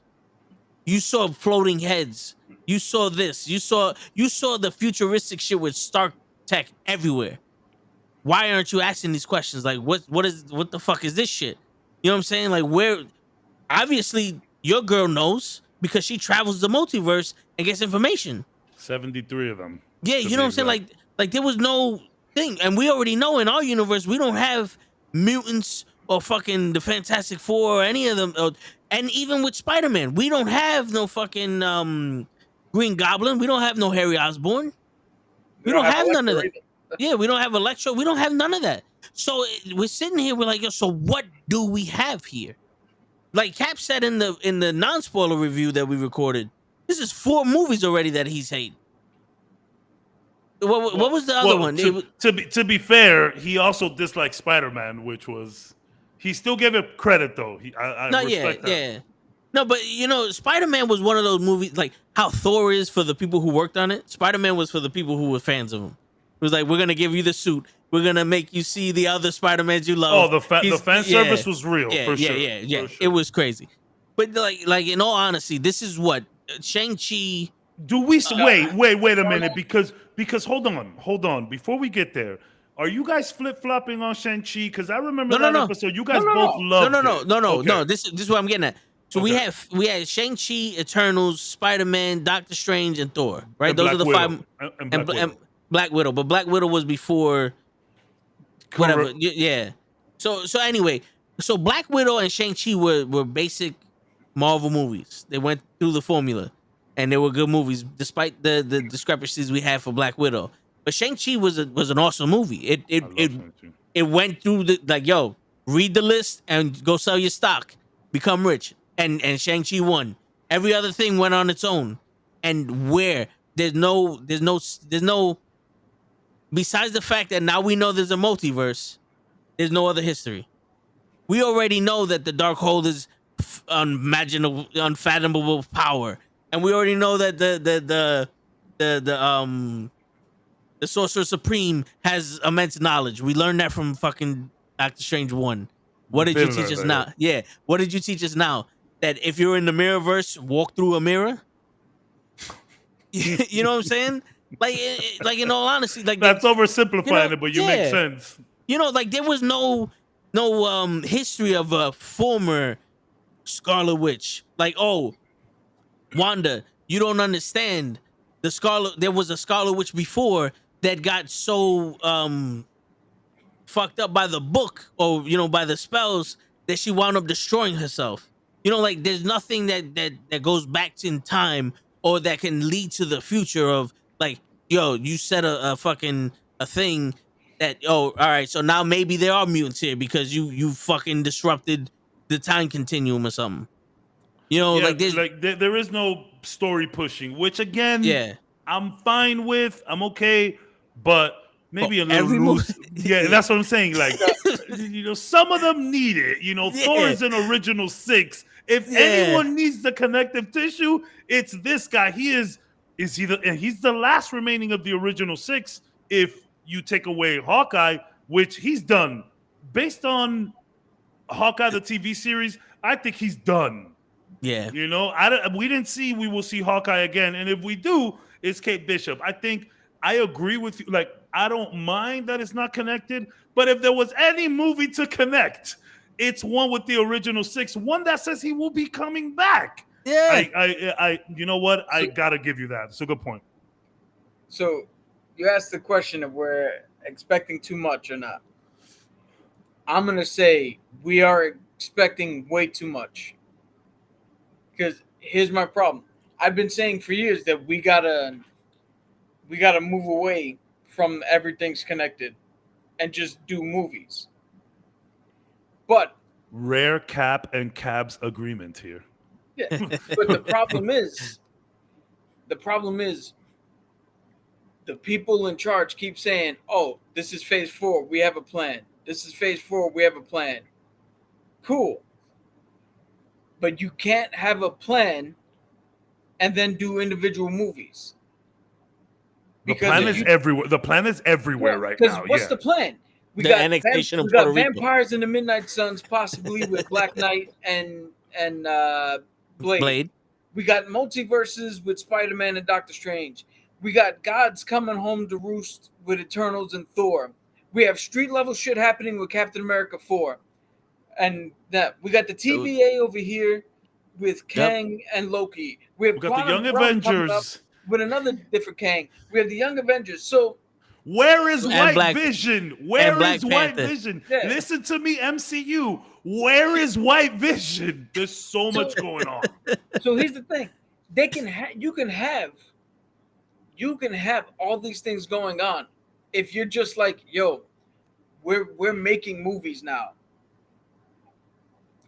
You saw floating heads. You saw this. You saw the futuristic shit with Stark tech everywhere. Why aren't you asking these questions? Like, what the fuck is this shit? You know what I'm saying? Like, where? Obviously, your girl knows because she travels the multiverse and gets information. 73 of them. Yeah, you know what I'm saying? Like there was no thing, and we already know in our universe we don't have mutants or fucking the Fantastic Four or any of them. And even with Spider-Man, we don't have no fucking Green Goblin. We don't have no Harry Osborn. We don't have none of that. Yeah, we don't have Electro. We don't have none of that. So we're sitting here, we're like, so what do we have here? Like Cap said in the non-spoiler review that we recorded, this is 4 movies already that he's hating. What was the other one? To be fair, he also disliked Spider-Man, which was... He still gave it credit, though. I respect that. Yeah. No, but, Spider-Man was one of those movies, like how Thor is for the people who worked on it. Spider-Man was for the people who were fans of him. was like, we're gonna give you the suit. We're gonna make you see the other Spider-Mans you love. Oh, the fan service was real, Yeah, for yeah, sure. yeah, yeah. For sure. It was crazy. But like in all honesty, this is what Shang-Chi. Do we wait a minute, because hold on before we get there. Are you guys flip-flopping on Shang-Chi? Because I remember that episode. You guys both loved it. No. This is what I'm getting at. So we had Shang-Chi, Eternals, Spider-Man, Doctor Strange, and Thor. Right? And Those are the Widow. five. And Black Widow. But Black Widow was before. Whatever. Yeah. So anyway, so Black Widow and Shang-Chi were basic Marvel movies. They went through the formula, and they were good movies, despite the discrepancies we had for Black Widow. But Shang-Chi was an awesome movie. It went through the, like, yo, read the list and go sell your stock, become rich. And Shang-Chi won. Every other thing went on its own. And there's no besides the fact that now we know there's a multiverse, there's no other history. We already know that the Darkhold is unfathomable power. And we already know that the Sorcerer Supreme has immense knowledge. We learned that from fucking Doctor Strange 1. What did you teach us now? Yeah. What did you teach us now? That if you're in the Mirrorverse, walk through a mirror? You know what I'm saying? Like in all honesty, like that's oversimplifying it, but you make sense. Like there was no history of a former Scarlet Witch. Like, oh, Wanda, you don't understand. There was a Scarlet Witch before that got so fucked up by the book, or by the spells, that she wound up destroying herself. Like there's nothing that goes back in time or that can lead to the future of, like, yo, you said a thing that, oh, all right, so now maybe there are mutants here because you fucking disrupted the time continuum or something. Like there is no story pushing, which again, I'm fine with. I'm okay, but maybe a little loose. Yeah, that's what I'm saying. Like, some of them need it. Thor is an original 6. If anyone needs the connective tissue, it's this guy. He's the last remaining of the original 6. If you take away Hawkeye, which he's done, based on Hawkeye the TV series, I think he's done. Yeah. We will see Hawkeye again, and if we do, it's Kate Bishop. I think I agree with you. Like, I don't mind that it's not connected, but if there was any movie to connect, it's one with the original 6, one that says he will be coming back. Yeah. I you know what? I gotta give you that. It's a good point. So you asked the question if we're expecting too much or not. I'm gonna say we are expecting way too much. Because here's my problem. I've been saying for years that we gotta move away from everything's connected and just do movies. But rare Cap and Cab's agreement here. Yeah, but the problem is the people in charge keep saying, "Oh, this is phase 4. We have a plan. This is phase 4. We have a plan." Cool. But you can't have a plan and then do individual movies. Because the plan is everywhere right now. What's the plan? We got vampires in the Midnight Suns, possibly with Black Knight and Blade. We got multiverses with Spider-Man and Doctor Strange. We got gods coming home to roost with Eternals and Thor. We have street level shit happening with Captain America 4. And that we got the TVA over here with Kang and Loki. We got the Young Avengers with another different Kang. We have the Young Avengers. So where is White Vision? Where is White Vision? Yeah. Listen to me, MCU. Where is White Vision? There's so much going on. So here's the thing: you can have all these things going on if you're just like, yo, we're making movies now.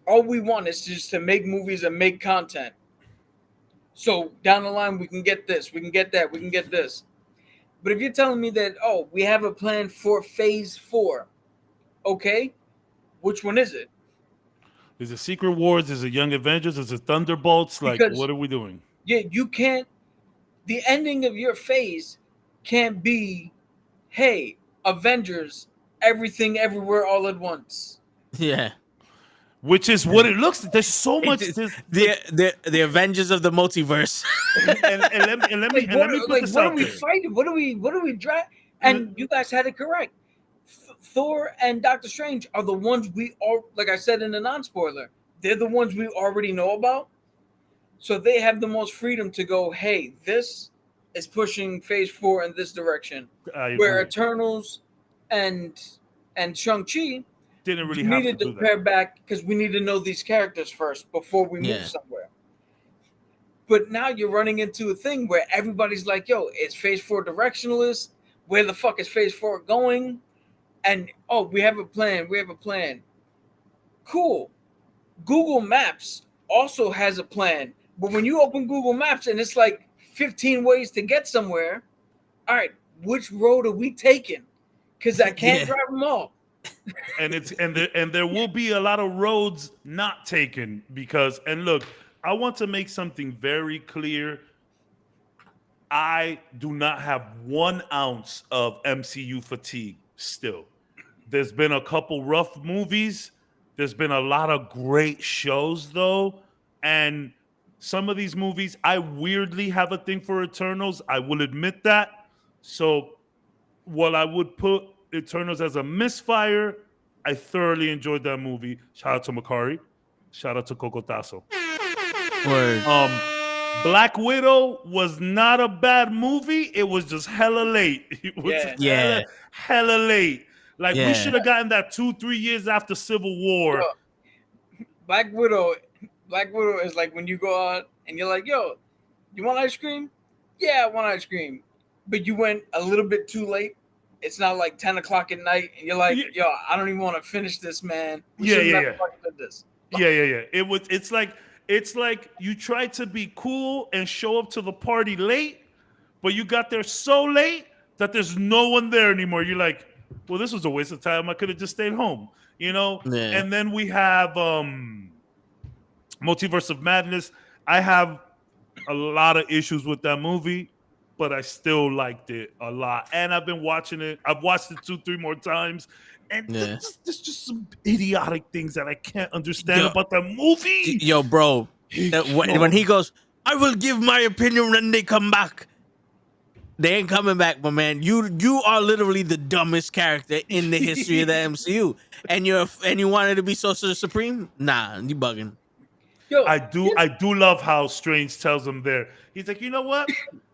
All we want is just to make movies and make content. So down the line, we can get this, we can get that, we can get this. But if you're telling me that, oh, we have a plan for phase 4, okay, which one is it? Is it Secret Wars? Is it Young Avengers? Is it Thunderbolts? Like, what are we doing? Yeah, you can't. The ending of your phase can't be hey, Avengers, everything, everywhere, all at once. Yeah. which is what it looks like. There's so much. It's This, the Avengers of the multiverse. let me put this What out are we there. fighting? What are we drag? And you guys had it correct. Thor and Doctor Strange are the ones we all, like I said in the non-spoiler, they're the ones we already know about. So they have the most freedom to go, hey, this is pushing Phase 4 in this direction. I Where agree. Eternals and Shang-Chi Didn't really we have to needed to do that. pare back because we need to know these characters first before we move Yeah. somewhere. But now you're running into a thing where everybody's like, yo, is Phase 4 directionalist? Where the fuck is Phase 4 going? And, oh, we have a plan. We have a plan. Cool. Google Maps also has a plan. But when you open Google Maps and it's like 15 ways to get somewhere, all right, which road are we taking? Because I can't Yeah. drive them all. And there will be a lot of roads not taken because, and look, I want to make something very clear. I do not have 1 ounce of MCU fatigue still. There's been a couple rough movies. There's been a lot of great shows though. And some of these movies, I weirdly have a thing for Eternals. I will admit that. So while I would put Eternals as a misfire, I thoroughly enjoyed that movie. Shout out to Makari. Shout out to Cocotazo. Word. Black Widow was not a bad movie. It was just hella late. It was Yeah. hella late. Like we Yeah. should have gotten that 2-3 years after Civil War. Yo, Black Widow is like when you go out and you're like, yo, you want ice cream? Yeah, I want ice cream. But you went a little bit too late. It's not like 10 o'clock at night, and you're like, yo, I don't even want to finish this, man. We shouldn't have fucking did this. Yeah. It's like you tried to be cool and show up to the party late, but you got there so late that there's no one there anymore. You're like, well, this was a waste of time. I could have just stayed home, you know? Yeah. And then we have Multiverse of Madness. I have a lot of issues with that movie, but I still liked it a lot. And I've been watching it. I've watched it 2-3 more times. And there's just some idiotic things that I can't understand about that movie. Yo, bro. When he goes, I will give my opinion when they come back. They ain't coming back, my man. You are literally the dumbest character in the history of the MCU. And you wanted to be Sorcerer Supreme? Nah, you bugging. Yo, I do love how Strange tells him there. He's like, you know what?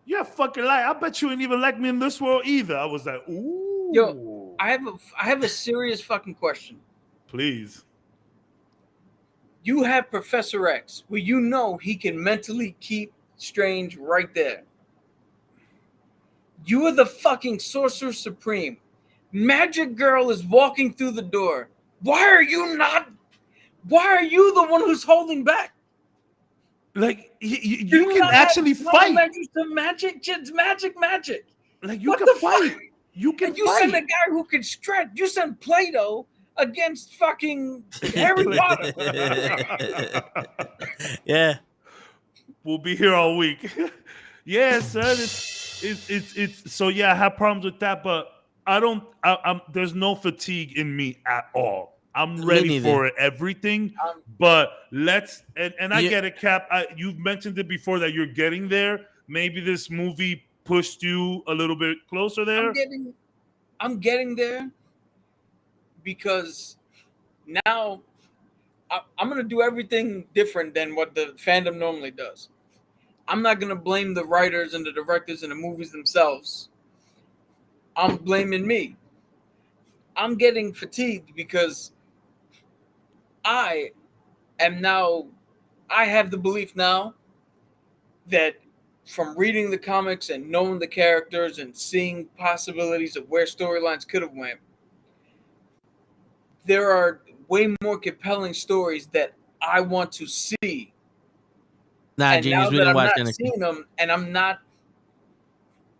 You're a fucking liar. I bet you ain't even like me in this world either. I was like, ooh. Yo, I have a serious fucking question. Please. You have Professor X, where you know he can mentally keep Strange right there. You are the fucking Sorcerer Supreme. Magic Girl is walking through the door. Why are you the one who's holding back? Like you can actually fight. Some magic. Like you What can the fight. fuck? You can And you fight. send a guy who can stretch. You send Plato against fucking Harry Potter. Yeah. We'll be here all week. Yeah, son. It's so yeah, I have problems with that, but I'm there's no fatigue in me at all. I'm ready neither. for everything, but let's and I get it, Cap. You've mentioned it before that you're getting there. Maybe this movie pushed you a little bit closer there. I'm getting there because now I'm gonna do everything different than what the fandom normally does. I'm not gonna blame the writers and the directors and the movies themselves. I'm blaming me. I'm getting fatigued because I have the belief now that from reading the comics and knowing the characters and seeing possibilities of where storylines could have went, there are way more compelling stories that I want to see. Nah, And Genius, now we that didn't I'm watch not NXT. seeing them, and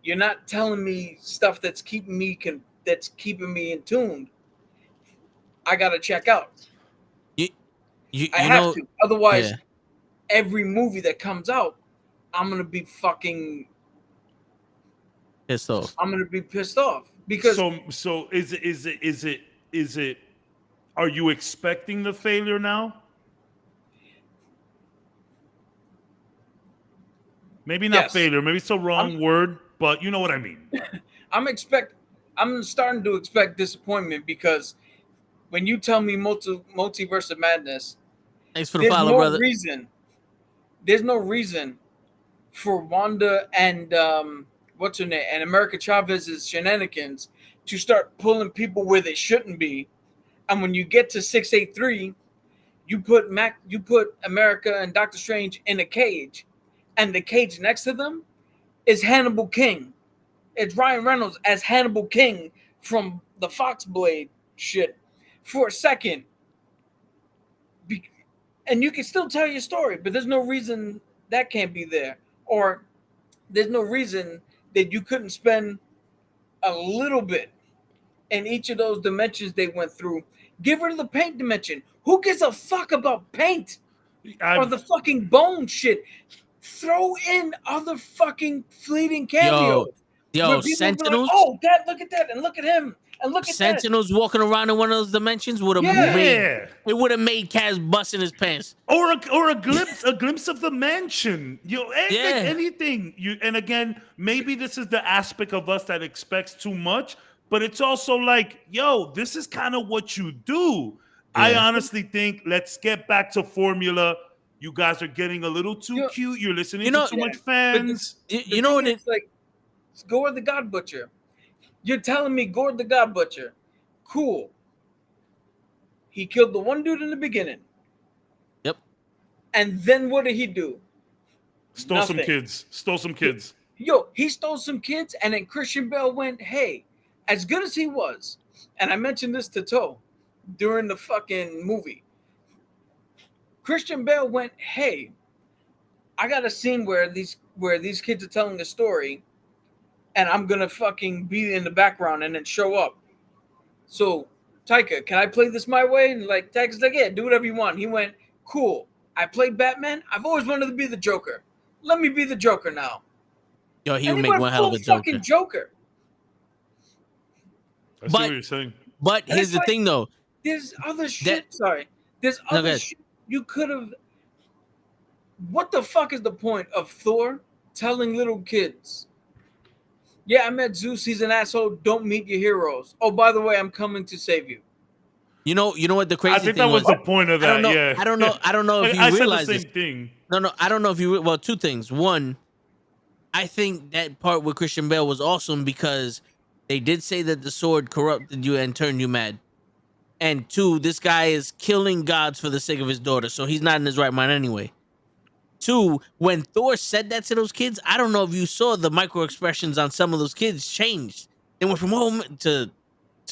you're not telling me stuff that's keeping me in tune. I gotta check out. I have to. Otherwise, every movie that comes out, I'm gonna be fucking pissed off. I'm gonna be pissed off because So is it? Are you expecting the failure now? Maybe not yes, failure. Maybe it's a wrong word, but you know what I mean. I'm starting to expect disappointment because when you tell me multiverse of madness, Thanks for the there's follow, no brother. reason. There's no reason for Wanda and what's her name and America Chavez's shenanigans to start pulling people where they shouldn't be. And when you get to 683, you put America and Doctor Strange in a cage, and the cage next to them is Hannibal King. It's Ryan Reynolds as Hannibal King from the Fox Blade shit for a second. And you can still tell your story, but there's no reason that can't be there. Or there's no reason that you couldn't spend a little bit in each of those dimensions they went through. Give her the paint dimension. Who gives a fuck about paint? Or the fucking bone shit? Throw in other fucking fleeting cameos. Yo, Where people be like, Sentinels. oh, Dad, look at that, and look at him, and look at Sentinels walking around in one of those dimensions would have made it would have made Kaz bust in his pants. Or a glimpse of the mansion. Anything. And again, maybe this is the aspect of us that expects too much, but it's also like, yo, this is kind of what you do. Yeah. I honestly think let's get back to formula. You guys are getting a little too cute. You're listening to too much fans. You know what it's like? Gore the God Butcher. You're telling me Gore the God Butcher. Cool. He killed the one dude in the beginning. Yep. And then what did he do? Stole some kids. He stole some kids, and then Christian Bale went, hey, as good as he was, and I mentioned this to Toe during the fucking movie. Christian Bale went, hey, I got a scene where these kids are telling a story, and I'm gonna fucking be in the background and then show up. So, Taika, can I play this my way? And like Taika's like, yeah, do whatever you want. He went, cool. I played Batman. I've always wanted to be the Joker. Let me be the Joker now. Yo, he would make one hell of a Joker. Fucking Joker. I see what you're saying. But here's the thing, though. There's other shit. There's other shit you could have. What the fuck is the point of Thor telling little kids? Yeah, I met Zeus. He's an asshole. Don't meet your heroes. Oh, by the way, I'm coming to save you. You know what the crazy thing was? I think that was the point of that. I don't know if you realize I said the same thing. No, I don't know if you. Well, two things. One, I think that part with Christian Bale was awesome because they did say that the sword corrupted you and turned you mad. And two, this guy is killing gods for the sake of his daughter, so he's not in his right mind anyway. Two, when Thor said that to those kids, I don't know if you saw the micro expressions on some of those kids changed. They went from home to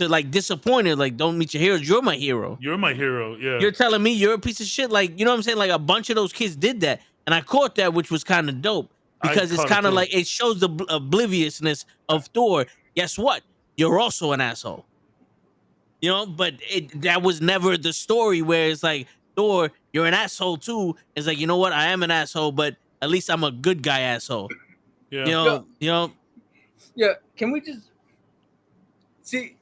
like disappointed, like don't meet your heroes. You're my hero. You're my hero. Yeah. You're telling me you're a piece of shit. Like, you know what I'm saying? Like a bunch of those kids did that, and I caught that, which was kind of dope because it's kind of like it shows the obliviousness of Thor. Guess what? You're also an asshole. You know, but that was never the story where it's like, Thor, you're an asshole too. It's like, you know what? I am an asshole, but at least I'm a good guy asshole. Yeah. You know. Yeah. Can we just see?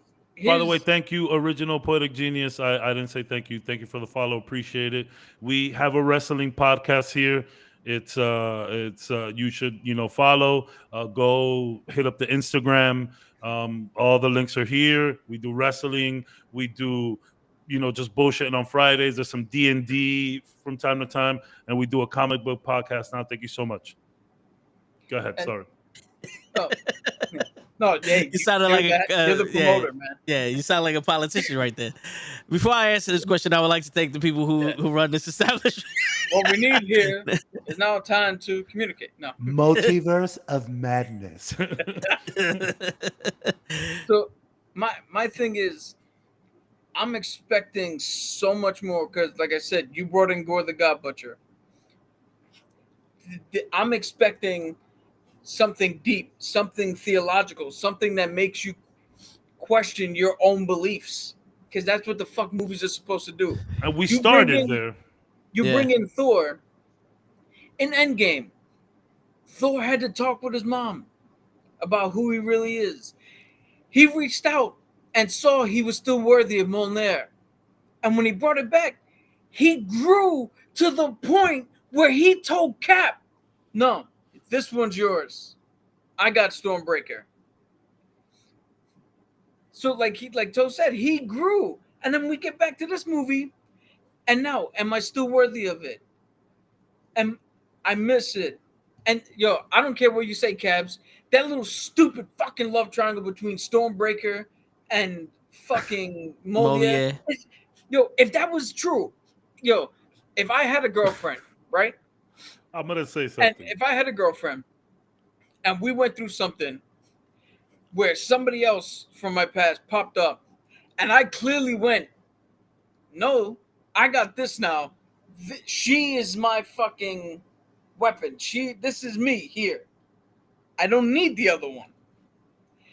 By the way, thank you, Original Poetic Genius. I didn't say thank you. Thank you for the follow. Appreciate it. We have a wrestling podcast here. It's you should follow. Go hit up the Instagram. All the links are here. We do wrestling. We do just bullshitting on Fridays. There's some D&D from time to time, and we do a comic book podcast now. Thank you so much. Go ahead. Sorry. No, hey, you sounded like you're the promoter, man. Yeah, you sound like a politician right there. Before I answer this question, I would like to thank the people who run this establishment. What we need here is now time to communicate. No. Multiverse of madness. So my thing is, I'm expecting so much more because, like I said, you brought in Gore the God Butcher. I'm expecting something deep, something theological, something that makes you question your own beliefs, because that's what the fuck movies are supposed to do. And we started there. You bring in Thor. In Endgame, Thor had to talk with his mom. about who he really is. He reached out and saw he was still worthy of Mjolnir. And when he brought it back, he grew to the point where he told Cap, no, this one's yours. I got Stormbreaker. So like Toe said, he grew. And then we get back to this movie, and now, am I still worthy of it? And I miss it. And yo, I don't care what you say, Cabs. That little stupid fucking love triangle between Stormbreaker and fucking Moliere. Yo, if that was true, yo, if I had a girlfriend, right? I'm gonna say something. And if I had a girlfriend and we went through something where somebody else from my past popped up and I clearly went, no, I got this now. She is my fucking weapon. This is me here. I don't need the other one.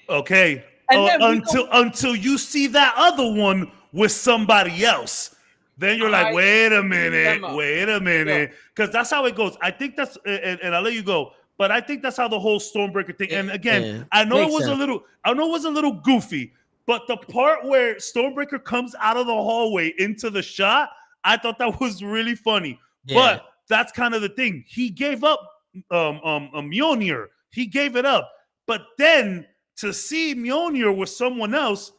Okay. Until you see that other one with somebody else. Then you're like, wait a minute. Because that's how it goes. I think that's, and I'll let you go, but I think that's how the whole Stormbreaker thing. And again, I know it was a little goofy, but the part where Stormbreaker comes out of the hallway into the shot, I thought that was really funny. Yeah. But that's kind of the thing. He gave up Mjolnir. He gave it up. But then to see Mjolnir with someone else,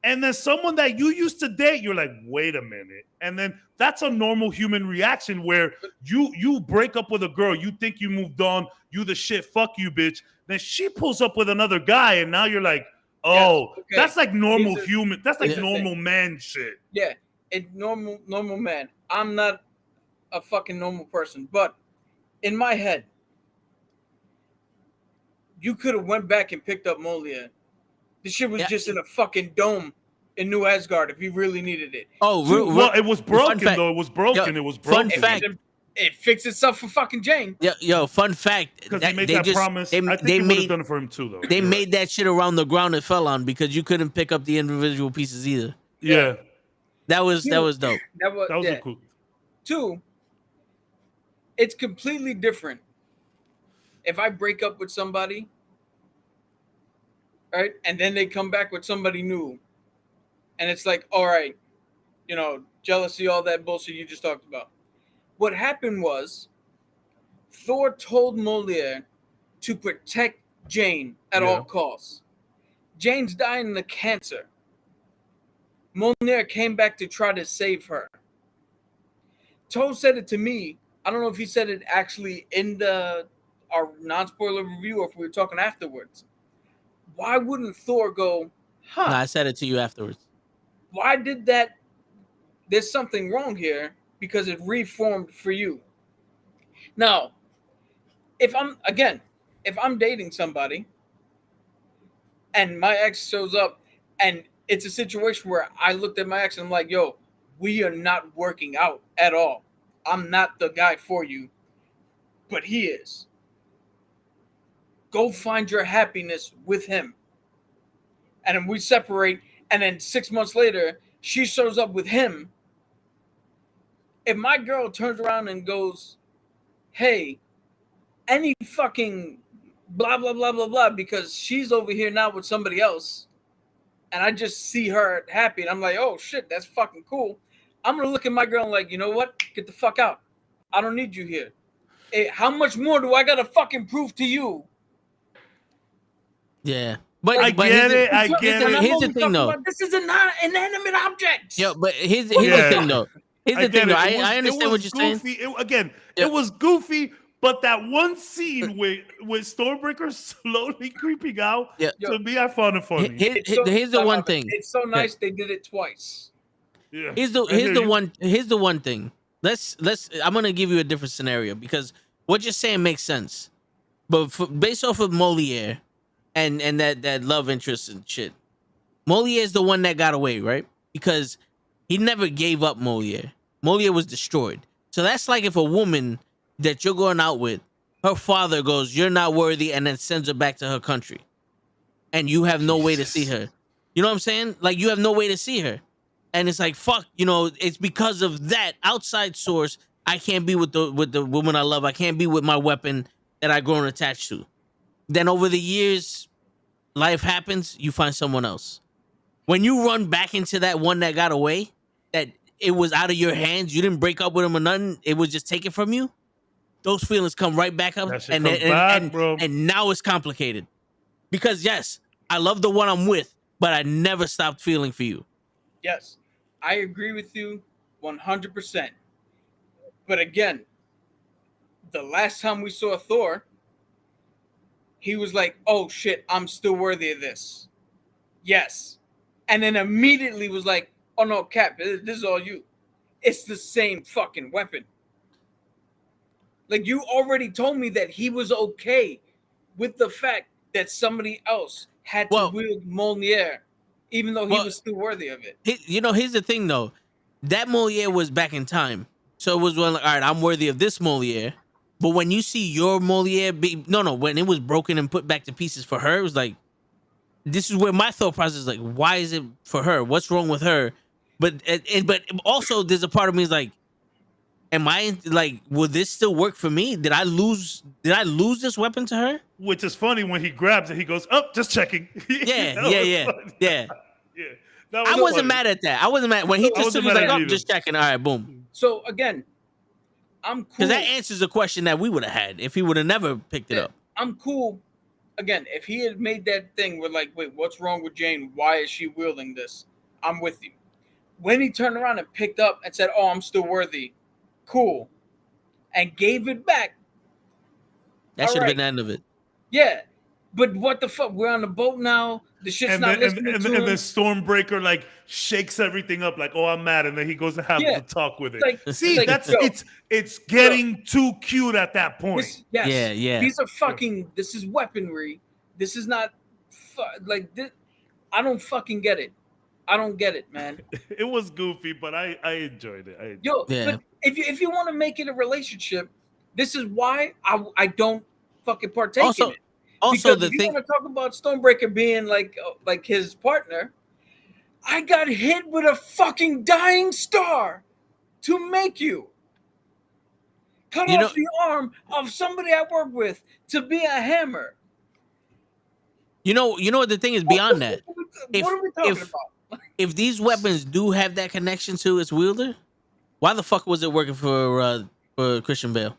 and then someone that you used to date, you're like, wait a minute. And then that's a normal human reaction where you break up with a girl, you think you moved on, you the shit, fuck you, bitch. Then she pulls up with another guy, and now you're like, oh, yes, okay. That's like normal human. That's like normal man shit. Yeah, it's normal man. I'm not a fucking normal person, but in my head, you could have went back and picked up Moliere. The shit was just in a fucking dome in New Asgard if you really needed it. Oh, well, it was broken though. It was broken. Yo, it was broken. Fun fact. It fixed itself for fucking Jane. Yo, fun fact. Because he made that promise. I think they would have done it for him too, though. They made that shit around the ground it fell on because you couldn't pick up the individual pieces either. Yeah. That was dope. That was cool. 2, it's completely different. If I break up with somebody, right, and then they come back with somebody new, and it's like, all right, jealousy, all that bullshit you just talked about. What happened was Thor told Moliere to protect Jane at all costs. Jane's dying of cancer. Moliere came back to try to save her. Toad said it to me. I don't know if he said it actually in our non-spoiler review or if we were talking afterwards. Why wouldn't Thor go, No, I said it to you afterwards. Why did that? There's something wrong here because it reformed for you. Now, if I'm dating somebody and my ex shows up and it's a situation where I looked at my ex and I'm like, yo, we are not working out at all. I'm not the guy for you, but he is. Go find your happiness with him. And then we separate, and then 6 months later, she shows up with him. If my girl turns around and goes, hey, any fucking blah, blah, blah, blah, blah, because she's over here now with somebody else, and I just see her happy, and I'm like, oh, shit, that's fucking cool. I'm going to look at my girl and like, you know what? Get the fuck out. I don't need you here. Hey, how much more do I got to fucking prove to you? Yeah. I get it. Here's the thing, though. This is an inanimate object. Yo, but here's the thing, though. Here's the thing, though. I understand what you're goofy. saying. It was goofy, but that one scene with Stormbreaker slowly creeping out, to me, I found it funny. Here's the one thing. It's so nice they did it twice. Yeah. Here's the one thing. I'm gonna give you a different scenario because what you're saying makes sense, but based off of Moliere and that love interest and shit, Moliere is the one that got away, right? Because he never gave up Moliere. Moliere was destroyed. So that's like if a woman that you're going out with, her father goes, "You're not worthy," and then sends her back to her country, and you have no way to see her. You know what I'm saying? Like you have no way to see her. And it's like, fuck, it's because of that outside source. I can't be with the woman I love. I can't be with my weapon that I've grown attached to. Then over the years, life happens. You find someone else. When you run back into that one that got away, that it was out of your hands, you didn't break up with him or nothing. It was just taken from you. Those feelings come right back up, That shit comes back, bro. and now it's complicated because yes, I love the one I'm with, but I never stopped feeling for you. Yes, I agree with you 100%. But again, the last time we saw Thor, he was like, "Oh shit, I'm still worthy of this." Yes, and then immediately was like, "Oh no, Cap, this is all you." It's the same fucking weapon. Like, you already told me that he was okay with the fact that somebody else had to wield Mjolnir, even though he was still worthy of it. Here's the thing though. That Mjolnir was back in time. So it was like, all right, I'm worthy of this Mjolnir. But when you see your Mjolnir when it was broken and put back to pieces for her, it was like, this is where my thought process is like, why is it for her? What's wrong with her? But also there's a part of me is like, am I like, will this still work for me? Did I lose this weapon to her? Which is funny when he grabs it, he goes, "Oh, just checking." Yeah. That I wasn't funny. mad at that. I wasn't mad when he just was like, "Oh, just checking." All right, boom. So again, I'm cool. Because that answers a question that we would have had if he would have never picked it up. I'm cool. Again, if he had made that thing where like, wait, what's wrong with Jane? Why is she wielding this? I'm with you. When he turned around and picked up and said, "Oh, I'm still worthy," cool, and gave it back. That should have been the end of it. Yeah, but what the fuck? We're on the boat now. The shit's not listening to him. And then Stormbreaker like shakes everything up, like, "Oh, I'm mad," and then he goes to have the talk with it. It's getting too cute at that point. Yeah. These are fucking. This is weaponry. This is not like this. I don't fucking get it. I don't get it, man. It was goofy, but I enjoyed it. But if you want to make it a relationship, this is why I don't fucking partake in it. Also, because if you want to talk about Stormbreaker being like his partner, I got hit with a fucking dying star to make you cut off the arm of somebody I work with to be a hammer. You know what the thing is beyond that. What are we talking about? If these weapons do have that connection to its wielder, why the fuck was it working for Christian Bale?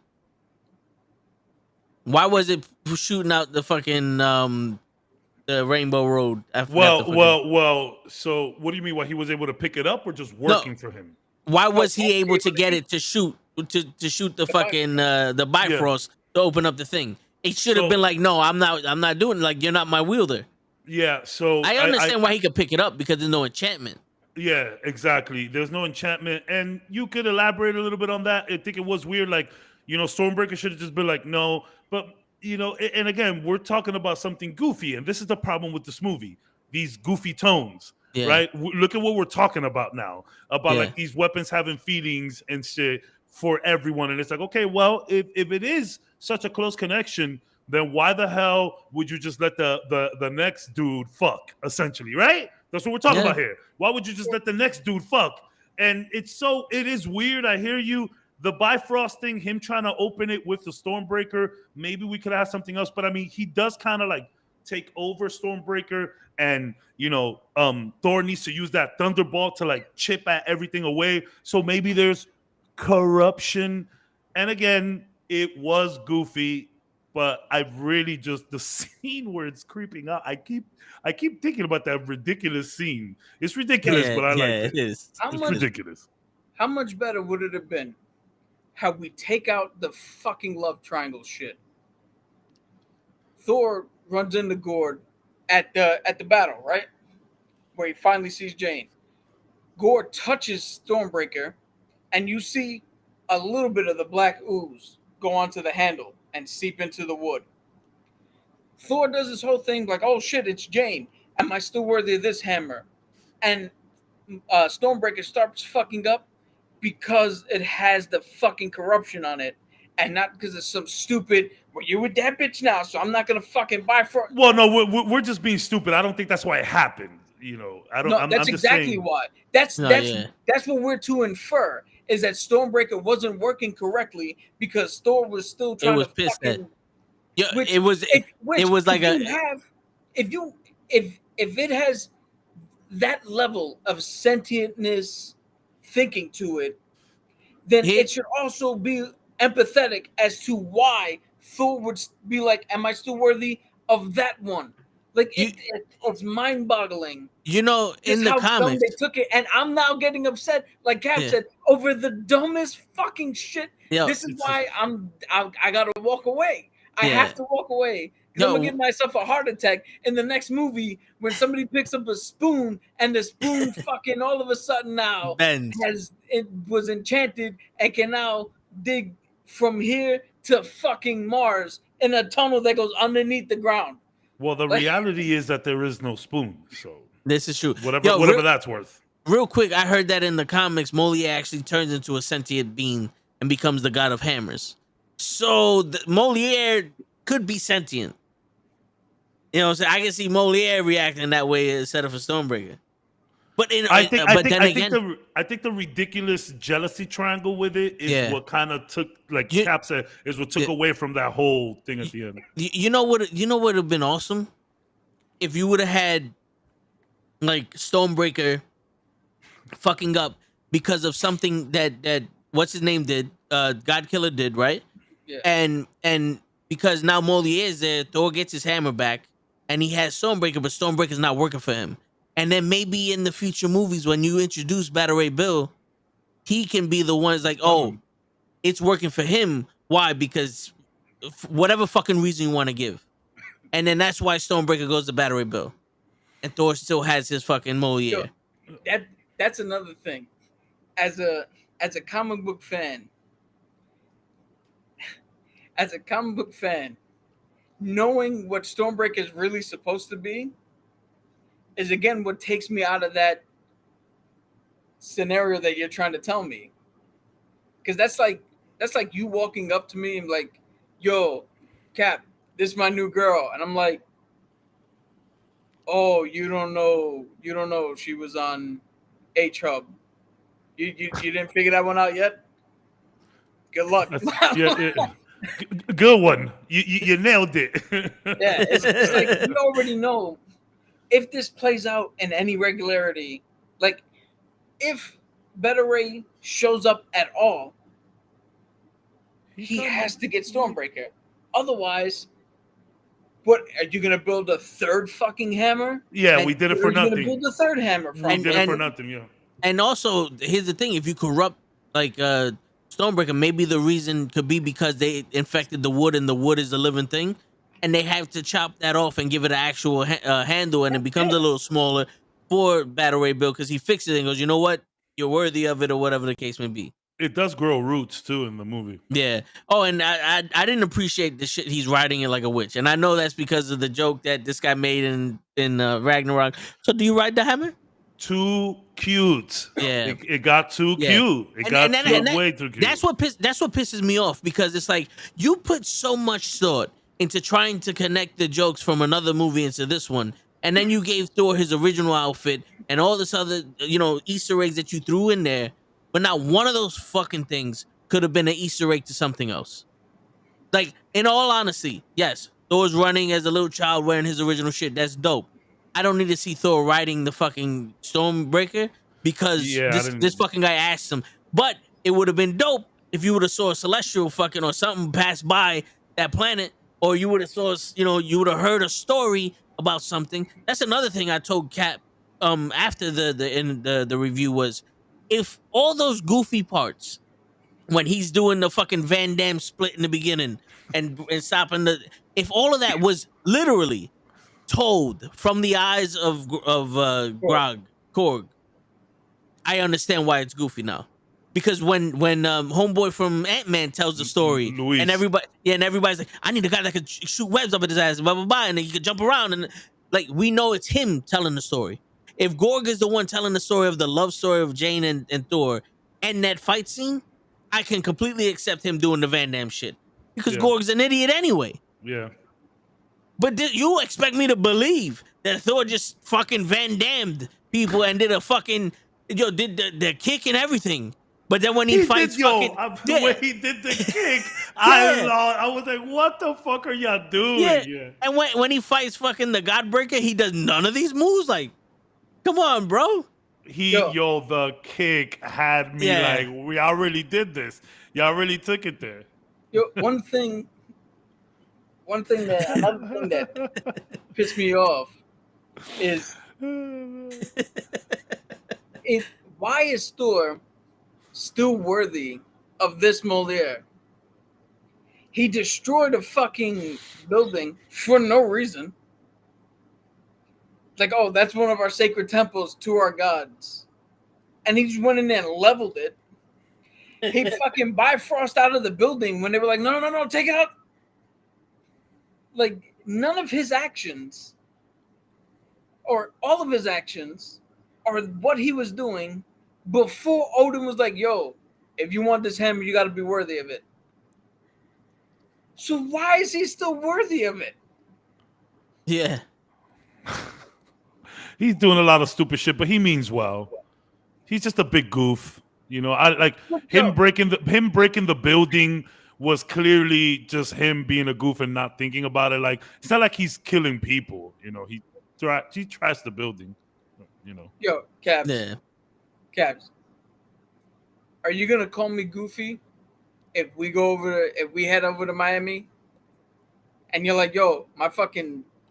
Why was it shooting out the fucking the Rainbow Road? Well. So what do you mean? Why he was able to pick it up, or just working for him? Why was he able to get it to shoot the fucking the Bifrost to open up the thing? It should have been like, no, I'm not doing it. Like, you're not my wielder. Yeah. So I understand why he could pick it up because there's no enchantment. Yeah, exactly. There's no enchantment, and you could elaborate a little bit on that. I think it was weird, like, Stormbreaker should have just been like, no. But, and again, we're talking about something goofy, and this is the problem with this movie, these goofy tones, right? Look at what we're talking about now, about like these weapons having feelings and shit for everyone. And it's like, okay, well, if it is such a close connection, then why the hell would you just let the next dude fuck, essentially, right? That's what we're talking about here. Why would you just let the next dude fuck? And it is weird. I hear you. The Bifrost thing, him trying to open it with the Stormbreaker, maybe we could have something else. But I mean, he does kind of like take over Stormbreaker, and Thor needs to use that Thunderbolt to like chip at everything away. So maybe there's corruption. And again, it was goofy, but I really just the scene where it's creeping out. I keep thinking about that ridiculous scene. It's ridiculous, but I like it. It is. It's ridiculous. How much better would it have been had we take out the fucking love triangle shit? Thor runs into Gord at the battle, right? Where he finally sees Jane. Gord touches Stormbreaker, and you see a little bit of the black ooze go onto the handle and seep into the wood. Thor does this whole thing like, oh shit, it's Jane. Am I still worthy of this hammer? And Stormbreaker starts fucking up because it has the fucking corruption on it, and not because of some stupid, well, you're with that bitch now, so I'm not gonna fucking buy for. Well, no, we're just being stupid. I don't think that's why it happened. I don't. No, that's exactly why. That's what we're to infer, is that Stormbreaker wasn't working correctly because Thor was still trying to fucking. Yeah, Which it was which it was like if you have if it has that level of sentientness thinking to it, then here, it should also be empathetic as to why Thor would be like, "Am I still worthy of that one?" Like you it's mind-boggling just in the how dumb they comics. took it, and I'm now getting upset, like Cap Yeah, said, over the dumbest fucking shit. yo, This is why I gotta walk away. I yeah, have to walk away because I'm gonna yo, give myself a heart attack in the next movie when somebody picks up a spoon and the spoon fucking all of a sudden now Benz. it was enchanted and can now dig from here to fucking Mars in a tunnel that goes underneath the ground. Well, the Like, reality is that there is no spoon, so This is true. whatever Yo, whatever that's worth. real quick, I heard that in the comics, Molière actually turns into a sentient being and becomes the god of hammers. So Molière could be sentient. You know what I'm saying? I can see Molière reacting that way instead of a Stormbreaker. But I think the ridiculous jealousy triangle with it is Yeah. what kind of took, like You- Cap said, is what took Yeah. away from that whole thing at the end. you know what? You know what would have been awesome if you would have had like Stormbreaker fucking up because of something that what's his name did, God Killer did, right? Yeah. And because now Molière is there, Thor gets his hammer back, and he has Stormbreaker, but Stormbreaker's not working for him. And then maybe in the future movies, when you introduce Battle Ray Bill, he can be the ones like, oh, it's working for him. Why? Because whatever fucking reason you want to give. And then that's why Stormbreaker goes to Battle Ray Bill. And Thor still has his fucking Molière. Yo, that's another thing. As a comic book fan, knowing what Stormbreaker is really supposed to be is again what takes me out of that scenario that you're trying to tell me. Because that's like you walking up to me and like, yo, Cap, this is my new girl. And I'm like, oh, you don't know she was on H-Hub. You didn't figure that one out yet? Good luck. Yeah. Good one. You nailed it. Yeah, it's like you already know if this plays out in any regularity, like if Beta Ray shows up at all, he has to get Stormbreaker. Otherwise, what are you gonna build a third fucking hammer? Yeah, we did it for nothing. Gonna build a third hammer from We did it for nothing. Yeah. And also, here's the thing: if you corrupt like Stormbreaker, maybe the reason could be because they infected the wood, and the wood is a living thing, and they have to chop that off and give it an actual handle, and it becomes a little smaller for Battle Ray Bill because he fixes it and goes, you know what, you're worthy of it, or whatever the case may be. It does grow roots too in the movie. Yeah. Oh, and I didn't appreciate the shit he's riding it like a witch, and I know that's because of the joke that this guy made in Ragnarok. So, do you ride the hammer? Too cute. Yeah. It got too cute. It got way too cute. That's what pisses me off, because it's like you put so much thought into trying to connect the jokes from another movie into this one, and then you gave Thor his original outfit and all this other, Easter eggs that you threw in there, but not one of those fucking things could have been an Easter egg to something else. Like, in all honesty, yes, Thor's running as a little child wearing his original shit. That's dope. I don't need to see Thor riding the fucking Stormbreaker because this fucking guy asked him. But it would have been dope if you would have saw a celestial fucking or something pass by that planet, or you would have saw, you would have heard a story about something. That's another thing I told Cap after the review was, if all those goofy parts when he's doing the fucking Van Damme split in the beginning and stopping if all of that was literally told from the eyes of Korg, I understand why it's goofy now. Because when homeboy from Ant-Man tells the story, Luis. and everybody's like, I need a guy that could shoot webs up at his ass, blah blah blah, and then he could jump around, and like we know it's him telling the story. If Gorg is the one telling the story of the love story of Jane and Thor and that fight scene, I can completely accept him doing the Van Damme shit, because Gorg's an idiot anyway. Yeah. But you expect me to believe that Thor just fucking Van Damned people and did a fucking did the kick and everything But then when he fights the way he did the kick, I was like, what the fuck are y'all doing? Yeah. And when he fights fucking the Godbreaker, he does none of these moves. Like, come on, bro. The kick had me like, y'all really did this. Y'all really took it there. Another thing that pissed me off is why is Thor still worthy of this Moliere? He destroyed a fucking building for no reason. Like, oh, that's one of our sacred temples to our gods. And he just went in there and leveled it. He fucking Bifrost out of the building when they were like, no, take it out. Like, none of his actions, or all of his actions, are what he was doing before Odin was like, yo, if you want this hammer, you got to be worthy of it. So why is he still worthy of it? Yeah. He's doing a lot of stupid shit, but he means well. He's just a big goof. You know, I like him breaking the building was clearly just him being a goof and not thinking about it. Like, it's not like he's killing people. You know, he trashed the building. You know. Yo, Cabs. Yeah. Cabs. Are you gonna call me goofy if we head over to Miami? And you're like, yo,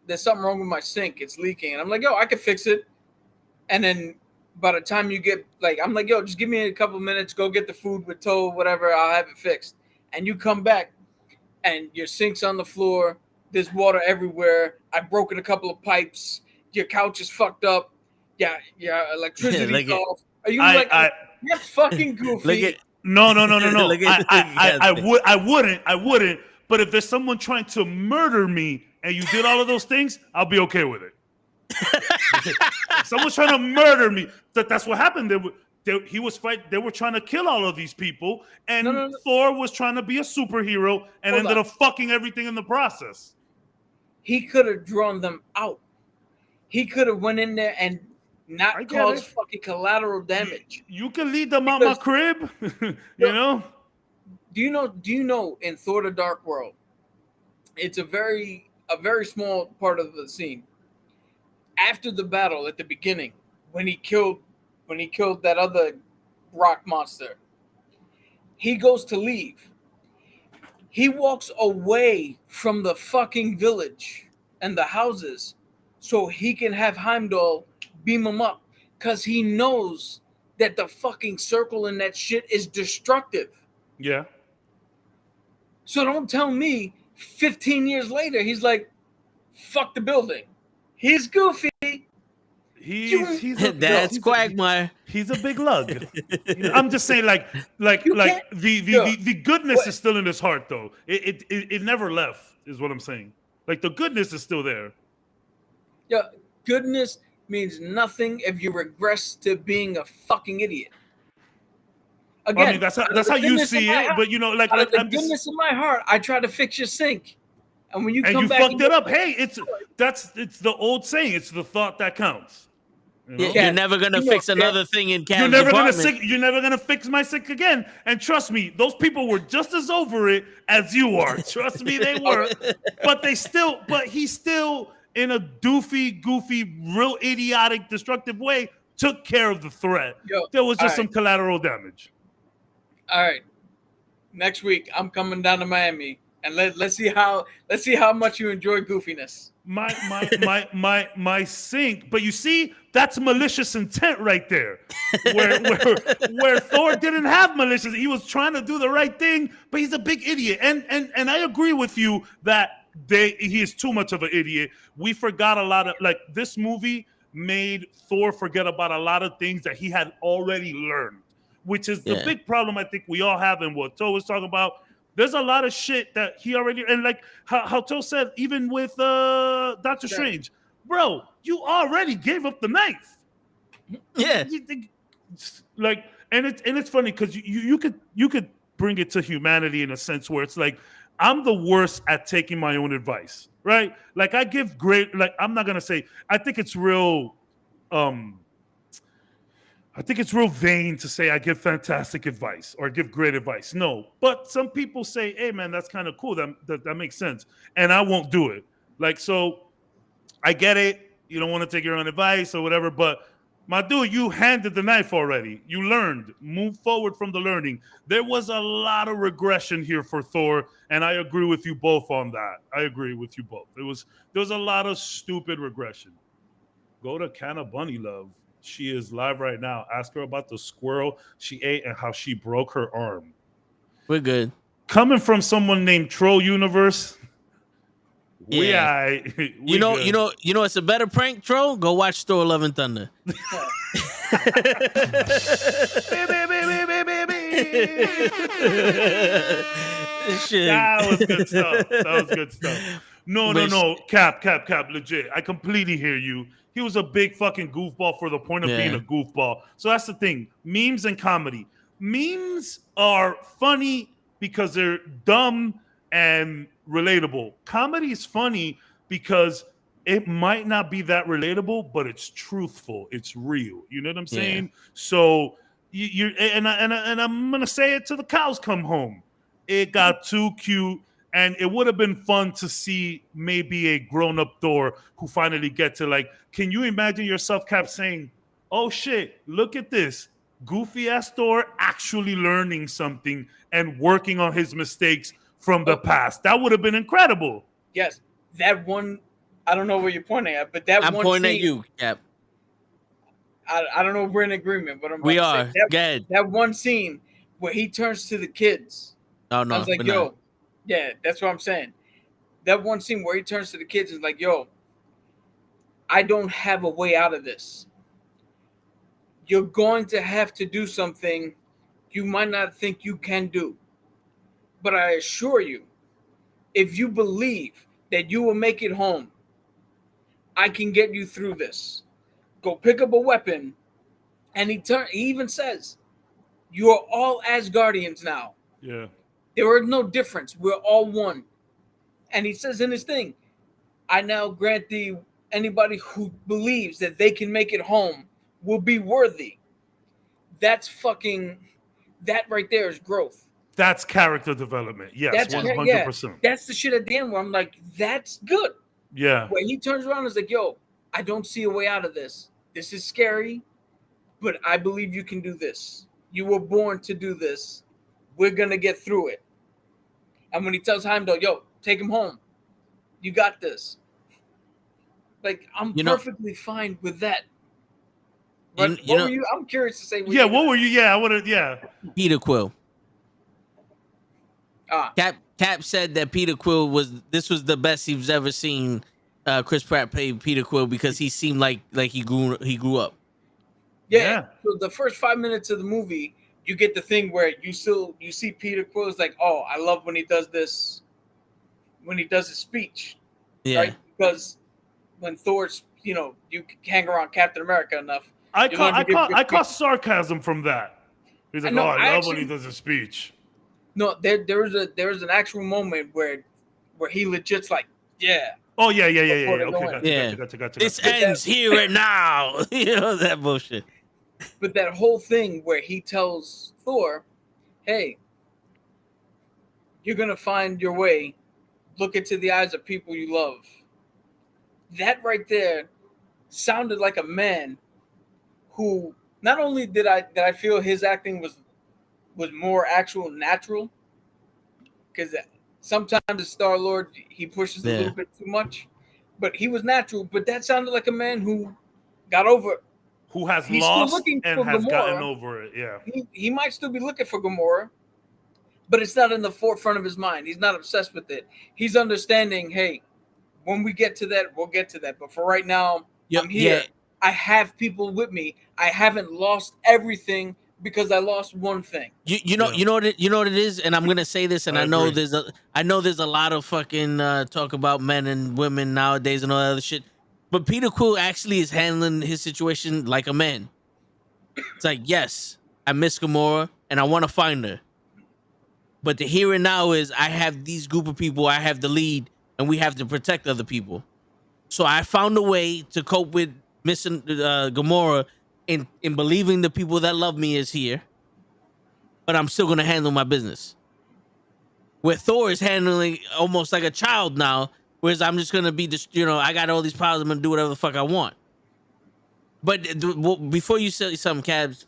there's something wrong with my sink. It's leaking. And I'm like, yo, I can fix it. And then by the time you get, like, I'm like, yo, just give me a couple minutes. Go get the food with Toe, whatever. I'll have it fixed. And you come back and your sink's on the floor. There's water everywhere. I've broken a couple of pipes. Your couch is fucked up. Yeah, electricity's off. Are you you're fucking goofy? No. I wouldn't. But if there's someone trying to murder me and you did all of those things, I'll be okay with it. If someone's trying to murder me, that's what happened. They were trying to kill all of these people, and Thor was trying to be a superhero and ended up fucking everything in the process. He could have drawn them out. He could have went in there and not caused fucking collateral damage. You can lead them out my crib, you know. Do you know in Thor: The Dark World, it's a very small part of the scene. After the battle at the beginning, when he killed that other rock monster, he goes to leave. He walks away from the fucking village and the houses so he can have Heimdall beam him up, because he knows that the fucking circle and that shit is destructive. Yeah. So don't tell me 15 years later he's like, fuck the building. He's goofy. That's Quagmire. He's a big lug. I'm just saying, like the goodness is still in his heart, though. It never left, is what I'm saying. Like, the goodness is still there. Yeah, goodness means nothing if you regress to being a fucking idiot. Again, I mean, that's how you see it, but you know, like the goodness in my heart, I try to fix your sink, and when you come back, fucked it up. Hey, it's the old saying. It's the thought that counts. You know? You're never gonna fix another thing in Cam's You're never gonna fix my sink again. And trust me, those people were just as over it as you are. Trust me, they were. But he still, in a doofy, goofy, real idiotic, destructive way, took care of the threat. There was just some collateral damage. All right. Next week, I'm coming down to Miami, and let's see how much you enjoy goofiness. My sink, but you see, that's malicious intent right there. Where Thor didn't have malicious, he was trying to do the right thing, but he's a big idiot. And I agree with you that he is too much of an idiot. We forgot a lot of, like, this movie made Thor forget about a lot of things that he had already learned, which is the big problem I think we all have, and what Toe was talking about. There's a lot of shit that he already, and like how Toe said, even with Doctor Strange, bro, you already gave up the knife. Yeah. Like, and it's funny because you could bring it to humanity in a sense where it's like, I'm the worst at taking my own advice, right? Like, I give great, like, I'm not gonna say, I think it's real, I think it's real vain to say I give fantastic advice or give great advice. No, but some people say, "Hey, man, that's kind of cool. That makes sense," and I won't do it. Like, so I get it. You don't want to take your own advice or whatever, but my dude, you handed the knife already. You learned. Move forward from the learning. There was a lot of regression here for Thor, and I agree with you both on that. I agree with you both. There was a lot of stupid regression. Go to Canna Bunny Love. She is live right now. Ask her about the squirrel she ate and how she broke her arm. We're good. Coming from someone named Troll Universe, Yeah. You know, it's a better prank, Troll. Go watch Thor Love and Thunder. Shit. That was good stuff. That was good stuff. No. Cap. Legit. I completely hear you. He was a big fucking goofball for the point of being a goofball. So that's the thing. Memes and comedy. Memes are funny because they're dumb and relatable. Comedy is funny because it might not be that relatable, but it's truthful. It's real. You know what I'm saying? So and I'm gonna say it till the cows come home. It got too cute, and it would have been fun to see maybe a grown-up Thor who finally get to, like, can you imagine yourself, Cap, saying, "Oh shit, look at this. Goofy ass Thor actually learning something and working on his mistakes from the past." That would have been incredible. Yes, that one. I don't know where you're pointing at, but that I'm one pointing scene, at you, Cap. I don't know if we're in agreement, but We are. Go ahead. That one scene where he turns to the kids. Oh no, I was like, we're yo, not. yeah, that's what I'm saying. That one scene where he turns to the kids and is like, yo, I don't have a way out of this. You're going to have to do something you might not think you can do. But I assure you, if you believe that you will make it home, I can get you through this. Go pick up a weapon. And he even says, you are all Asgardians now. Yeah. There is no difference. We're all one. And he says in his thing, I now grant thee anybody who believes that they can make it home will be worthy. That right there is growth. That's character development. Yes, That's 100%. That's the shit at the end where I'm like, that's good. Yeah. When he turns around and is like, yo, I don't see a way out of this. This is scary, but I believe you can do this. You were born to do this. We're going to get through it. And when he tells Heimdall, yo, take him home. You got this. Like, I'm perfectly fine with that. But what were you? I'm curious to say. What were you? Yeah, I would have. Yeah. Peter Quill. Cap said that Peter Quill was the best he's ever seen. Chris Pratt play Peter Quill because he seemed like he grew up. Yeah. So the first 5 minutes of the movie, you get the thing where you see Peter Quill is like, oh, I love when he does this, when he does his speech. Yeah. Right? Because when Thor's, you hang around Captain America enough. I caught sarcasm from that. He's like, I love when he does a speech. No, there was an actual moment where he legit's like, yeah. Oh yeah. Okay, gotcha. This ends here and now. That bullshit. But that whole thing where he tells Thor, hey, you're gonna find your way. Look into the eyes of people you love. That right there sounded like a man who not only did I feel his acting was more actual natural, because sometimes the Star-Lord, he pushes a little bit too much, but he was natural. But that sounded like a man who got over it. Who has lost and has gotten over it. Yeah. He might still be looking for Gamora, but it's not in the forefront of his mind. He's not obsessed with it. He's understanding, hey, when we get to that, we'll get to that. But for right now, I'm here. Yeah. I have people with me. I haven't lost everything because I lost one thing. You know what it is, and I'm gonna say this, and I know there's a lot of fucking talk about men and women nowadays and all that other shit. But Peter Quill actually is handling his situation like a man. It's like, yes, I miss Gamora and I want to find her. But the here and now is I have these group of people, I have the lead, and we have to protect other people. So I found a way to cope with missing Gamora, in believing the people that love me is here, but I'm still gonna handle my business. Where Thor is handling almost like a child now, whereas I'm just gonna be just, I got all these powers, I'm gonna do whatever the fuck I want. But before you say something, Cabs,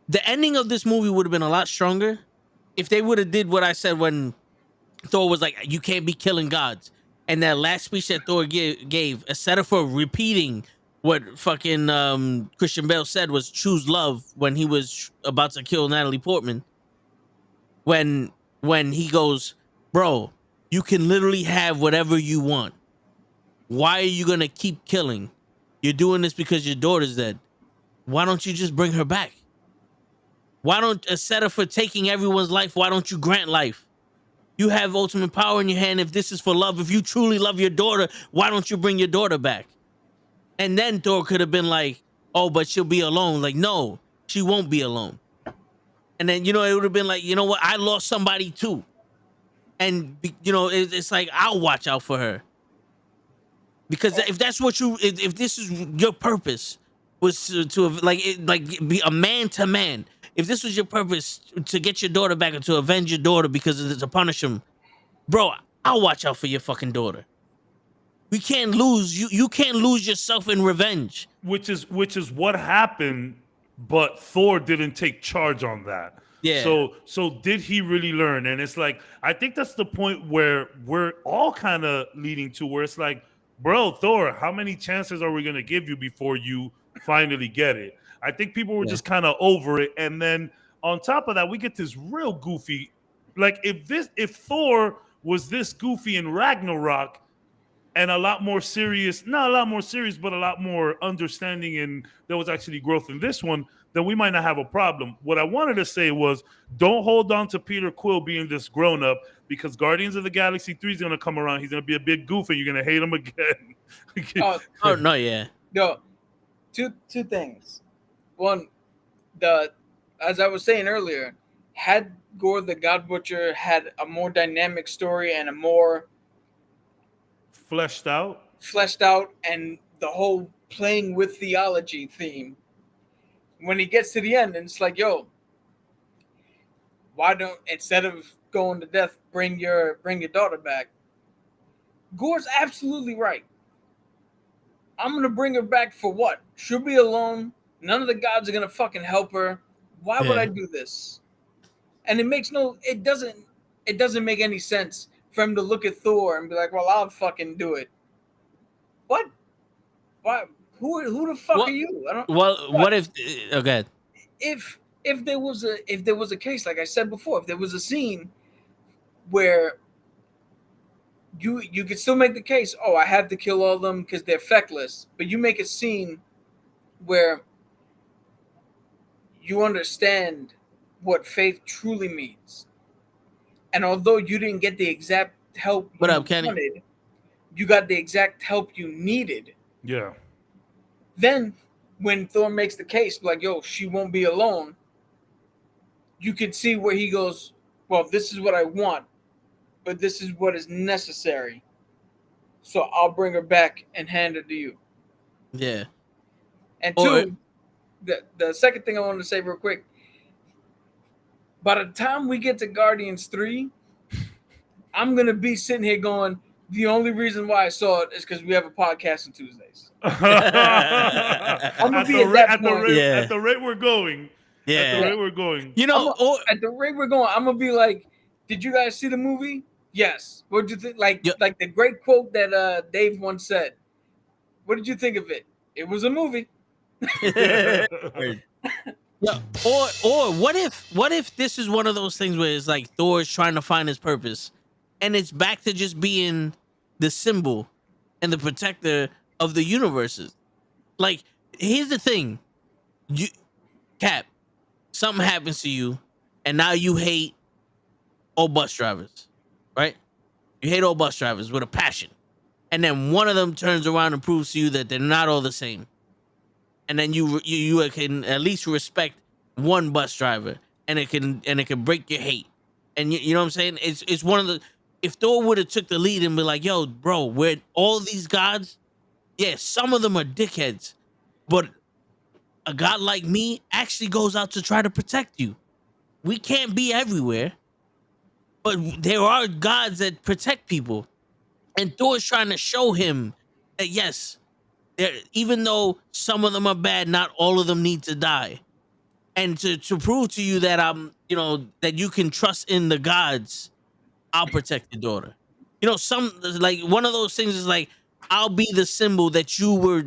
the ending of this movie would have been a lot stronger if they would have did what I said when Thor was like, "You can't be killing gods." And that last speech that Thor gave, instead of for repeating what fucking Christian Bale said was choose love when he was about to kill Natalie Portman. When he goes, "Bro, you can literally have whatever you want. Why are you gonna keep killing? You're doing this because your daughter's dead. Why don't you just bring her back? Why don't, instead of for taking everyone's life, why don't you grant life? You have ultimate power in your hand. If this is for love, if you truly love your daughter, why don't you bring your daughter back?" And then Thor could have been like, "Oh, but she'll be alone." Like, no, she won't be alone. And then, it would have been like, you know what? I lost somebody too. And, it's like, I'll watch out for her. Because if that's what if this is your purpose, was to be a man to man. If this was your purpose to get your daughter back or to avenge your daughter because to punish him, bro, I'll watch out for your fucking daughter. We can't lose. You can't lose yourself in revenge. Which is what happened, but Thor didn't take charge on that. Yeah. So did he really learn? And it's like, I think that's the point where we're all kind of leading to, where it's like, bro, Thor, how many chances are we gonna give you before you finally get it? I think people were just kind of over it. And then on top of that, we get this real goofy. Like, if Thor was this goofy in Ragnarok and a lot more serious, not a lot more serious, but a lot more understanding, and there was actually growth in this one, then we might not have a problem. What I wanted to say was, don't hold on to Peter Quill being this grown up, because Guardians of the Galaxy 3 is going to come around. He's going to be a big goof and you're going to hate him again. Oh, no, yeah. No, two things. One, as I was saying earlier, had Gore the God Butcher had a more dynamic story and a more fleshed out, and the whole playing with theology theme, when he gets to the end and it's like, yo, why don't, instead of going to death, bring your daughter back? Gore's absolutely right. I'm gonna bring her back for what? She'll be alone. None of the gods are gonna fucking help her. Why would I do this? And it doesn't make any sense for him to look at Thor and be like, well, I'll fucking do it. What? Why? Who the fuck are you? I don't. Well, what if? Okay. If there was a case, like I said before, if there was a scene where you could still make the case, oh, I have to kill all of them because they're feckless, but you make a scene where you understand what faith truly means, and although you didn't get the exact help you wanted, you got the exact help you needed. Yeah. Then when Thor makes the case, like, yo, she won't be alone, you could see where he goes, well, this is what I want, but this is what is necessary. So I'll bring her back and hand her to you. Yeah. And two, the second thing I wanted to say real quick, by the time we get to Guardians 3, I'm going to be sitting here going, the only reason why I saw it is because we have a podcast on Tuesdays. I'm gonna be at the rate we're going. Yeah. At the rate we're going. At the rate we're going, I'm gonna be like, did you guys see the movie? Yes. What did you think? Like the great quote that Dave once said. What did you think of it? It was a movie. Yeah. Or what if this is one of those things where it's like Thor's trying to find his purpose, and it's back to just being the symbol and the protector of the universes. Like, here's the thing. Cap, something happens to you, and now you hate all bus drivers, right? You hate all bus drivers with a passion. And then one of them turns around and proves to you that they're not all the same. And then you can at least respect one bus driver, and it can break your hate. And you know what I'm saying? It's one of the, if Thor would have took the lead and be like, yo, bro, we're all these gods, yeah, some of them are dickheads, but a god like me actually goes out to try to protect you. We can't be everywhere, but there are gods that protect people. And Thor's trying to show him that yes, even though some of them are bad, not all of them need to die. And to prove to you that that you can trust in the gods, I'll protect your daughter. Some like one of those things is like I'll be the symbol that you were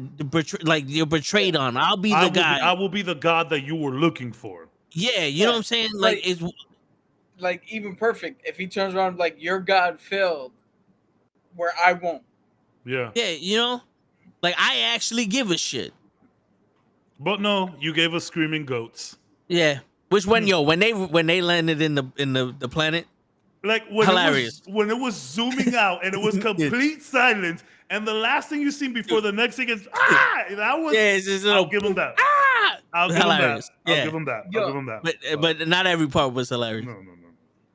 you're betrayed on. I'll be the guy. I will be the god that you were looking for. Yeah, you know what I'm saying? Like it's like even perfect. If he turns around like your God failed, where I won't. Yeah. Yeah, like I actually give a shit. But no, you gave us screaming goats. Yeah. Which when they landed in the planet, like hilarious. When it was zooming out and it was complete silence, and the last thing you seen before the next thing is that was it's just little, I'll give him that. I'll hilarious. Give him that. I'll give him that. But not every part was hilarious. No.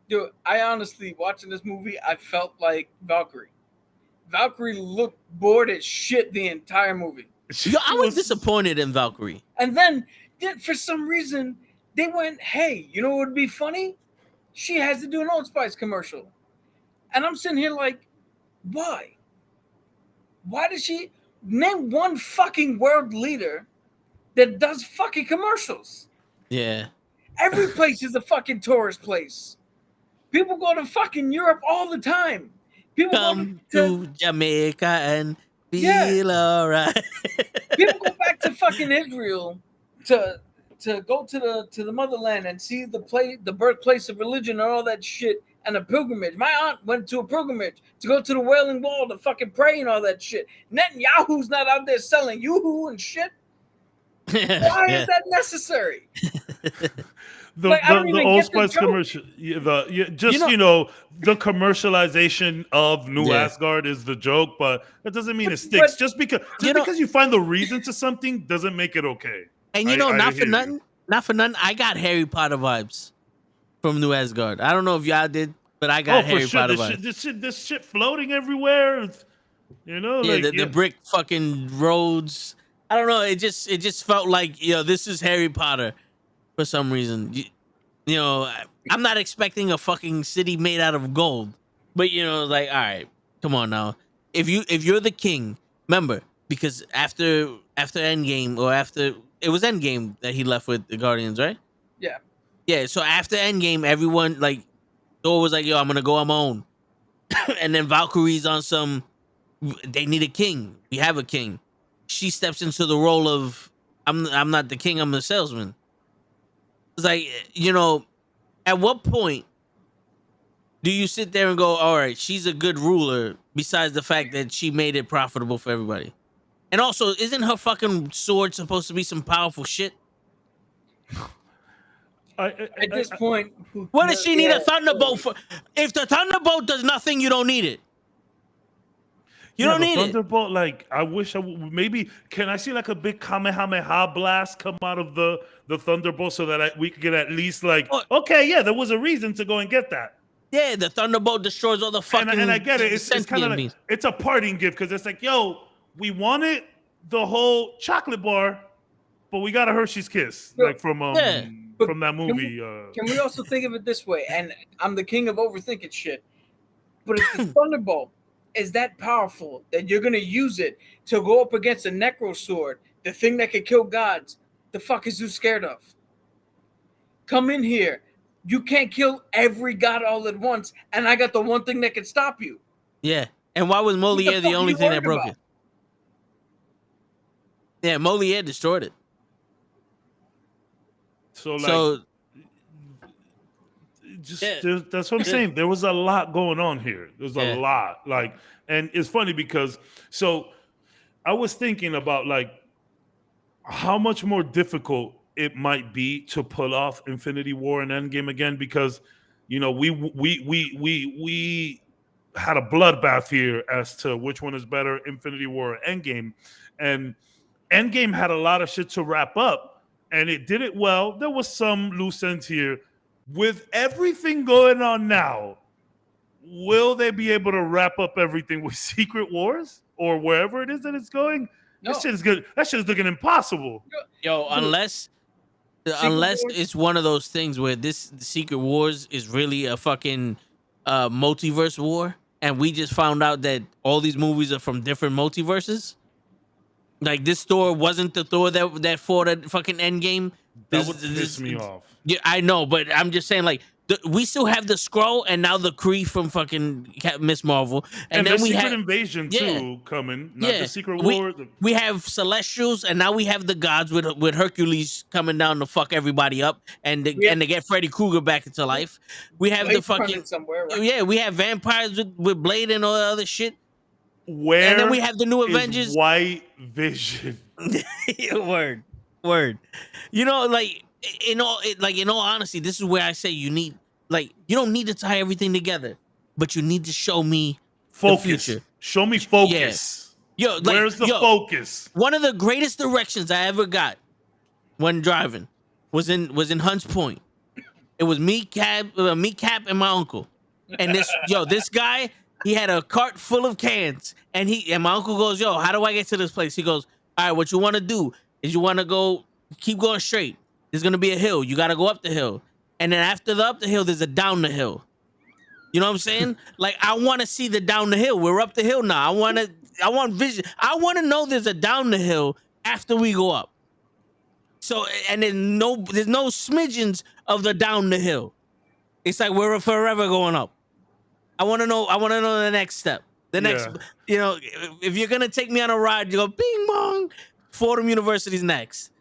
Dude, I honestly watching this movie, I felt like Valkyrie. Valkyrie looked bored as shit the entire movie. I was disappointed in Valkyrie. And then for some reason, they went, hey, you know what would be funny? She has to do an Old Spice commercial. And I'm sitting here like, why? Why does she name one fucking world leader that does fucking commercials? Yeah. Every place is a fucking tourist place. People go to fucking Europe all the time. People come to Jamaica and feel alright. People go back to fucking Israel to go to the motherland and see the birthplace of religion and all that shit and a pilgrimage. My aunt went to a pilgrimage to go to the Wailing Wall to fucking pray and all that shit. Netanyahu's not out there selling yoo-hoo and shit. Why is that necessary? The Old Spice commercial, the commercialization of New Asgard is the joke, but that doesn't mean it sticks. Just because you find the reason to something doesn't make it okay. And not for nothing, I got Harry Potter vibes from New Asgard. I don't know if y'all did, but I got Harry Potter vibes. This shit floating everywhere. The brick fucking roads. I don't know. It just felt like this is Harry Potter. For some reason, I'm not expecting a fucking city made out of gold, but like, all right, come on now. If you're the king, remember, because after Endgame or after it was Endgame that he left with the Guardians, right? Yeah. So after Endgame, everyone like Thor was like, "Yo, I'm gonna go on my own," and then Valkyrie's on some. They need a king. We have a king. She steps into the role of I'm not the king. I'm the salesman. It's like, at what point do you sit there and go, all right, she's a good ruler besides the fact that she made it profitable for everybody? And also, isn't her fucking sword supposed to be some powerful shit? At this point, what does she need a thunderbolt for? If the thunderbolt does nothing, you don't need it. You don't need Thunderbolt, like, I wish maybe can I see like a big Kamehameha blast come out of the Thunderbolt so that we could get at least like, okay, yeah, there was a reason to go and get that. Yeah, the Thunderbolt destroys all the fucking. And I get it. It's kind of like it's a parting gift because it's like, yo, we wanted the whole chocolate bar, but we got a Hershey's Kiss, like from that movie. Can we also think of it this way? And I'm the king of overthinking shit, but if the Thunderbolt is that powerful that you're gonna use it to go up against a necro sword, the thing that can kill gods, the fuck is you scared of? Come in here. You can't kill every god all at once, and I got the one thing that can stop you. Yeah. And why was Moliere the only thing that broke it? Yeah, Moliere destroyed it. That's what I'm saying. There was a lot going on here. There's a lot. And it's funny because I was thinking about like how much more difficult it might be to pull off Infinity War and Endgame again, because we had a bloodbath here as to which one is better, Infinity War or Endgame. And Endgame had a lot of shit to wrap up, and it did it well. There was some loose ends here. With everything going on now, will they be able to wrap up everything with Secret Wars or wherever it is that it's going? No. That shit is good. That shit is looking impossible. Yo, Dude, unless Wars? it's one of those things where this Secret Wars is really a fucking multiverse war, and we just found out that all these movies are from different multiverses. Like this Thor wasn't the Thor that fought at fucking Endgame. That would piss me off. Yeah, I know, but I'm just saying, like, we still have the Skrull and now the Kree from fucking Miss Marvel, And then there's we Secret have Invasion yeah. too coming. Not Yeah. the Secret War. we have Celestials, and now we have the gods with Hercules coming down to fuck everybody up, and to get Freddy Krueger back into life. We have the Blade's fucking running somewhere, right? yeah. We have vampires with Blade and all that other shit. Where And then we have the new is Avengers. White Vision. Word. You know, like in all honesty, this is where I say you don't need to tie everything together, but you need to show me Focus. the future. Show me focus. Yo, like, where's the focus? One of the greatest directions I ever got when driving was in Hunts Point. It was me, Cap, and my uncle. And this guy, he had a cart full of cans, and my uncle goes, "Yo, how do I get to this place?" He goes, "All right, what you want to do is you want to keep going straight. There's gonna be a hill. You gotta go up the hill, and then after up the hill, there's a down the hill. You know what I'm saying? Like, I want to see the down the hill. We're up the hill now. I want vision. I want to know there's a down the hill after we go up. So, and there's no smidgens of the down the hill. It's like we're forever going up. I want to know the next step. The next, if you're gonna take me on a ride, you go bing bong. Fordham University's next.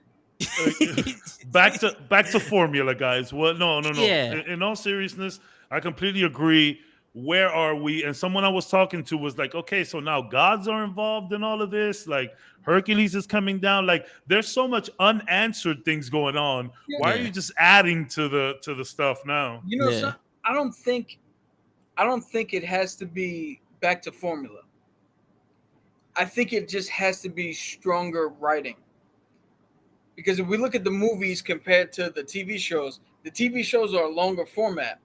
back to formula, guys. Well, no. Yeah. In all seriousness, I completely agree. Where are we? And someone I was talking to was like, okay, so now gods are involved in all of this. Like Hercules is coming down. Like there's so much unanswered things going on. Yeah. Why are you just adding to the stuff now? You know, so I don't think it has to be back to formula. I think it just has to be stronger writing. Because if we look at the movies compared to the TV shows are a longer format.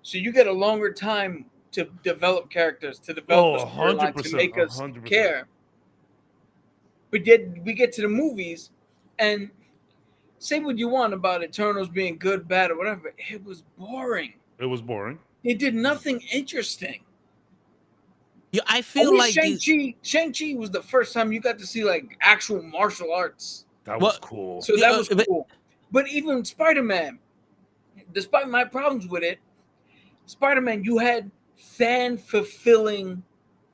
So you get a longer time to develop characters, to develop a storyline, to make us 100%. care. But yet we get to the movies, and say what you want about Eternals being good, bad, or whatever. It was boring. It was boring. They did nothing interesting. Yeah, I feel like Shang-Chi was the first time you got to see like actual martial arts. That was cool. So that was cool. But even Spider-Man, despite my problems with it, Spider-Man, you had fan-fulfilling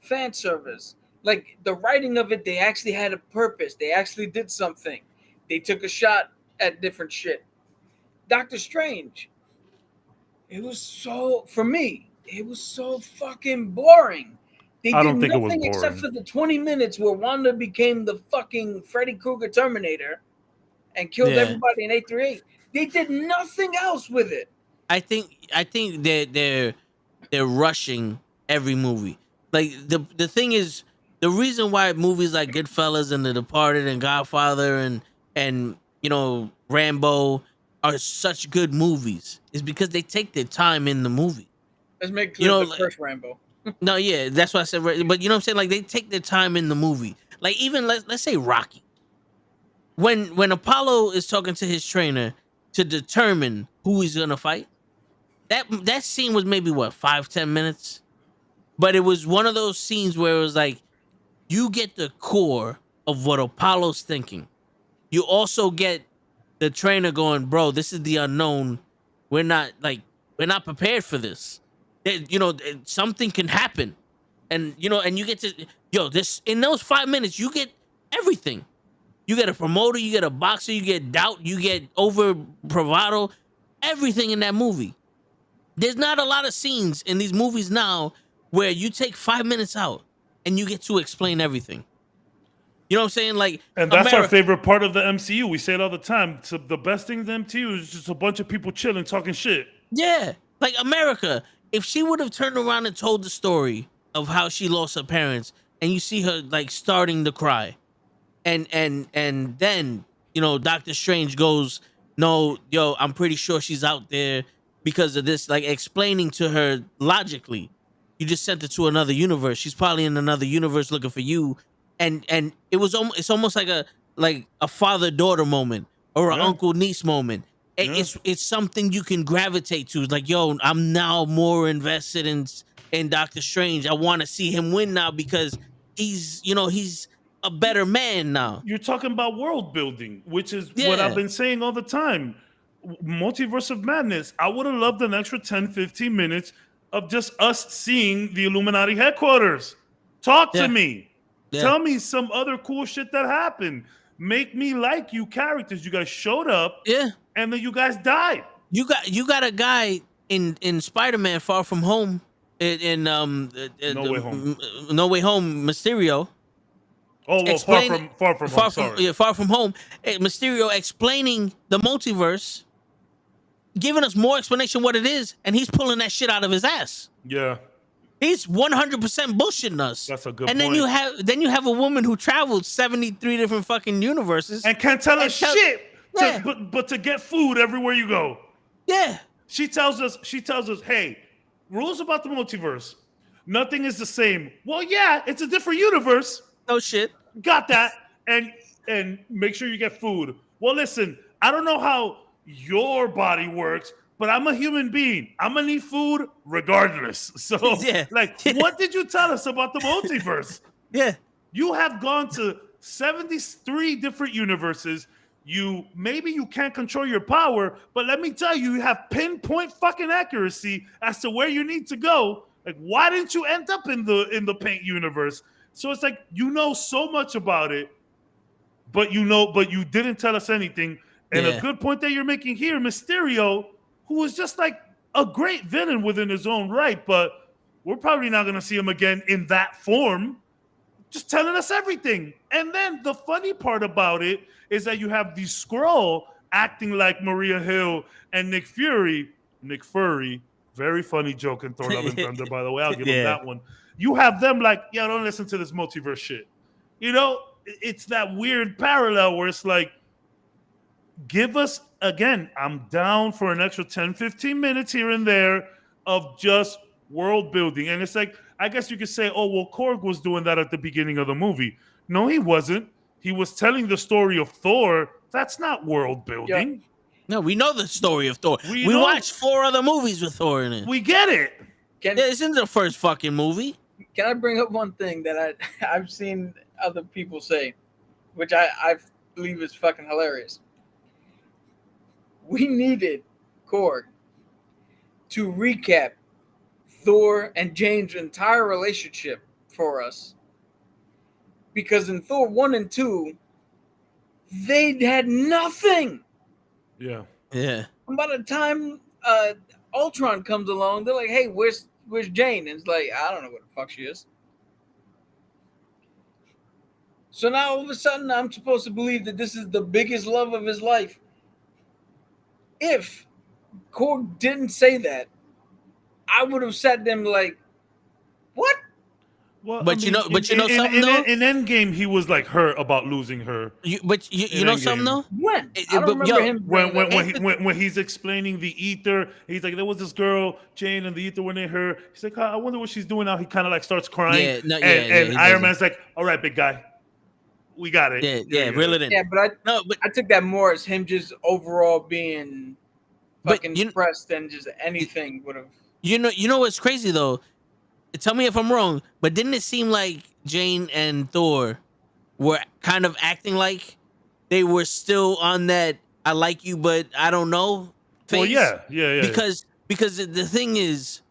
fan service. Like the writing of it, they actually had a purpose. They actually did something. They took a shot at different shit. Doctor Strange, it was so fucking boring. They I don't did think it was nothing boring. except for the 20 minutes where Wanda became the fucking Freddy Krueger Terminator and killed everybody in 838. They did nothing else with it. I think they're rushing every movie. Like the thing is, the reason why movies like Goodfellas and The Departed and Godfather and Rambo are such good movies is because they take their time in the movie. Let's make clear the first Rambo. No, yeah, that's what I said. But you know what I'm saying? Like they take their time in the movie. Like even let's say Rocky. When Apollo is talking to his trainer to determine who he's gonna fight, that scene was maybe 5-10 minutes, but it was one of those scenes where it was like you get the core of what Apollo's thinking. You also get the trainer going, bro, this is the unknown. We're not prepared for this. Something can happen, and you get to this in those 5 minutes. You get everything. You get a promoter, you get a boxer, you get doubt, you get over bravado, everything in that movie. There's not a lot of scenes in these movies now where you take 5 minutes out and you get to explain everything. You know what I'm saying? Like, and that's our favorite part of the MCU. We say it all the time. So the best thing in the MCU is just a bunch of people chilling, talking shit. Yeah, like America. If she would have turned around and told the story of how she lost her parents, and you see her like starting to cry, and then Doctor Strange goes, no, I'm pretty sure she's out there because of this, like explaining to her logically, you just sent her to another universe. She's probably in another universe looking for you, and it's almost like a father daughter moment or an Yeah. uncle niece moment. Yeah. It's something you can gravitate to. It's like, yo, I'm now more invested in Doctor Strange. I want to see him win now because he's a better man now. You're talking about world building, which is what Yeah. I've been saying all the time. Multiverse of Madness. I would have loved an extra 10, 15 minutes of just us seeing the Illuminati headquarters. Talk Yeah. to me. Yeah. Tell me some other cool shit that happened. Make me like you characters. You guys showed up Yeah. and then you guys died. You got a guy in Spider-Man Far From Home in No Way Home. No Way Home, Mysterio. Oh, well, Explain- far from home. Sorry. Far From Home. Mysterio explaining the multiverse, giving us more explanation what it is, and he's pulling that shit out of his ass. Yeah. He's 100% bullshitting us. That's a good and point. then you have a woman who traveled 73 different fucking universes. And can't tell us shit. Yeah. But to get food everywhere you go. Yeah. She tells us, hey, rules about the multiverse. Nothing is the same. Well, yeah, it's a different universe. No shit. Got that. And make sure you get food. Well, listen, I don't know how your body works, but I'm a human being. I'm gonna need food regardless. So, Yeah. What did you tell us about the multiverse? Yeah. You have gone to 73 different universes. Maybe you can't control your power, but let me tell you, you have pinpoint fucking accuracy as to where you need to go. Like, why didn't you end up in the Paint universe? So it's like, you know so much about it, but you didn't tell us anything. And Yeah. a good point that you're making here, Mysterio, who is just like a great villain within his own right, but we're probably not going to see him again in that form, just telling us everything. And then the funny part about it is that you have the Skrull acting like Maria Hill and Nick Fury, very funny joke in Thor Love and Thunder, by the way. I'll give him that one. You have them like, yeah, don't listen to this multiverse shit. It's that weird parallel where it's like, give us, again, I'm down for an extra 10, 15 minutes here and there of just world building. And it's like, I guess you could say, oh, well, Korg was doing that at the beginning of the movie. No, he wasn't. He was telling the story of Thor. That's not world building. Yeah. No, we know the story of Thor. We know. watched 4 other movies with Thor in it. We get it. This isn't the first fucking movie. Can I bring up one thing that I've seen other people say, which I believe is fucking hilarious? We needed Korg to recap Thor and Jane's entire relationship for us. Because in Thor 1 and 2, they had nothing. Yeah. Yeah. And by the time Ultron comes along, they're like, hey, where's Jane? And it's like, I don't know where the fuck she is. So now all of a sudden I'm supposed to believe that this is the biggest love of his life. If Korg didn't say that, I would have sat them like, what? Well, But you know something though? In Endgame, he was like hurt about losing her. You know something though? When? I don't remember him. When he's explaining the ether, he's like, there was this girl, Jane, and the ether went in her. He's like, I wonder what she's doing now. He kind of like starts crying. And Iron Man's like, all right, big guy, we got it. Yeah, reel it in. Yeah, but I took that more as him just overall being fucking depressed and just anything would have. You know what's crazy though? Tell me if I'm wrong, but didn't it seem like Jane and Thor were kind of acting like they were still on that I like you, but I don't know phase? Well, yeah. Because the thing is,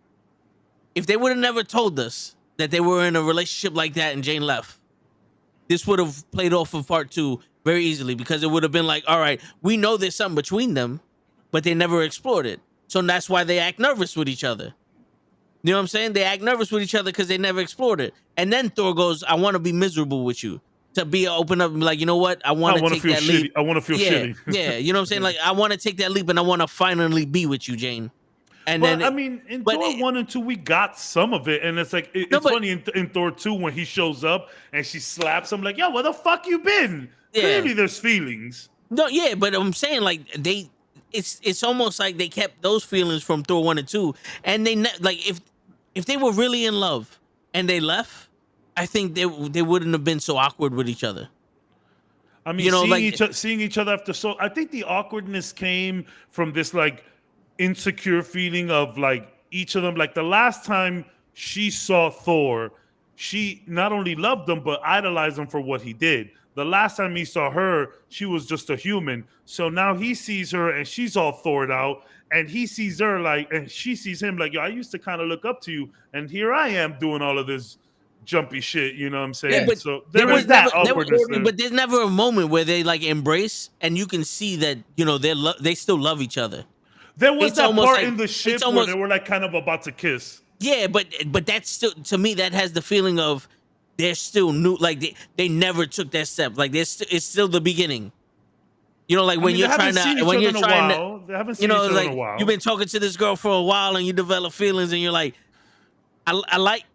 if they would have never told us that they were in a relationship like that and Jane left, this would have played off of part 2 very easily because it would have been like, all right, we know there's something between them, but they never explored it. So that's why they act nervous with each other. You know what I'm saying? They act nervous with each other because they never explored it. And then Thor goes, I want to be miserable with you. To be open up and be like, you know what? I want to take that leap. I want to feel shitty. Yeah, you know what I'm saying? Like, I want to take that leap and I want to finally be with you, Jane. And then, I mean, in Thor 1 and 2, we got some of it. And it's like, it's funny in Thor 2 when he shows up and she slaps him like, yo, where the fuck you been? Yeah. Clearly there's feelings. No, yeah, but I'm saying like it's almost like they kept those feelings from Thor 1 and 2. And they like if they were really in love and they left, I think they wouldn't have been so awkward with each other. I mean, You know, seeing each other after so, I think the awkwardness came from this like insecure feeling of like each of them. Like the last time she saw Thor, she not only loved him but idolized him for what he did. The last time he saw her, she was just a human. So now he sees her and she's all Thored out, and he sees her like, and she sees him like, yo, I used to kind of look up to you, and here I am doing all of this jumpy shit. You know what I'm saying? Yeah, but so there there was is that never, awkwardness there. but there's never a moment where they like embrace, and you can see that they still love each other. There was It's that almost part like- in the it's ship where almost- they were like kind of about to kiss. Yeah, but that's still, to me, that has the feeling of they're still new. Like they never took that step. Like it's still the beginning. You know, like I when mean, you're they haven't trying seen to each when other you're in a trying to, while. They haven't you seen each know, other like in a while. you've been talking to this girl for a while and you develop feelings and you're like, I like.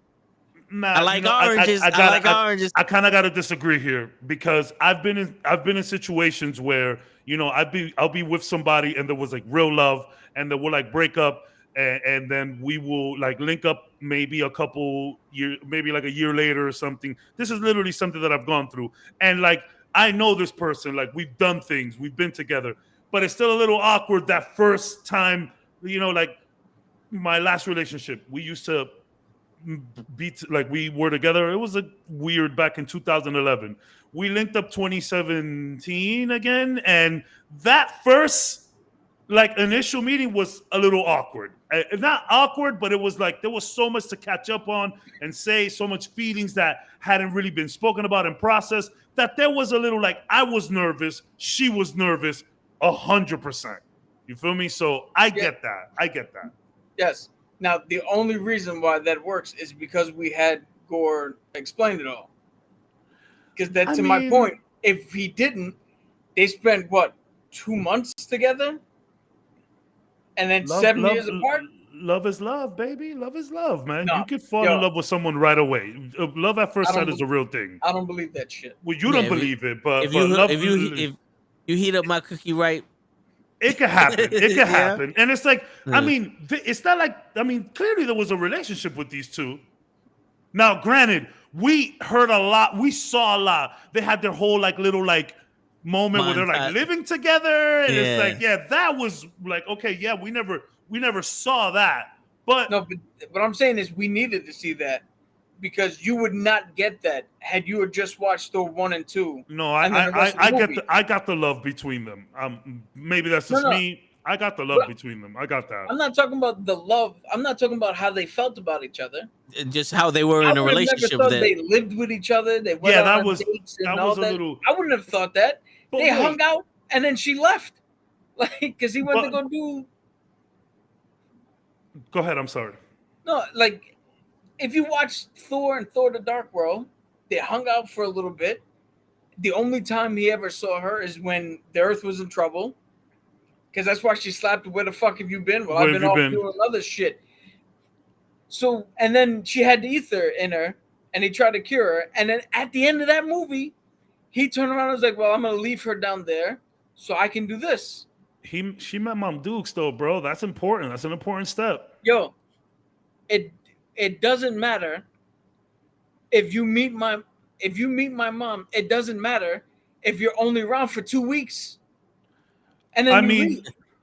Nah, I like oranges. I like oranges. I kind of got to disagree here because I've been in situations where I'll be with somebody and there was like real love, and then we'll like break up, and then we will like link up maybe maybe like a year later or something. This is literally something that I've gone through, and like I know this person, like we've done things, we've been together, but it's still a little awkward that first time. Like my last relationship, we used to like we were together. It was a weird back in 2011. We linked up 2017 again, and that first like initial meeting was a little awkward. Not awkward, but it was like there was so much to catch up on and say, so much feelings that hadn't really been spoken about and processed, that there was a little like I was nervous, she was nervous, 100%. You feel me? So I get that. Yes. Now, the only reason why that works is because we had Gore explain it all. Because to my point, if he didn't, they spent, 2 months together? And then 7 years apart? Love is love, baby. Love is love, man. No, you can fall in love with someone right away. Love at first sight is a real thing. I don't believe that shit. Well, you don't believe it, but if love, if you heat up my cookie right, it could happen. It could happen. And it's like, I mean, it's not like, I mean, clearly there was a relationship with these two. Now, granted, we heard a lot. We saw a lot. They had their whole like little like moment where they're like living together. And it's like, that was like, okay, yeah, we never saw that. But no, but what I'm saying is we needed to see that because you would not get that had you had just watched Thor 1 and 2. No, I got the love between them. Maybe that's just me. I got the love between them. I got that. I'm not talking about the love. I'm not talking about how they felt about each other. Just how they were in a relationship. They lived with each other. They went on dates and all that. I wouldn't have thought that. They hung out and then she left, like because he went to go do. Go ahead. I'm sorry. No, like if you watch Thor and Thor: The Dark World, they hung out for a little bit. The only time he ever saw her is when the Earth was in trouble. Because that's why she slapped, where the fuck have you been? Well, I've been off doing other shit. So, and then she had the ether in her, and he tried to cure her. And then at the end of that movie, he turned around and was like, well, I'm going to leave her down there so I can do this. She met Mom Dukes, though, bro. That's important. That's an important step. Yo, it doesn't matter if you meet my mom. It doesn't matter if you're only around for 2 weeks. And then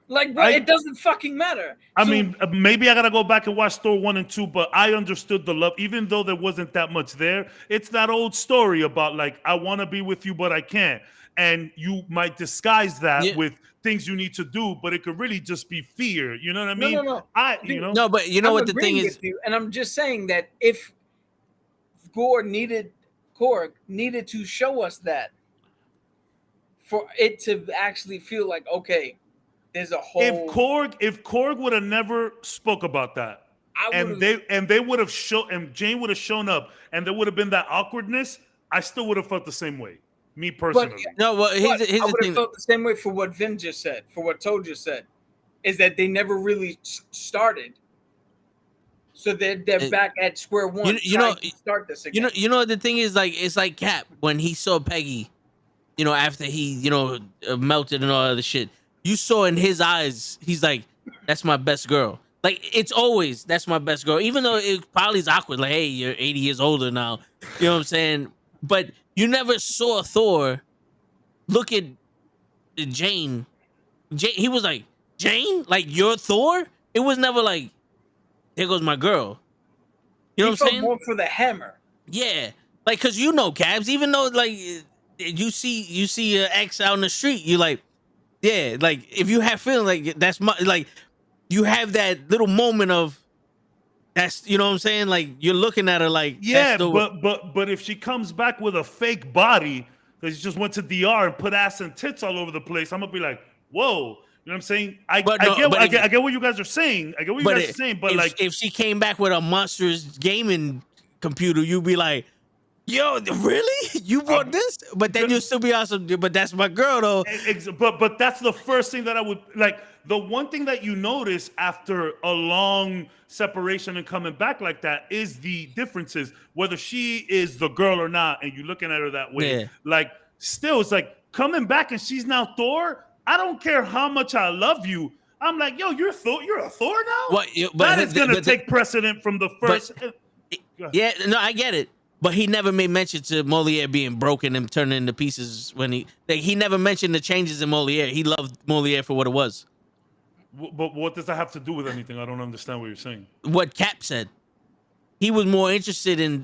it doesn't fucking matter. I mean, maybe I gotta go back and watch Thor 1 and 2, but I understood the love, even though there wasn't that much there. It's that old story about like I want to be with you, but I can't, and you might disguise that with things you need to do, but it could really just be fear. You know what I mean? No. No, but you know what the thing is, and I'm just saying that if Korg needed to show us that. For it to actually feel like, okay, there's a whole. If Korg would have never spoke about that, and they would have and Jane would have shown up, and there would have been that awkwardness, I still would have felt the same way. Me personally. I would have felt the same way for what Vin just said, for what Toe just said, is that they never really started. So they're back at square one. To start this again. You know the thing is, like, it's like Cap when he saw Peggy. After he, melted and all other shit, you saw in his eyes, he's like, that's my best girl. Like it's always that's my best girl, even though it probably is awkward. Like, hey, you're 80 years older now. You know what I'm saying? But you never saw Thor look at Jane. He was like, Jane, like you're Thor. It was never like, there goes my girl. You know what I'm felt saying? more for the hammer. Yeah, like because Cabs. Even though like you see your ex out in the street, you like, yeah, like if you have feeling like that's my like, you have that little moment of that's you know what I'm saying. Like you're looking at her like Yeah, that's the, but if she comes back with a fake body that she just went to DR and put ass and tits all over the place, I'm gonna be like, whoa. You know what I'm saying? I get what you guys are saying. I get what you guys are saying, but like if she came back with a monstrous gaming computer, you'd be like, yo, really? You bought this? But then you'll still be awesome. But that's my girl, though. But that's the first thing that I would like. The one thing that you notice after a long separation and coming back like that is the differences, whether she is the girl or not, and you're looking at her that way. Yeah. Like, still, it's like coming back and she's now Thor. I don't care how much I love you. I'm like, yo, you're Thor. You're a Thor now. That is gonna take precedent from the first. Yeah, no, I get it. But he never made mention to Moliere being broken and turning into pieces when he never mentioned the changes in Moliere. He loved Moliere for what it was. But what does that have to do with anything? I don't understand what you're saying. What Cap said. He was more interested in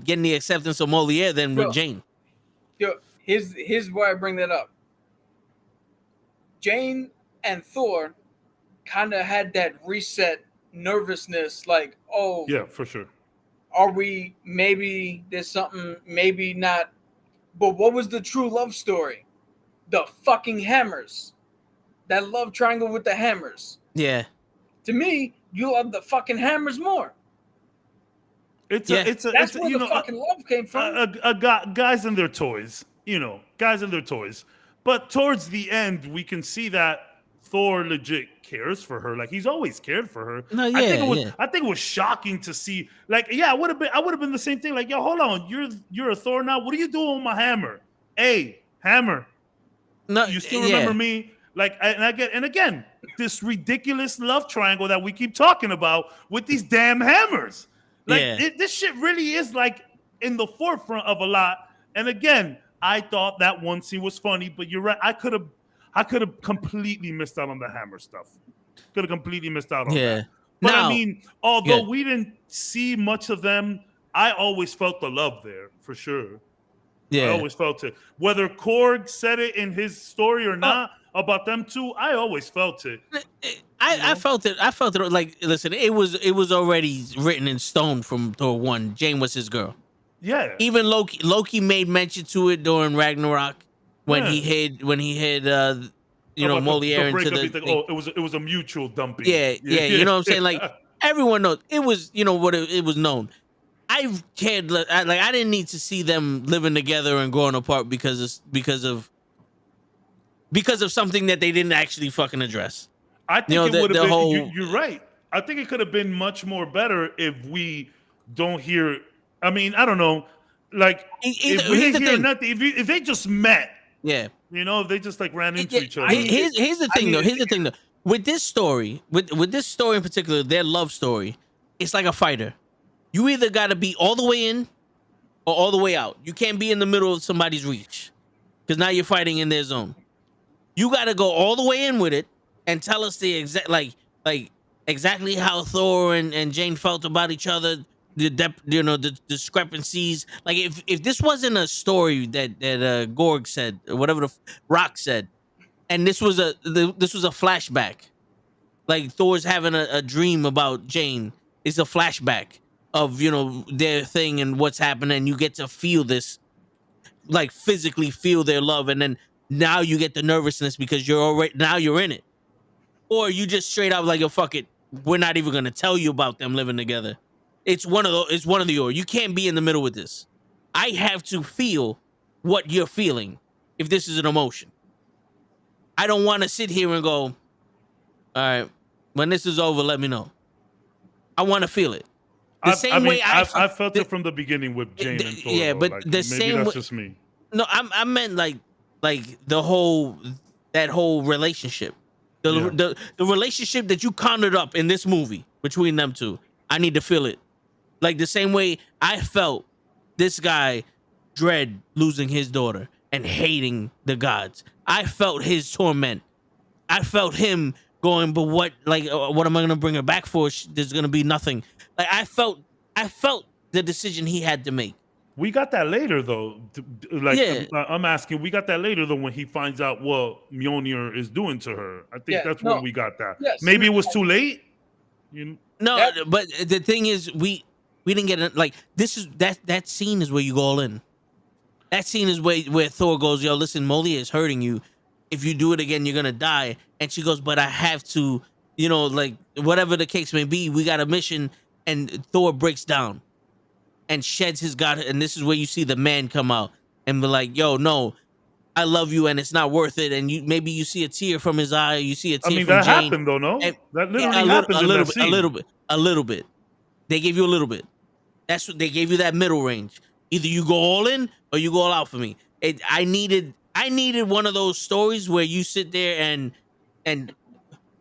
getting the acceptance of Moliere than with Jane. Yo, here's why I bring that up. Jane and Thor kind of had that reset nervousness, like, oh, yeah, for sure. Are we, maybe there's something, maybe not. But what was the true love story? The fucking hammers. That love triangle with the hammers. Yeah. To me, you love the fucking hammers more. That's where the fucking love came from. Guys and their toys, guys and their toys. But towards the end, we can see that Thor legit cares for her. Like he's always cared for her. No, yeah, I think it was shocking to see. Like, yeah, I would have been the same thing. Like, yo, hold on, you're a Thor now. What are you doing with my hammer? Hey, hammer. No, you still remember me? Like, and again, this ridiculous love triangle that we keep talking about with these damn hammers. Like, this shit really is like in the forefront of a lot. And again, I thought that one scene was funny, but you're right. I could have completely missed out on the hammer stuff. Could have completely missed out on that. But I mean, although we didn't see much of them, I always felt the love there for sure. Yeah, I always felt it. Whether Korg said it in his story or not about them two, I always felt it. I felt it. I felt it. Like, listen, it was already written in stone from Thor 1. Jane was his girl. Yeah. Even Loki made mention to it during Ragnarok when he hid Moliere into the thing. It was a mutual dumping. Yeah, you know what I'm saying? Like everyone knows it was, it was known. I cared I didn't need to see them living together and growing apart because of something that they didn't actually fucking address. I think it would have been. You're right. I think it could have been much more better if we don't hear. I mean, I don't know. Like, if we didn't hear nothing, if they just met, if they just like ran into each other. Here's the thing, though. With this story, with this story in particular, their love story, it's like a fighter. You either got to be all the way in or all the way out. You can't be in the middle of somebody's reach because now you're fighting in their zone. You got to go all the way in with it and tell us the exact exactly how Thor and Jane felt about each other. The discrepancies. Like if this wasn't a story that Gorg said or whatever the Rock said, and this was a flashback, like Thor's having a dream about Jane. It's a flashback of their thing and what's happening. And you get to feel this, like physically feel their love, and then now you get the nervousness because you're in it, or you just straight up like, yo, fuck it, we're not even gonna tell you about them living together. It's one of the or you can't be in the middle with this. I have to feel what you're feeling if this is an emotion. I don't want to sit here and go, all right, when this is over, let me know. I want to feel it. I felt it from the beginning with Jane and Thor. Yeah, but the same maybe that's just me. No, I meant like that whole relationship. The, the relationship that you conjured up in this movie between them two, I need to feel it. Like the same way I felt this guy dread losing his daughter and hating the gods. I felt his torment. I felt him going, but what? Like, what am I gonna bring her back for? There's gonna be nothing. Like I felt the decision he had to make. We got that later though. Like Yeah. I'm asking, we got that later though when he finds out what Mjolnir is doing to her. I think that's when we got that. Yes. Maybe it was too late. No, but the thing is, we didn't get it. Like this is that scene is where you go all in. That scene is where Thor goes, yo, listen, Molia is hurting you. If you do it again, you're gonna die. And she goes, but I have to, like whatever the case may be, we got a mission. And Thor breaks down and sheds his god. And this is where you see the man come out and be like, yo, no, I love you and it's not worth it. And maybe you see a tear from his eye. You see a tear from that Jane. happened though, no? And, that literally happened a little bit. They gave you a little bit. That's what they gave you, that middle range. Either you go all in or you go all out for me. I needed one of those stories where you sit there and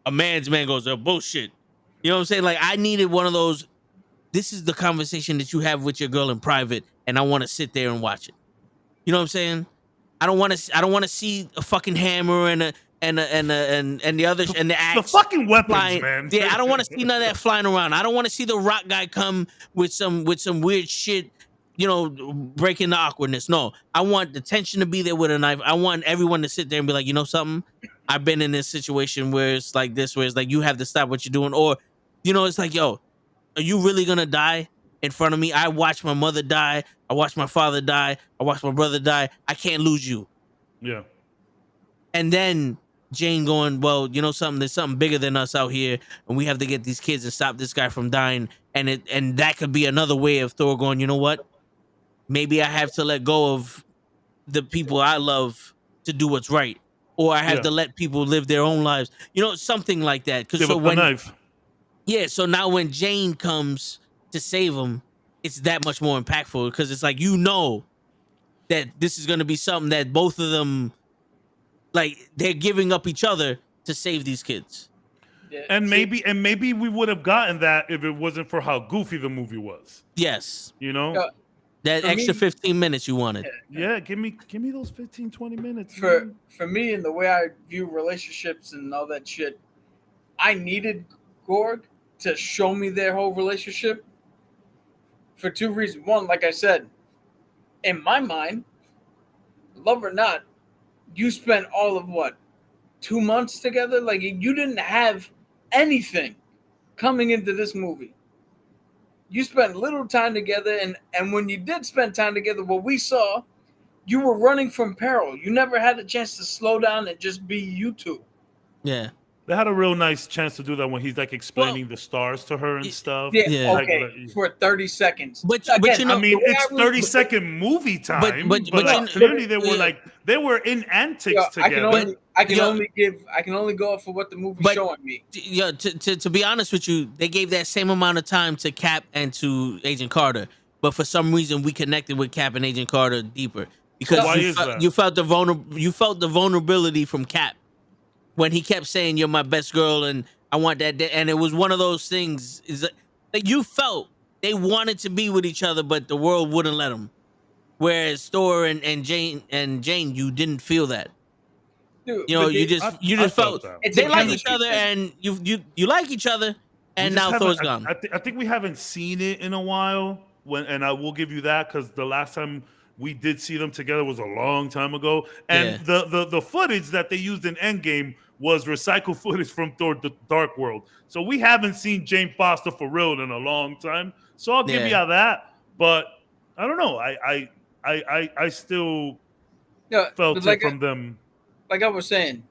a man's man goes, oh, bullshit. You know what I'm saying? Like I needed one of those. This is the conversation that you have with your girl in private, and I want to sit there and watch it. You know what I'm saying? I don't want to see a fucking hammer and the other and the axe. The fucking weapons, flying. man. Yeah, I don't want to see none of that flying around. I don't want to see the rock guy come with some weird shit, breaking the awkwardness. No, I want the tension to be there with a knife. I want everyone to sit there and be like, you know something? I've been in this situation where it's like this, where it's like you have to stop what you're doing, or it's like, yo, are you really gonna die in front of me? I watched my mother die. I watched my father die. I watched my brother die. I can't lose you. Yeah. And then Jane going, well, you know something? There's something bigger than us out here, and we have to get these kids and stop this guy from dying. And that could be another way of Thor going, you know what? Maybe I have to let go of the people I love to do what's right, or I have to let people live their own lives. Something like that. Because a knife. Yeah, so now when Jane comes to save him, it's that much more impactful because it's like that this is going to be something that both of them, like, they're giving up each other to save these kids. Yeah. And maybe we would have gotten that if it wasn't for how goofy the movie was. Yes. For That extra 15 minutes you wanted. Yeah, give me those 15, 20 minutes. For me and the way I view relationships and all that shit, I needed Gorg to show me their whole relationship for two reasons. One, like I said, in my mind, love or not, you spent all of 2 months together? Like, you didn't have anything coming into this movie. You spent little time together, and when you did spend time together, what we saw, you were running from peril. You never had a chance to slow down and just be you two. Yeah. They had a real nice chance to do that when he's like explaining the stars to her and stuff. Yeah. Okay. For 30 seconds. But again, I mean, it's 30-second movie time. But clearly they were in antics together. I can only go off for what the movie's showing me. Yeah, to be honest with you, they gave that same amount of time to Cap and to Agent Carter, but for some reason we connected with Cap and Agent Carter deeper because you felt the vulnerability from Cap when he kept saying, "You're my best girl," and I want that. And it was one of those things that you felt they wanted to be with each other, but the world wouldn't let them. Whereas Thor and Jane, you didn't feel that. Dude, you just felt they like each other, and you like each other, and now Thor's gone. I think we haven't seen it in a while. And I will give you that because the last time we did see them together was a long time ago, and the footage that they used in Endgame was recycled footage from Thor: The Dark World. So we haven't seen Jane Foster for real in a long time. So I'll give you that. But I don't know. I still felt it from them. Like I was saying,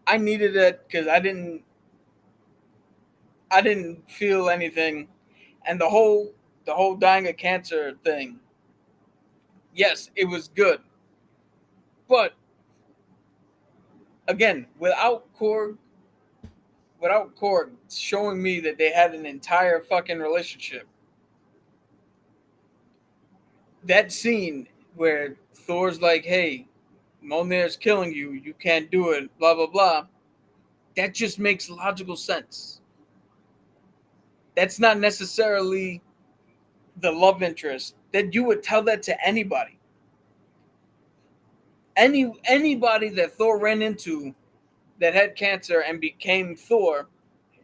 I needed it because I didn't feel anything, and the whole dying of cancer thing. Yes, it was good, but again, without Korg showing me that they had an entire fucking relationship, that scene where Thor's like, "Hey, Mjolnir's killing you. You can't do it." Blah blah blah. that just makes logical sense. That's not necessarily the love interest that you would tell that to anybody. Anybody that Thor ran into that had cancer and became Thor,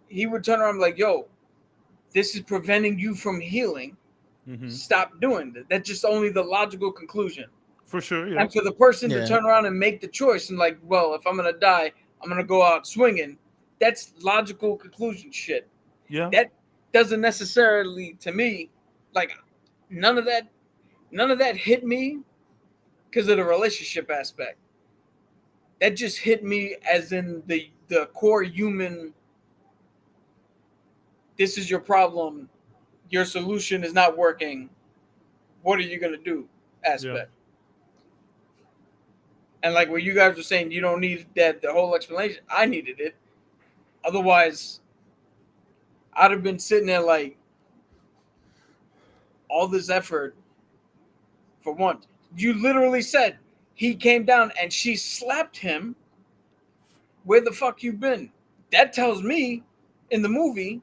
he would turn around and be like, yo, this is preventing you from healing. Mm-hmm. Stop doing that. That's just only the logical conclusion. For sure, yeah. And for the person Yeah. to turn around and make the choice and like, well, if I'm going to die, I'm going to go out swinging. That's logical conclusion shit. Yeah. That doesn't necessarily, to me, like none of that hit me because of the relationship aspect. That just hit me as in the core human. This is your problem. Your solution is not working. What are you gonna do? Aspect. Yeah. And like what you guys were saying, you don't need the whole explanation. I needed it. Otherwise, I'd have been sitting there like all this effort for one. You literally said he came down and she slapped him. Where the fuck you been? That tells me in the movie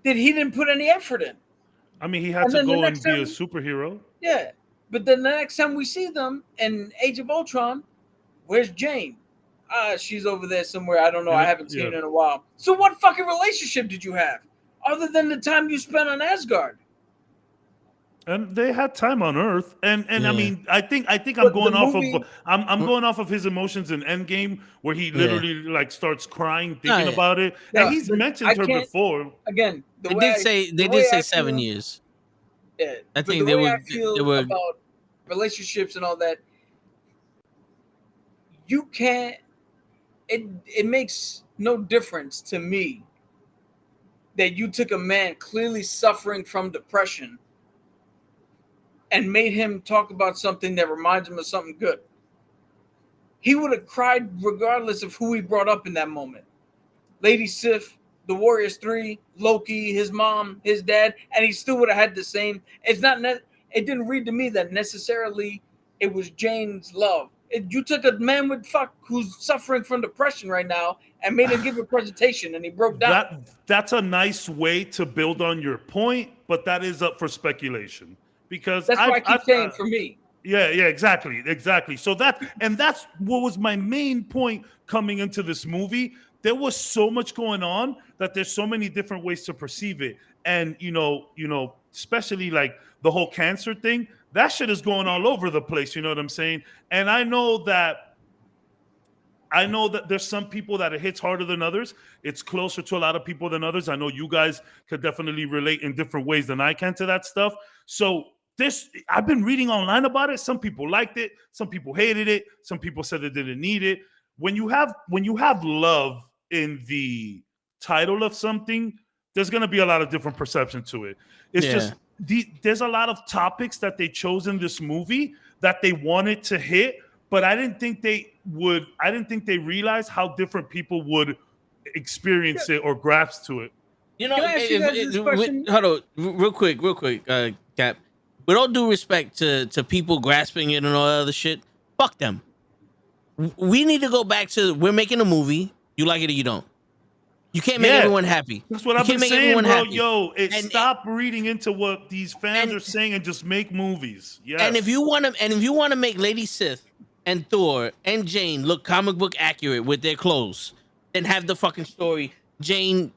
that he didn't put any effort in. I mean, he had And to then the go and next be a time- superhero. Yeah. But then the next time we see them in Age of Ultron, where's Jane? She's over there somewhere. I don't know. I haven't seen her in a while. So what fucking relationship did you have? Other than the time you spent on Asgard? And they had time on Earth, and Yeah. I mean, I think I'm But going the off movie- of I'm going off of his emotions in Endgame, where he literally like starts crying thinking yeah. about it, Yeah, and he's but mentioned I her can't- before. Again, They did say 7 years. Yeah, I but think the they way were- I feel they were- about relationships and all that, you can't. It makes no difference to me that you took a man clearly suffering from depression and made him talk about something that reminds him of something good. He would have cried regardless of who he brought up in that moment. Lady Sif, the Warriors 3, Loki, his mom, his dad, and he still would have had the same. It's not. It didn't read to me that necessarily it was Jane's love. You took a man who's suffering from depression right now and made him give a presentation, and he broke down. That's a nice way to build on your point, but that is up for speculation because That's why I keep saying for me. Yeah, exactly. So that's what was my main point coming into this movie. There was so much going on that there's so many different ways to perceive it, and especially like the whole cancer thing. That shit is going all over the place. You know what I'm saying? And I know that there's some people that it hits harder than others. It's closer to a lot of people than others. I know you guys could definitely relate in different ways than I can to that stuff. So I've been reading online about it. Some people liked it. Some people hated it. Some people said they didn't need it. When you have love in the title of something, there's going to be a lot of different perception to it. It's just there's a lot of topics that they chose in this movie that they wanted to hit, but I didn't think they realized how different people would experience it or grasp to it. You know, Can I ask you guys this question? hold on, real quick, Cap. With all due respect to people grasping it and all that other shit, fuck them. We need to go back to we're making a movie. You like it or you don't. You can't make everyone happy. That's what You I've been can't make saying, everyone bro. happy. Yo, And- stop reading into what these fans and- are saying and just make movies. Yes. And if you want to make Lady Sif and Thor and Jane look comic book accurate with their clothes, then have the fucking story. Jane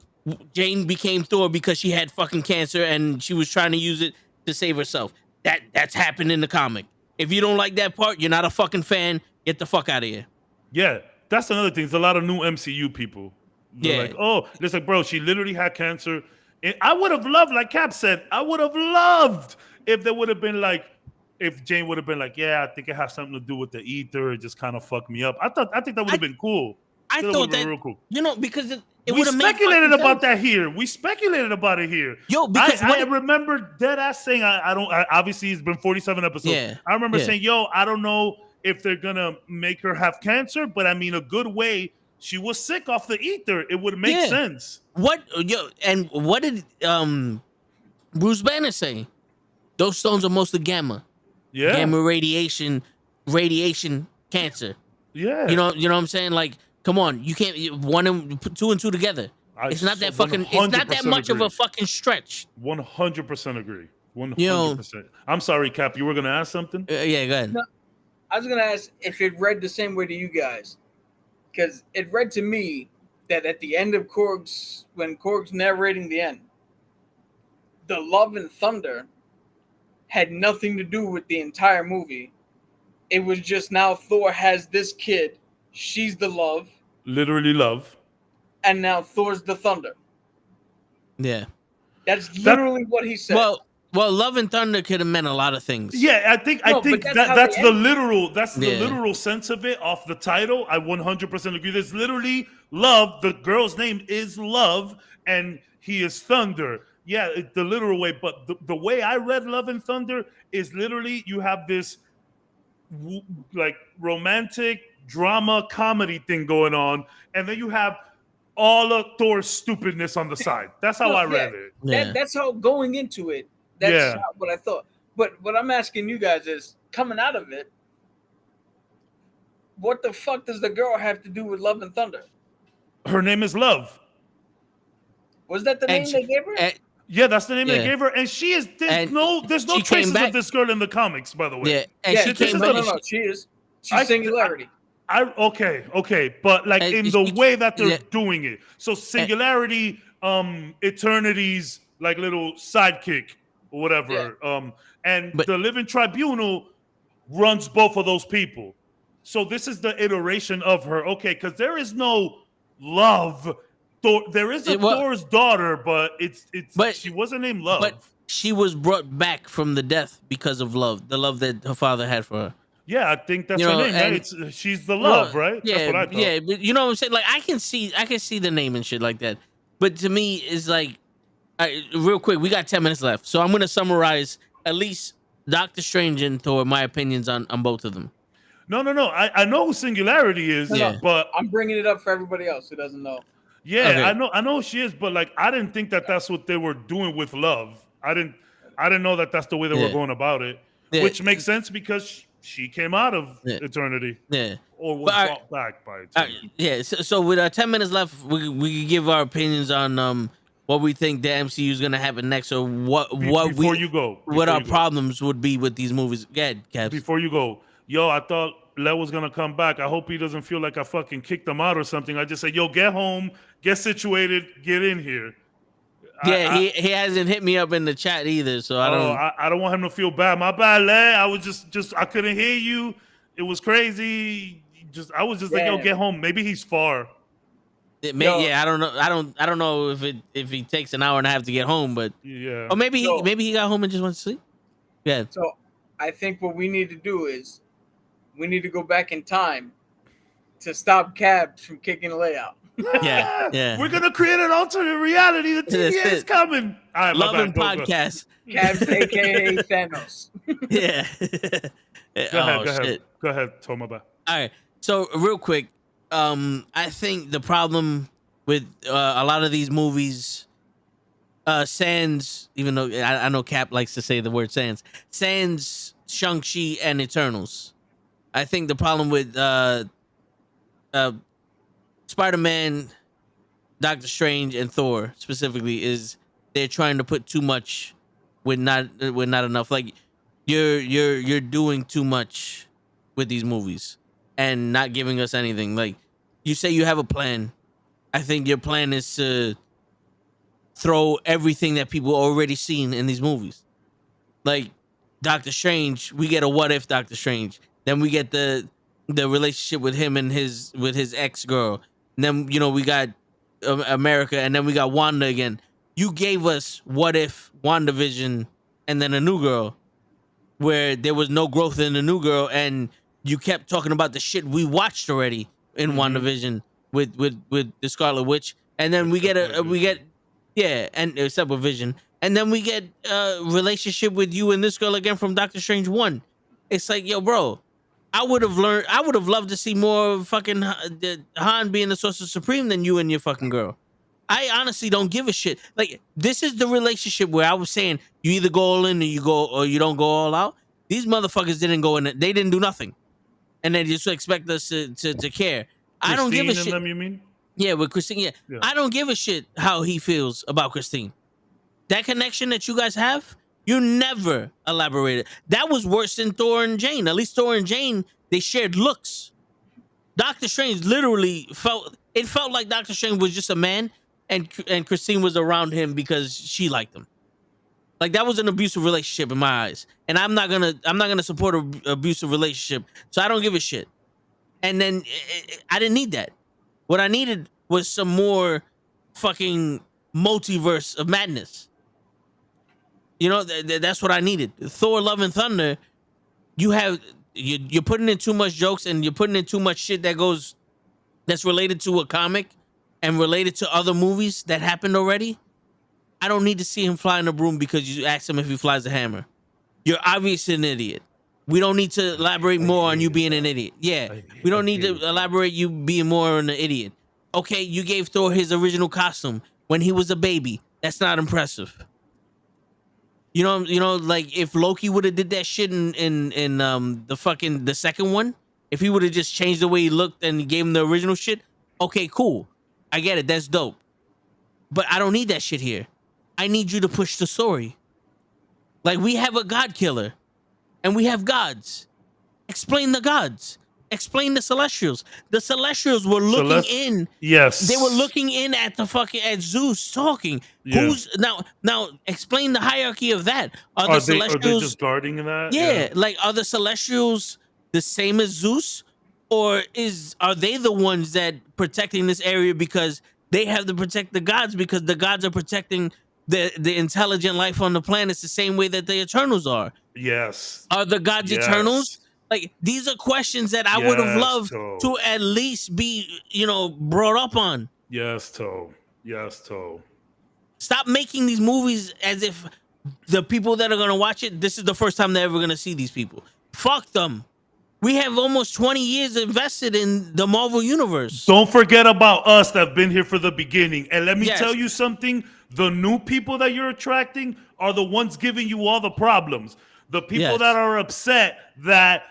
became Thor because she had fucking cancer and she was trying to use it to save herself. That's happened in the comic. If you don't like that part, you're not a fucking fan. Get the fuck out of here. Yeah, that's another thing. There's a lot of new MCU people. They're like, oh, it's like, bro, she literally had cancer. And I would have loved, like Cap said, I would have loved if there would have been like, if Jane would have been like, yeah, I think it has something to do with the ether. It just kind of fucked me up. I think that would have been cool. I That thought would've been that, real cool. because it We would have made speculated fucking about sense. that here. We speculated about it here. Yo, because I remember dead ass saying, obviously it's been 47 episodes. Yeah, I remember yeah. saying, yo, I don't know if they're gonna make her have cancer, but I mean, a good way. She was sick off the ether. It would make sense. What did Bruce Banner say? Those stones are mostly gamma. Yeah. Gamma radiation cancer. Yeah. You know what I'm saying? Like Come on, you can't one and put two and two together. It's not that fucking. It's not that 100% much of a agree. fucking stretch. 100% agree. You know. 100%. I'm sorry, Cap. You were gonna ask something? Yeah, go ahead. No. I was gonna ask if it read the same way to you guys, because it read to me that at the end of Korg's, when Korg's narrating the end, the Love and Thunder had nothing to do with the entire movie. It was just now Thor has this kid, she's the love, Literally love. and now Thor's the thunder. Yeah. That's literally what he said. Well, Love and Thunder could have meant a lot of things. Yeah, I think that's the literal sense of it off the title. I 100% agree. There's literally love. The girl's name is Love, and he is Thunder. Yeah, the literal way. But the way I read Love and Thunder is literally you have this like romantic drama comedy thing going on, and then you have all of Thor's stupidness on the side. That's how I read it. Yeah. That's how going into it. That's not what I thought. But what I'm asking you guys is, coming out of it, what the fuck does the girl have to do with Love and Thunder? Her name is Love. Was that the name they gave her? Yeah, that's the name they gave her, and she is. There's no traces of this girl in the comics, by the way. Yeah, and she came back. No, she is. She's Singularity. Okay, but like in the way that they're doing it. So Singularity, Eternity's like little sidekick or whatever. And the Living Tribunal runs both of those people. So this is the iteration of her. Okay, because there is no love. There is a Thor's daughter, but she wasn't named Love. But she was brought back from the death because of love, the love that her father had for her. Yeah, I think that's her name. Right? She's the Love, right? Yeah, that's what I thought. Yeah, but you know what I'm saying? Like I can see the name and shit like that. But to me, it's like, real quick, we got 10 minutes left, so I'm gonna summarize at least Doctor Strange and Thor, my opinions on both of them. No. I know who Singularity is, but I'm bringing it up for everybody else who doesn't know. Yeah, okay. I know she is, but like I didn't think that that's what they were doing with Love. I didn't know that that's the way they were going about it, which makes sense because she came out of Eternity, or was brought back by Eternity. So with 10 minutes left, we can give our opinions on what we think the MCU is gonna happen next, or what our problems would be with these movies. Go ahead, Caps. Before you go, I thought Lew was gonna come back. I hope he doesn't feel like I fucking kicked him out or something. I just say, get home, get situated, get in here. Yeah, he hasn't hit me up in the chat either, so I don't want him to feel bad. My bad, Lew. I was just I couldn't hear you. It was crazy. I was just like, get home. Maybe he's far. I don't know. I don't know if he takes an hour and a half to get home, but or maybe he got home and just went to sleep. Yeah. So I think what we need to do is we need to go back in time to stop Cabs from kicking a layout. Yeah. We're gonna create an alternate reality. The TVA is coming. All right, Love and podcast. Cabs, aka Thanos. Yeah. Go ahead, Tomaba. All right. So real quick, I think the problem with a lot of these movies, sans, even though I know Cap likes to say the word sans Shang-Chi and Eternals. I think the problem with Spider-Man, Doctor Strange, and Thor specifically is they're trying to put too much with not enough. Like you're doing too much with these movies and not giving us anything. Like you say you have a plan. I think your plan is to throw everything that people already seen in these movies. Like Doctor Strange, we get a what if Doctor Strange. Then we get the relationship with him and his ex-girl. And then, we got America, and then we got Wanda again. You gave us what if WandaVision and then a new girl where there was no growth in the new girl, and you kept talking about the shit we watched already in WandaVision with the Scarlet Witch. And then and except with Vision. And then we get a relationship with you and this girl again from Doctor Strange 1. It's like, yo, bro, I would have loved to see more fucking Han being the Sorcerer Supreme than you and your fucking girl. I honestly don't give a shit. Like, this is the relationship where I was saying you either go all in or you don't go all out. These motherfuckers didn't go in. They didn't do nothing. And they just expect us to care. I don't give a Christine shit. and them, you mean? Yeah, with Christine. Yeah. Yeah. I don't give a shit how he feels about Christine. That connection that you guys have, you never elaborated. That was worse than Thor and Jane. At least Thor and Jane, they shared looks. Doctor Strange literally felt like Doctor Strange was just a man, and Christine was around him because she liked him. Like that was an abusive relationship in my eyes, and I'm not gonna support an abusive relationship. So I don't give a shit. And then I didn't need that. What I needed was some more fucking multiverse of madness. You know, that's what I needed. Thor: Love and Thunder. You're putting in too much jokes and you're putting in too much shit that's related to a comic and related to other movies that happened already. I don't need to see him fly in a broom because you asked him if he flies a hammer. You're obviously an idiot. We don't need to elaborate more on you being an idiot. Yeah, we don't need to elaborate you being more on an idiot. Okay, you gave Thor his original costume when he was a baby. That's not impressive. You know, like if Loki would have did that shit in the second one, if he would have just changed the way he looked and gave him the original shit, okay, cool. I get it. That's dope. But I don't need that shit here. I need you to push the story. Like we have a god killer and we have gods. Explain the gods. Explain the Celestials. The Celestials were looking in. Yes. They were looking in at at Zeus talking. Yeah. Who's now explain the hierarchy of that. Are The Celestials they just guarding that? Yeah, like are the Celestials the same as Zeus? Or are they the ones that protecting this area because they have to protect the gods because the gods are protecting the intelligent life on the planets the same way that the Eternals are? Yes. Are the gods Eternals? Like these are questions that I would have loved to at least be, brought up on. Yes, Toe. Yes, Toe. Stop making these movies as if the people that are gonna watch it, this is the first time they're ever gonna see these people. Fuck them. We have almost 20 years invested in the Marvel Universe. Don't forget about us that have been here for the beginning. And let me tell you something. The new people that you're attracting are the ones giving you all the problems. The people that are upset that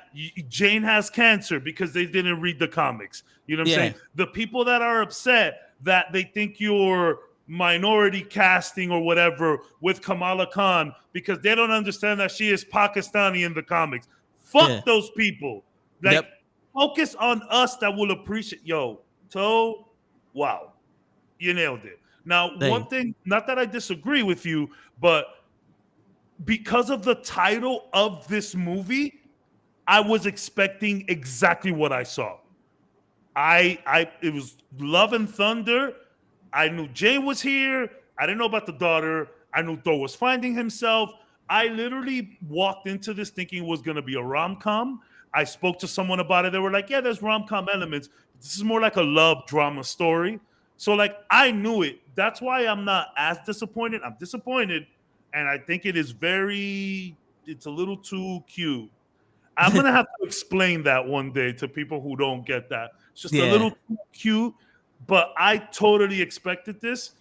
Jane has cancer because they didn't read the comics. You know what I'm saying? The people that are upset that they think you're minority casting or whatever with Kamala Khan because they don't understand that she is Pakistani in the comics. Fuck those people. Like, focus on us that will appreciate. Yo, Toe, wow. You nailed it. Now, one thing, not that I disagree with you, but because of the title of this movie, I was expecting exactly what I saw. It was Love and Thunder. I knew Jane was here. I didn't know about the daughter. I knew Thor was finding himself. I literally walked into this thinking it was going to be a rom-com. I spoke to someone about it. They were like, yeah, there's rom-com elements. This is more like a love drama story. So, like, I knew it. That's why I'm not as disappointed. I'm disappointed. And I think it's a little too cute. I'm going to have to explain that one day to people who don't get that. It's just a little too cute, but I totally expected this.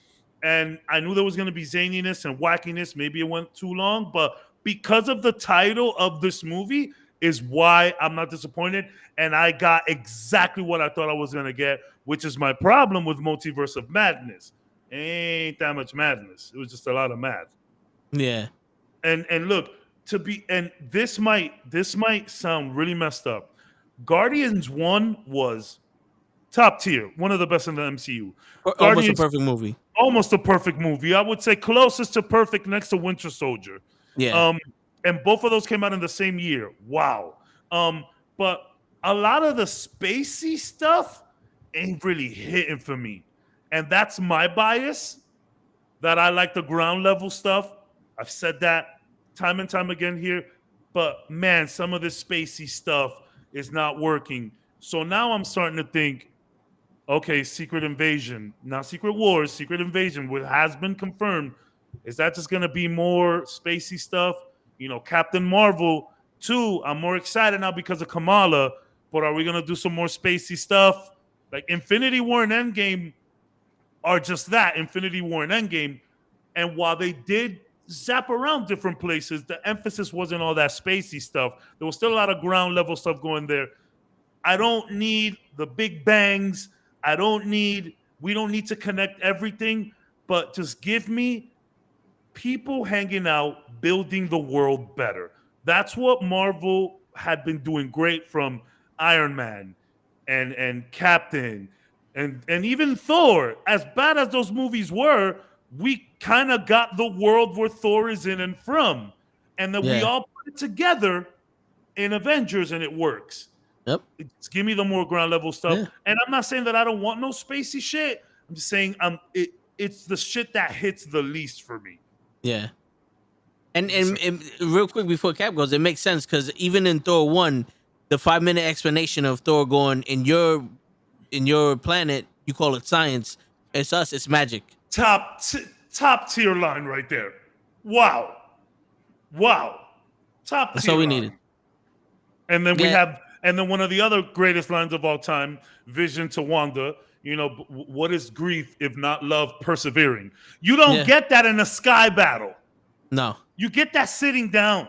And I knew there was going to be zaniness and wackiness. Maybe it went too long, but because of the title of this movie is why I'm not disappointed. And I got exactly what I thought I was going to get, which is my problem with Multiverse of Madness. Ain't that much madness. It was just a lot of math. Yeah. And look, this might sound really messed up. Guardians 1 was top tier, one of the best in the MCU. Almost a perfect movie. Almost a perfect movie. I would say closest to perfect next to Winter Soldier. Yeah. And both of those came out in the same year. Wow. But a lot of the spacey stuff ain't really hitting for me. And that's my bias, that I like the ground level stuff. I've said that time and time again here. But man, some of this spacey stuff is not working. So now I'm starting to think, okay, Secret Invasion, not Secret Wars, Secret Invasion, what has been confirmed. Is that just going to be more spacey stuff? Captain Marvel 2, I'm more excited now because of Kamala, but are we going to do some more spacey stuff? Like Infinity War and Endgame are just that, Infinity War and Endgame. And while they did zap around different places, the emphasis wasn't all that spacey stuff. There was still a lot of ground level stuff going there. I don't need the big bangs. We don't need to connect everything, but just give me people hanging out, building the world better. That's what Marvel had been doing great from Iron Man and Captain and even Thor. As bad as those movies were, we kind of got the world where Thor is in and from. And then we Yeah. all put it together in Avengers and it works. Yep. Just give me the more ground level stuff. Yeah. And I'm not saying that I don't want no spacey shit. I'm just saying it's the shit that hits the least for me. Yeah. And real quick before Cap goes, it makes sense because even in Thor 1, the 5-minute explanation of Thor going in your planet, you call it science. It's us, it's magic. Top tier line right there. Wow. Top That's tier all we line. needed. And then Yeah. and then one of the other greatest lines of all time, Vision to Wanda, what is grief if not love persevering? You don't get that in a sky battle. No. You get that sitting down.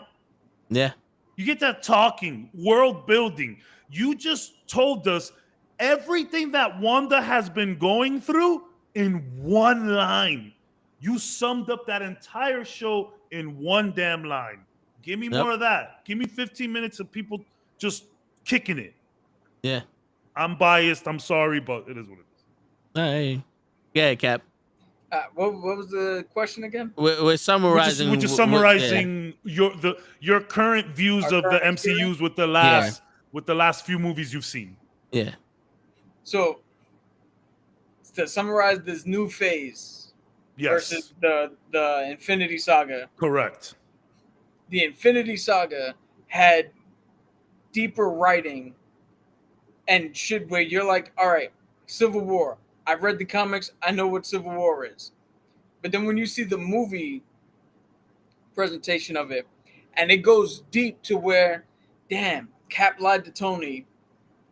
Yeah. You get that talking, world building. You just told us everything that Wanda has been going through in one line. You summed up that entire show in one damn line. Give me more of that. Give me 15 minutes of people just kicking it. Yeah. I'm biased. I'm sorry, but it is what it is. Hey. Yeah, Cap. What was the question again? We're summarizing. We're just summarizing your current views Our of the current MCUs with the last few movies you've seen. Yeah. So to summarize this new phase versus the Infinity Saga. Correct. The Infinity Saga had deeper writing and shit where you're like, all right, Civil War. I've read the comics. I know what Civil War is. But then when you see the movie presentation of it, and it goes deep to where, damn, Cap lied to Tony.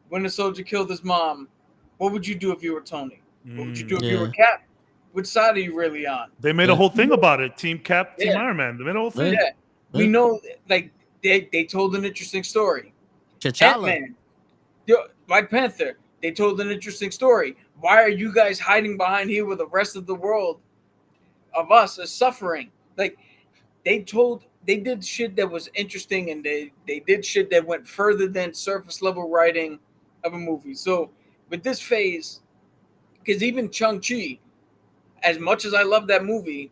Winter Soldier killed his mom. What would you do if you were Tony? What would you do if you were Cap? Which side are you really on? They made a whole thing about it. Team Cap, Team Iron Man. They made a whole thing. Yeah. We know, like, they told an interesting story. T'Challa. Ant-Man, Black Panther, they told an interesting story. Why are you guys hiding behind here where the rest of the world of us is suffering? Like, they did shit that was interesting, and they did shit that went further than surface level writing of a movie. So with this phase, because even Shang-Chi, as much as I love that movie,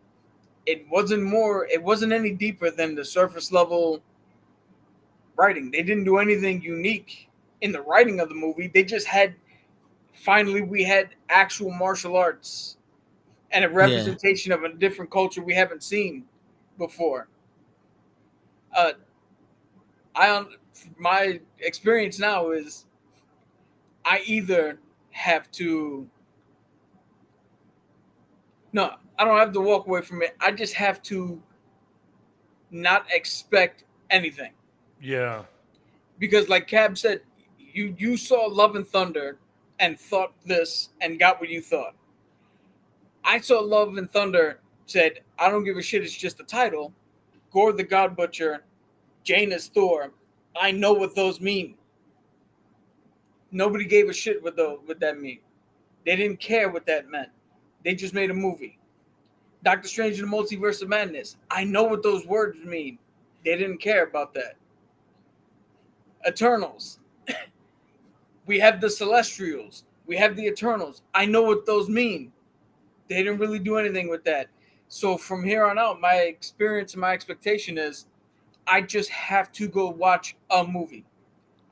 it wasn't any deeper than the surface level writing. They didn't do anything unique in the writing of the movie. They just finally we had actual martial arts and a representation of a different culture we haven't seen before. My experience now is I either have to I don't have to walk away from it. I just have to not expect anything. Yeah. Because like Cab said, you saw Love and Thunder and thought this and got what you thought. I saw Love and Thunder, said, I don't give a shit, it's just a title. Gore the God Butcher, Jane is Thor. I know what those mean. Nobody gave a shit what that mean. They didn't care what that meant. They just made a movie. Doctor Strange and the Multiverse of Madness. I know what those words mean. They didn't care about that. Eternals. We have the Celestials. We have the Eternals. I know what those mean. They didn't really do anything with that. So from here on out, my experience and my expectation is I just have to go watch a movie.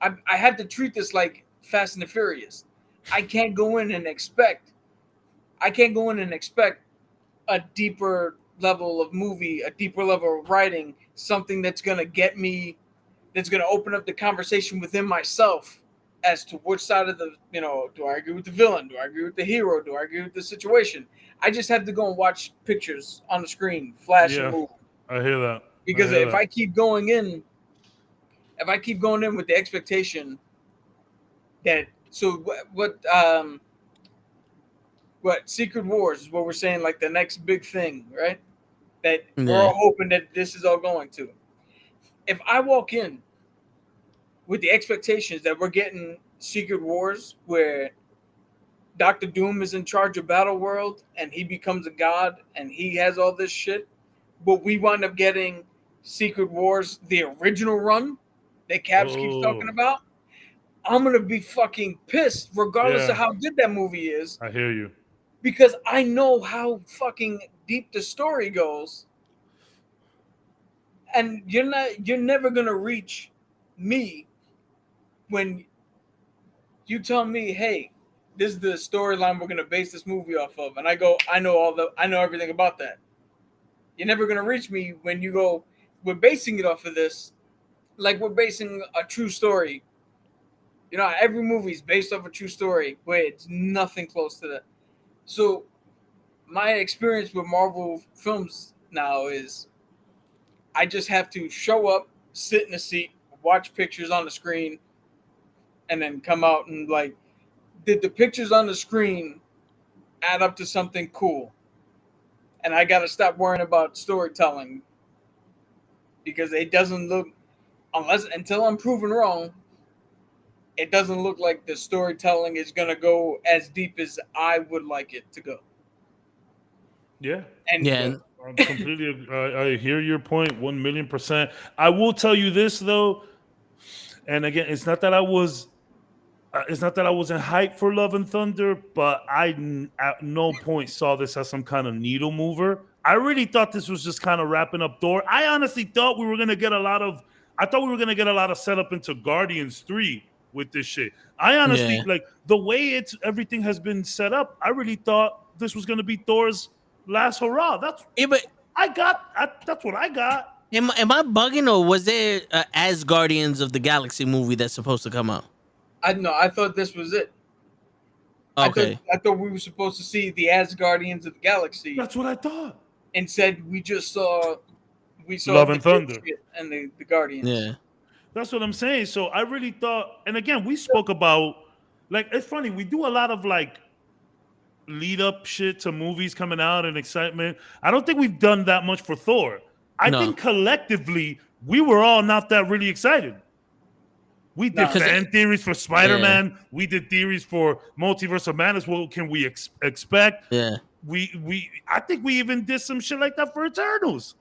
I have to treat this like Fast and the Furious. I can't go in and expect a deeper level of movie, a deeper level of writing, something that's going to get me, that's going to open up the conversation within myself as to which side of the, do I agree with the villain? Do I agree with the hero? Do I agree with the situation? I just have to go and watch pictures on the screen, flash and move. I hear that. Because I keep going in with the expectation that, so what Secret Wars is what we're saying, like the next big thing, right? That we're all hoping that this is all going to. If I walk in with the expectations that we're getting Secret Wars where Doctor Doom is in charge of Battle World and he becomes a god and he has all this shit, but we wind up getting Secret Wars, the original run that Caps keeps talking about, I'm gonna be fucking pissed regardless of how good that movie is. I hear you. Because I know how fucking deep the story goes. And you're never gonna reach me when you tell me, hey, this is the storyline we're gonna base this movie off of. And I go, I know everything about that. You're never gonna reach me when you go, we're basing it off of this, like we're basing a true story. You know, every movie is based off a true story, but it's nothing close to that. So my experience with Marvel films now is I just have to show up, sit in a seat, watch pictures on the screen, and then come out and like, did the pictures on the screen add up to something cool? And I got to stop worrying about storytelling because it doesn't look, until I'm proven wrong, it doesn't look like the storytelling is going to go as deep as I would like it to go. Yeah. And I'm completely, I hear your point 1,000,000%. I will tell you this though. And again, it's not that I wasn't hyped for Love and Thunder, but I at no point saw this as some kind of needle mover. I really thought this was just kind of wrapping up Thor. I honestly thought we were going to get a lot of setup into Guardians 3 with this shit. I honestly, like the way everything has been set up, I really thought this was going to be Thor's last hurrah. That's what I got. Am I bugging, or was there As Guardians of the Galaxy movie that's supposed to come out? I thought this was it. Okay. I thought we were supposed to see the As Guardians of the Galaxy. That's what I thought. Instead, we saw Love and Thunder and the Guardians. Yeah. That's what I'm saying. So I really thought, and again, we spoke about, like, it's funny, we do a lot of like lead up shit to movies coming out and excitement. I don't think we've done that much for Thor. I think collectively we were all not that really excited. We did fan theories for Spider-Man. Yeah. We did theories for Multiverse of Madness. What can we expect? Yeah. I think we even did some shit like that for Eternals.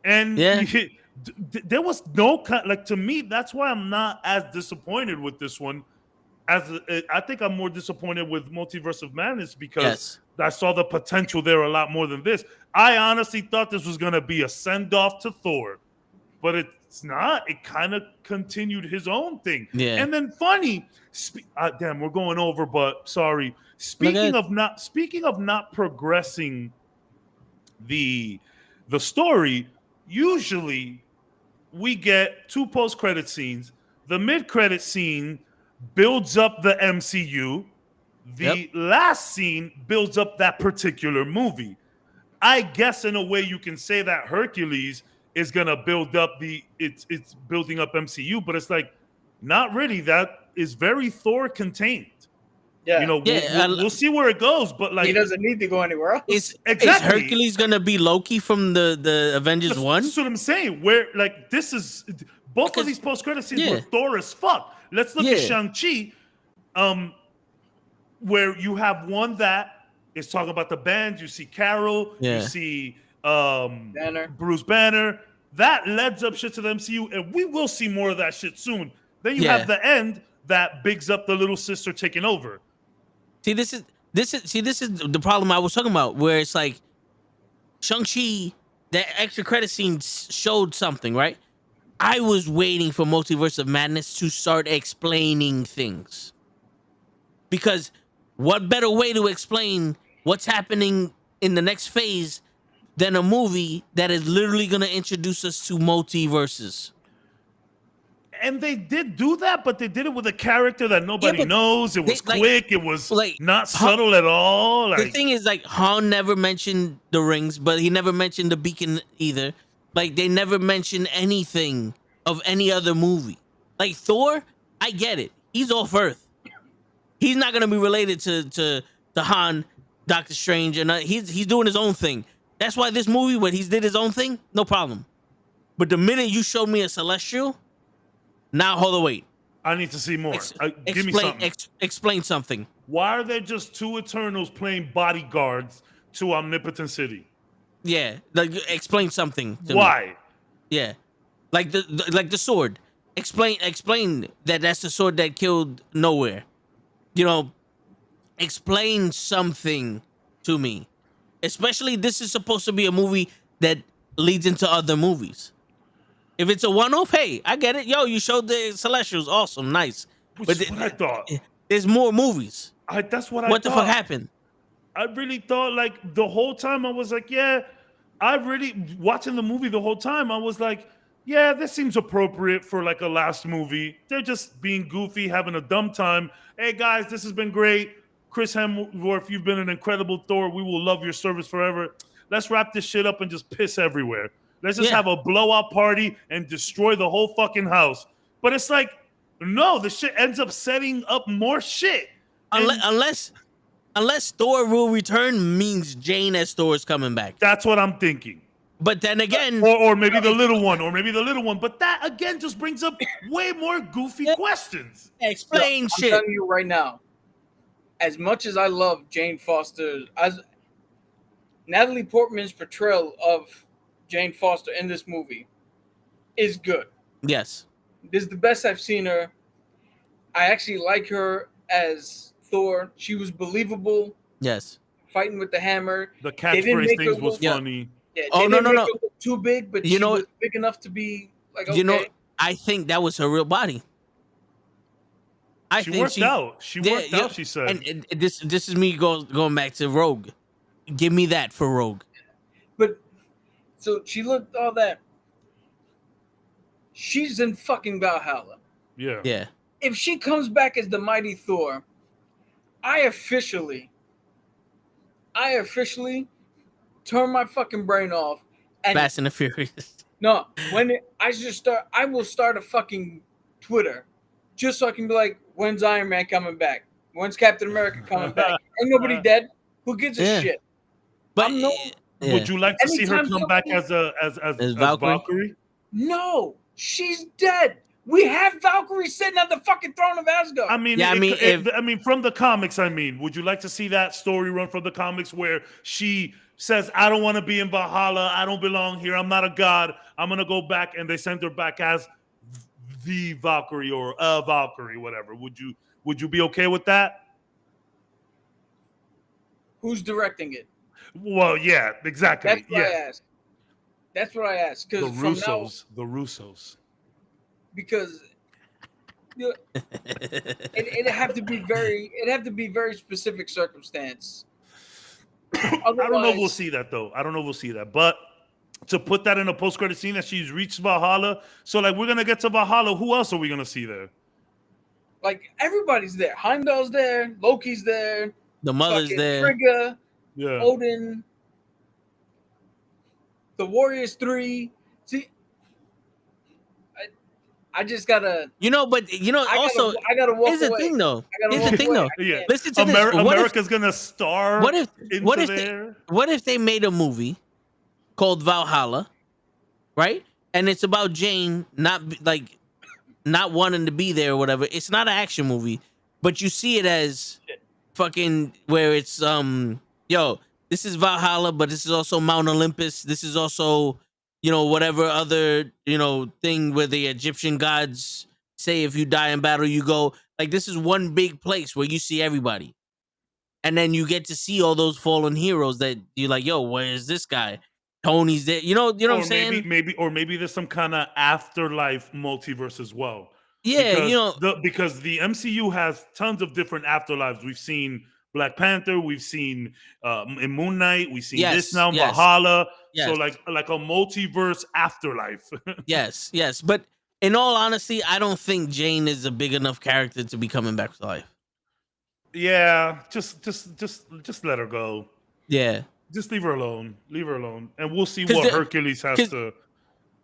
And there was no, like, to me, that's why I'm not as disappointed with this one. I think I'm more disappointed with Multiverse of Madness because I saw the potential there a lot more than this. I honestly thought this was going to be a send-off to Thor, but it's not. It kind of continued his own thing. Yeah. And then funny, damn, we're going over, but sorry. Speaking of not progressing the story, usually we get 2 post-credit scenes. The mid-credit scene builds up the MCU. The last scene builds up that particular movie. I guess in a way you can say that Hercules is gonna build up it's building up MCU, but it's like not really. That is very Thor contained. Yeah, you know, we'll see where it goes, but like he doesn't need to go anywhere else. Is Hercules gonna be Loki from the Avengers 1? That's what I'm saying. Where like this is both of these post credit scenes were Thor as fuck. Let's look at Shang-Chi, where you have one that is talking about the band. You see Carol, you see Bruce Banner. That leads up shit to the MCU, and we will see more of that shit soon. Then you have the end that bigs up the little sister taking over. See, this is the problem I was talking about, where it's like Shang-Chi, that extra credit scene showed something, right? I was waiting for Multiverse of Madness to start explaining things. Because what better way to explain what's happening in the next phase than a movie that is literally going to introduce us to multiverses? And they did do that, but they did it with a character that nobody knows. It was quick. It was like not subtle at all. The thing is, like, Han never mentioned the rings, but he never mentioned the beacon either. Like, they never mentioned anything of any other movie. Like, Thor, I get it. He's off Earth. He's not going to be related to Han, Doctor Strange, and he's doing his own thing. That's why this movie, when he did his own thing, no problem. But the minute you showed me a Celestial, now hold on, wait. I need to see more. Give me Explain something. explain something. Why are there just two Eternals playing bodyguards to Omnipotent City? Yeah, like explain something to me. Why? Yeah, like the sword. Explain that that's the sword that killed Nowhere. You know, explain something to me. Especially this is supposed to be a movie that leads into other movies. If it's a one-off, hey, I get it. Yo, you showed the Celestials, awesome, nice. Which But is what I thought. there's more movies. That's what I What the fuck thought. happened? I really thought, like, the whole time I was like, yeah, I really, watching the movie the whole time, I was like, yeah, this seems appropriate for like a last movie. They're just being goofy, having a dumb time. Hey guys, this has been great. Chris Hemsworth, you've been an incredible Thor. We will love your service forever. Let's wrap this shit up and just piss everywhere. Let's just have a blowout party and destroy the whole fucking house. But it's like, no, the shit ends up setting up more shit. Unless Thor will return means Jane as Thor is coming back. That's what I'm thinking. But then again, or maybe the little one, But that again just brings up way more goofy questions. Explain shit. I'm telling you right now, as much as I love Jane Foster, as Natalie Portman's portrayal of Jane Foster in this movie is good. Yes. This is the best I've seen her. I actually like her as Thor. She was believable. Yes. Fighting with the hammer. The catchphrase things was funny. Yeah, oh no. Too big, but you know, was big enough to be like. Okay. You know, I think that was her real body. She worked out. She worked out. She said. And this is me going back to Rogue. Give me that for Rogue. But so she looked all that. She's in fucking Valhalla. Yeah. Yeah. If she comes back as the mighty Thor, I officially turn my fucking brain off. And Fast and the Furious. No, I will start a fucking Twitter just so I can be like, when's Iron Man coming back? When's Captain America coming back? Ain't nobody dead. Who gives a shit? But would you like to see her come back as Valkyrie? No, she's dead. We have Valkyrie sitting on the fucking throne of Asgard. I mean, from the comics. Would you like to see that story run from the comics where she says, "I don't want to be in Valhalla. I don't belong here. I'm not a god. I'm gonna go back," and they send her back as the Valkyrie or a Valkyrie, whatever. Would you be okay with that? Who's directing it? Well, yeah, exactly. That's what I asked. The Russos. Because it have to be very specific circumstance. I don't know if we'll see that though. But to put that in a post-credit scene that she's reached Valhalla, so like we're gonna get to Valhalla. Who else are we gonna see there? Like everybody's there. Heimdall's there. Loki's there. The mother's there. Frigga, yeah. Odin. The Warriors 3. See, I just gotta. Also, I gotta walk here's the away. thing, though. Yeah. Listen to this. What America's gonna star. What if they made a movie called Valhalla, right? And it's about Jane not wanting to be there or whatever. It's not an action movie, but you see it as fucking where it's this is Valhalla, but this is also Mount Olympus. This is also whatever other thing where the Egyptian gods say if you die in battle you go. Like this is one big place where you see everybody, and then you get to see all those fallen heroes that you're like, yo, where is this guy? Tony's there. You know what I'm saying? Maybe there's some kind of afterlife multiverse as well. Yeah, because the MCU has tons of different afterlives. We've seen Black Panther, we've seen in Moon Knight, we've seen this now, Valhalla. Yes. So like a multiverse afterlife. yes. But in all honesty, I don't think Jane is a big enough character to be coming back to life. Yeah, just let her go. Yeah. Just leave her alone. And we'll see what Hercules has to.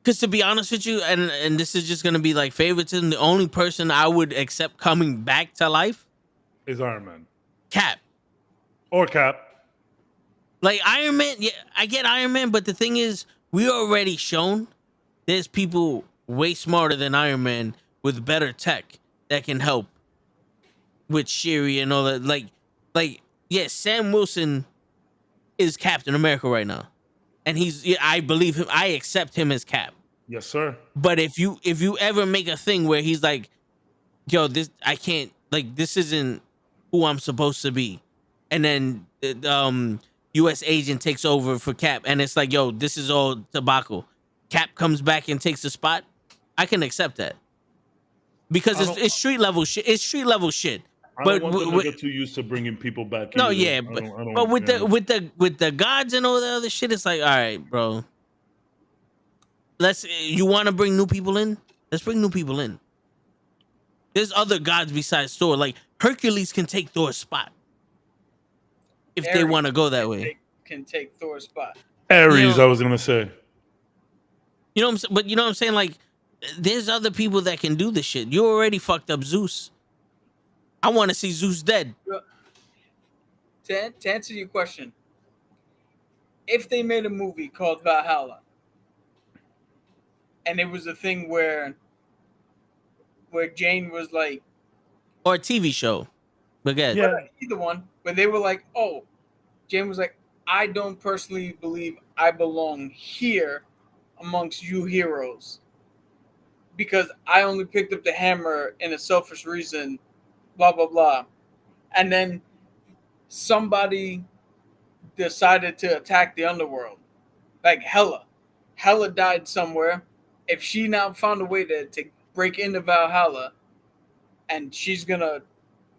Because to be honest with you, and this is just going to be like favoritism, the only person I would accept coming back to life is Iron Man. Cap. Like Iron Man, yeah, I get Iron Man, but the thing is, we already shown there's people way smarter than Iron Man with better tech. that can help with Shiri and all that. Like, yeah, Sam Wilson is Captain America right now, and I believe him. I accept him as Cap. Yes, sir. But if you ever make a thing where he's like, yo, this I can't, like, this isn't who I'm supposed to be, and then U.S. agent takes over for Cap, and it's like, yo, this is all tobacco. Cap comes back and takes the spot. I can accept that because it's street level shit. It's street level shit. I But don't want them to get too used to bringing people back. no, either. yeah, but with the gods and all the other shit, it's like, all right, bro. You want to bring new people in? Let's bring new people in. There's other gods besides Thor. Like Hercules can take Thor's spot if they want to go that way. Can take Thor's spot. Ares, I was gonna say. You know what I'm saying? But you know what I'm saying? Like, there's other people that can do this shit. You already fucked up Zeus. I want to see Zeus dead. To answer your question, if they made a movie called Valhalla, and it was a thing where Jane was like, or a TV show, but good. Yeah, either one, where they were like, oh, Jane was like, I don't personally believe I belong here amongst you heroes because I only picked up the hammer in a selfish reason, blah blah blah, and then somebody decided to attack the underworld, like Hela died somewhere. If she now found a way to break into Valhalla, and she's gonna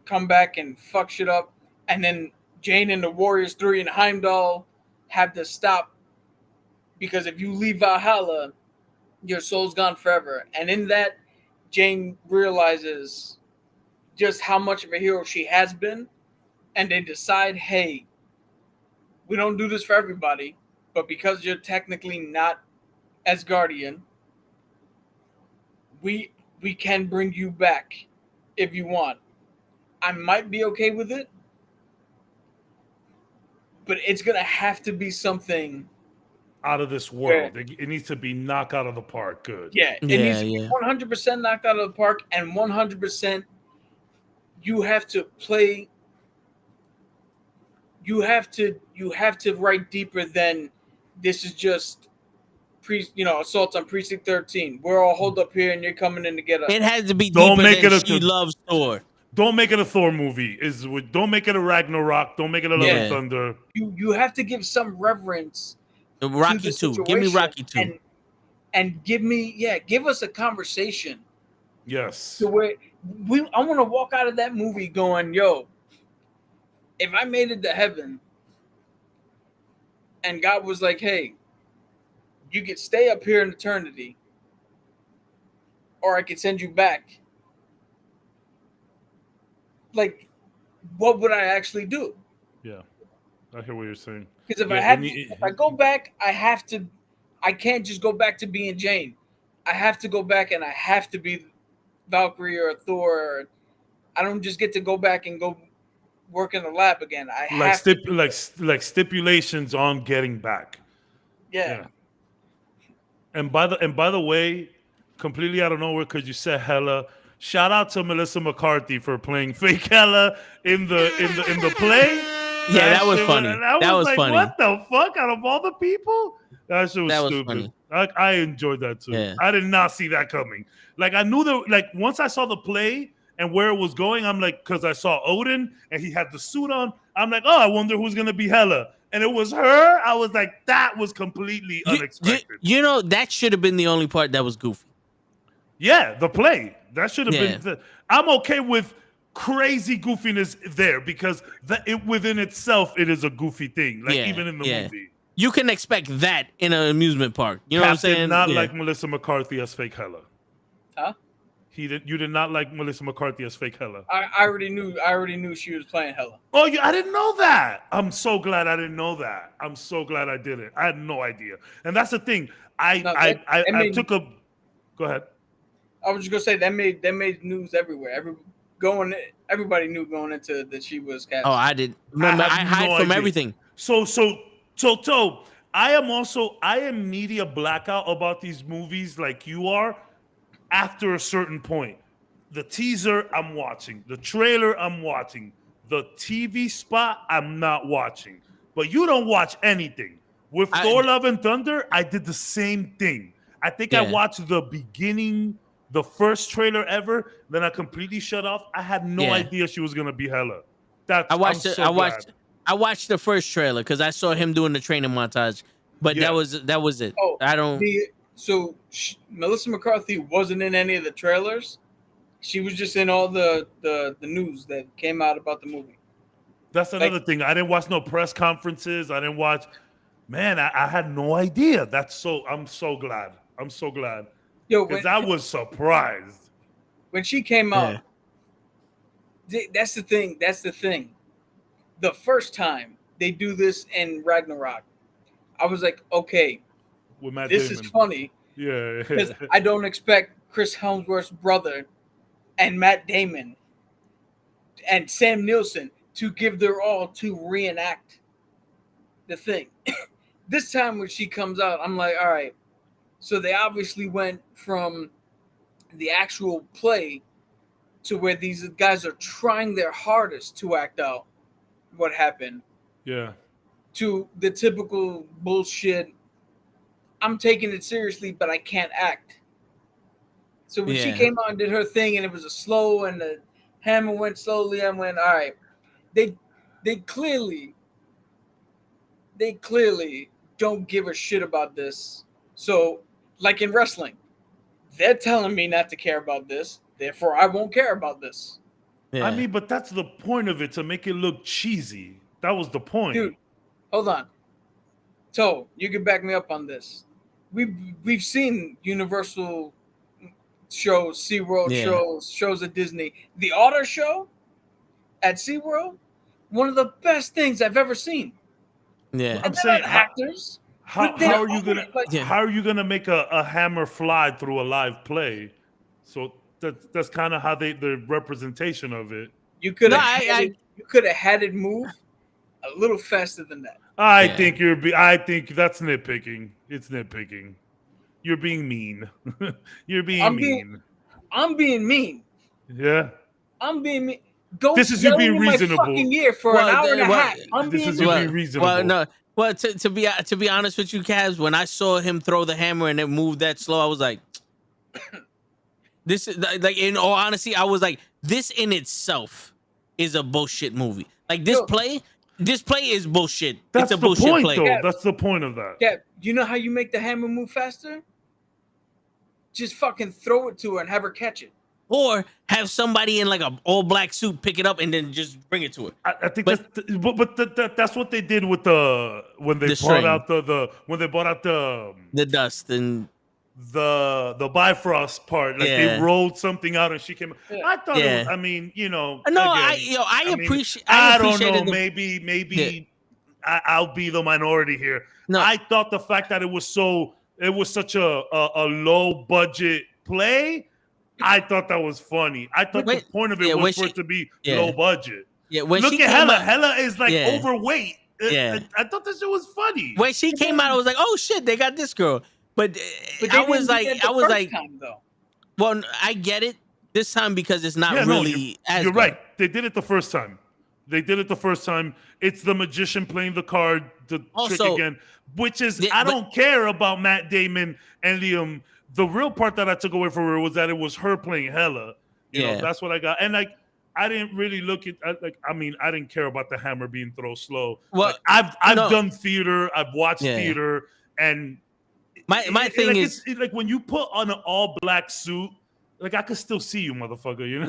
come back and fuck shit up, and then Jane and the Warriors 3 and Heimdall have to stop, because if you leave Valhalla, your soul's gone forever. And in that, Jane realizes just how much of a hero she has been, and they decide, hey, we don't do this for everybody, but because you're technically not Asgardian, we can bring you back if you want. I might be okay with it, but it's gonna have to be something out of this world. It needs to be knocked out of the park. Good. Yeah, it needs to be 100% knocked out of the park, and 100% you have to play. You have to write deeper than this is just assault on Precinct 13. We're all holed up here, and you're coming in to get us. It has to be deeper than she loves Thor. Don't make it a Thor movie. Don't make it a Ragnarok. Don't make it a Love and Thunder. You have to give some reverence. Rocky 2. Give me Rocky 2. And give us a conversation. Yes. So I want to walk out of that movie going, yo, if I made it to heaven and God was like, hey, you could stay up here in eternity, or I could send you back. Like, what would I actually do? Yeah, I hear what you're saying. Because if I go back, I can't just go back to being Jane. I have to go back and I have to be Valkyrie or Thor. I don't just get to go back and go work in the lab again. I have like stipulations on getting back. Yeah. And by the way, completely out of nowhere, because you said Hela. Shout out to Melissa McCarthy for playing fake Hela in the play. Yeah, that was funny. That was funny. What the fuck? Out of all the people, that shit was stupid. Funny. I enjoyed that too. Yeah. I did not see that coming. Like I knew that. Like once I saw the play and where it was going, I'm like, because I saw Odin and he had the suit on. I'm like, oh, I wonder who's gonna be Hela. And it was her. I was like, that was completely unexpected. That should have been the only part that was goofy. Yeah, the play. That should have been. I'm okay with crazy goofiness there because within itself, it is a goofy thing. Like even in the movie. You can expect that in an amusement park. You know what I'm saying? Did not like Melissa McCarthy as fake Hela. Huh? You did not like Melissa McCarthy as fake Hela. I already knew she was playing Hela. Oh, I didn't know that. I'm so glad I didn't know that. I'm so glad I didn't. I had no idea. And that's the thing. I took a. Go ahead. I was just gonna say that made news everywhere. Everybody knew going into that she was cast. Oh, I did. Remember, I hide from everything. So, I am media blackout about these movies like you are after a certain point. the teaser I'm watching, the trailer I'm watching, the TV spot I'm not watching. But you don't watch anything. With Thor Love and Thunder, I did the same thing. I think I Yeah. watched the beginning, the first trailer ever, then I completely shut off. I had no Yeah. idea she was gonna be Hela. That's I watched I'm it. so glad. I watched the first trailer because I saw him doing the training montage. But Yeah. that was it. Oh, I don't. Melissa McCarthy wasn't in any of the trailers. She was just in all the news that came out about the movie. That's another thing. I didn't watch no press conferences. I didn't watch. Man, I had no idea. I'm so glad. I'm so glad. Yo, because I was surprised when she came out. That's the thing. That's the thing. The first time they do this in Ragnarok, I was like, okay, with Matt this Damon. is funny. Yeah, because I don't expect Chris Hemsworth's brother and Matt Damon and Sam Neill to give their all to reenact the thing. This time when she comes out, I'm like, all right. So they obviously went from the actual play to where these guys are trying their hardest to act out what happened. Yeah. To the typical bullshit. I'm taking it seriously, but I can't act. So when she came out and did her thing, and it was a slow, and the hammer went slowly, I went, all right. They clearly don't give a shit about this. So, like in wrestling, they're telling me not to care about this, therefore I won't care about this. Yeah. I mean, but that's the point of it, to make it look cheesy. That was the point. Dude, hold on. So, you can back me up on this. We've seen Universal shows, SeaWorld shows at Disney. The Otter Show at SeaWorld, one of the best things I've ever seen. Yeah. I'm saying actors. How are you gonna make a hammer fly through a live play? So that's kind of how the representation of it. You could have had it move a little faster than that. I think that's nitpicking. It's nitpicking. You're being mean. You're being mean. I'm being mean. Yeah. I'm being mean. This is you being reasonable. My fucking ear for an hour and a half. This is you being reasonable. Well, no. Well, to be honest with you, Cavs, when I saw him throw the hammer and it moved that slow, I was like, this is like, in all honesty, I was like, this in itself is a bullshit movie. Like this play is bullshit. That's it's a bullshit point, play. though. Yeah. That's the point of that. Yeah, you know how you make the hammer move faster? Just fucking throw it to her and have her catch it. Or have somebody in like an all black suit pick it up and then just bring it to her. I think that's what they did with when they brought out the dust and the Bifrost part. Like they rolled something out and she came. Yeah. I thought it was, I mean, you know. No, again, I appreciate. I don't know. Maybe I'll be the minority here. No, I thought the fact that it was such a low budget play. I thought that was funny. I thought the point of it was for it to be low budget. Yeah, look at Hela. Hela is like overweight. I thought this shit was funny. When she came out, I was like, "Oh shit, they got this girl." But I was like, well, I get it this time because it's not really. You're right. They did it the first time. It's the magician playing the card, the trick again, which is I don't care about Matt Damon and Liam. The real part that I took away from her was that it was her playing Hela. You know, that's what I got. And like, I didn't really look at I didn't care about the hammer being thrown slow. Well, like, I've done theater, I've watched theater, and my thing is like when you put on an all black suit, like I could still see you, motherfucker. You know?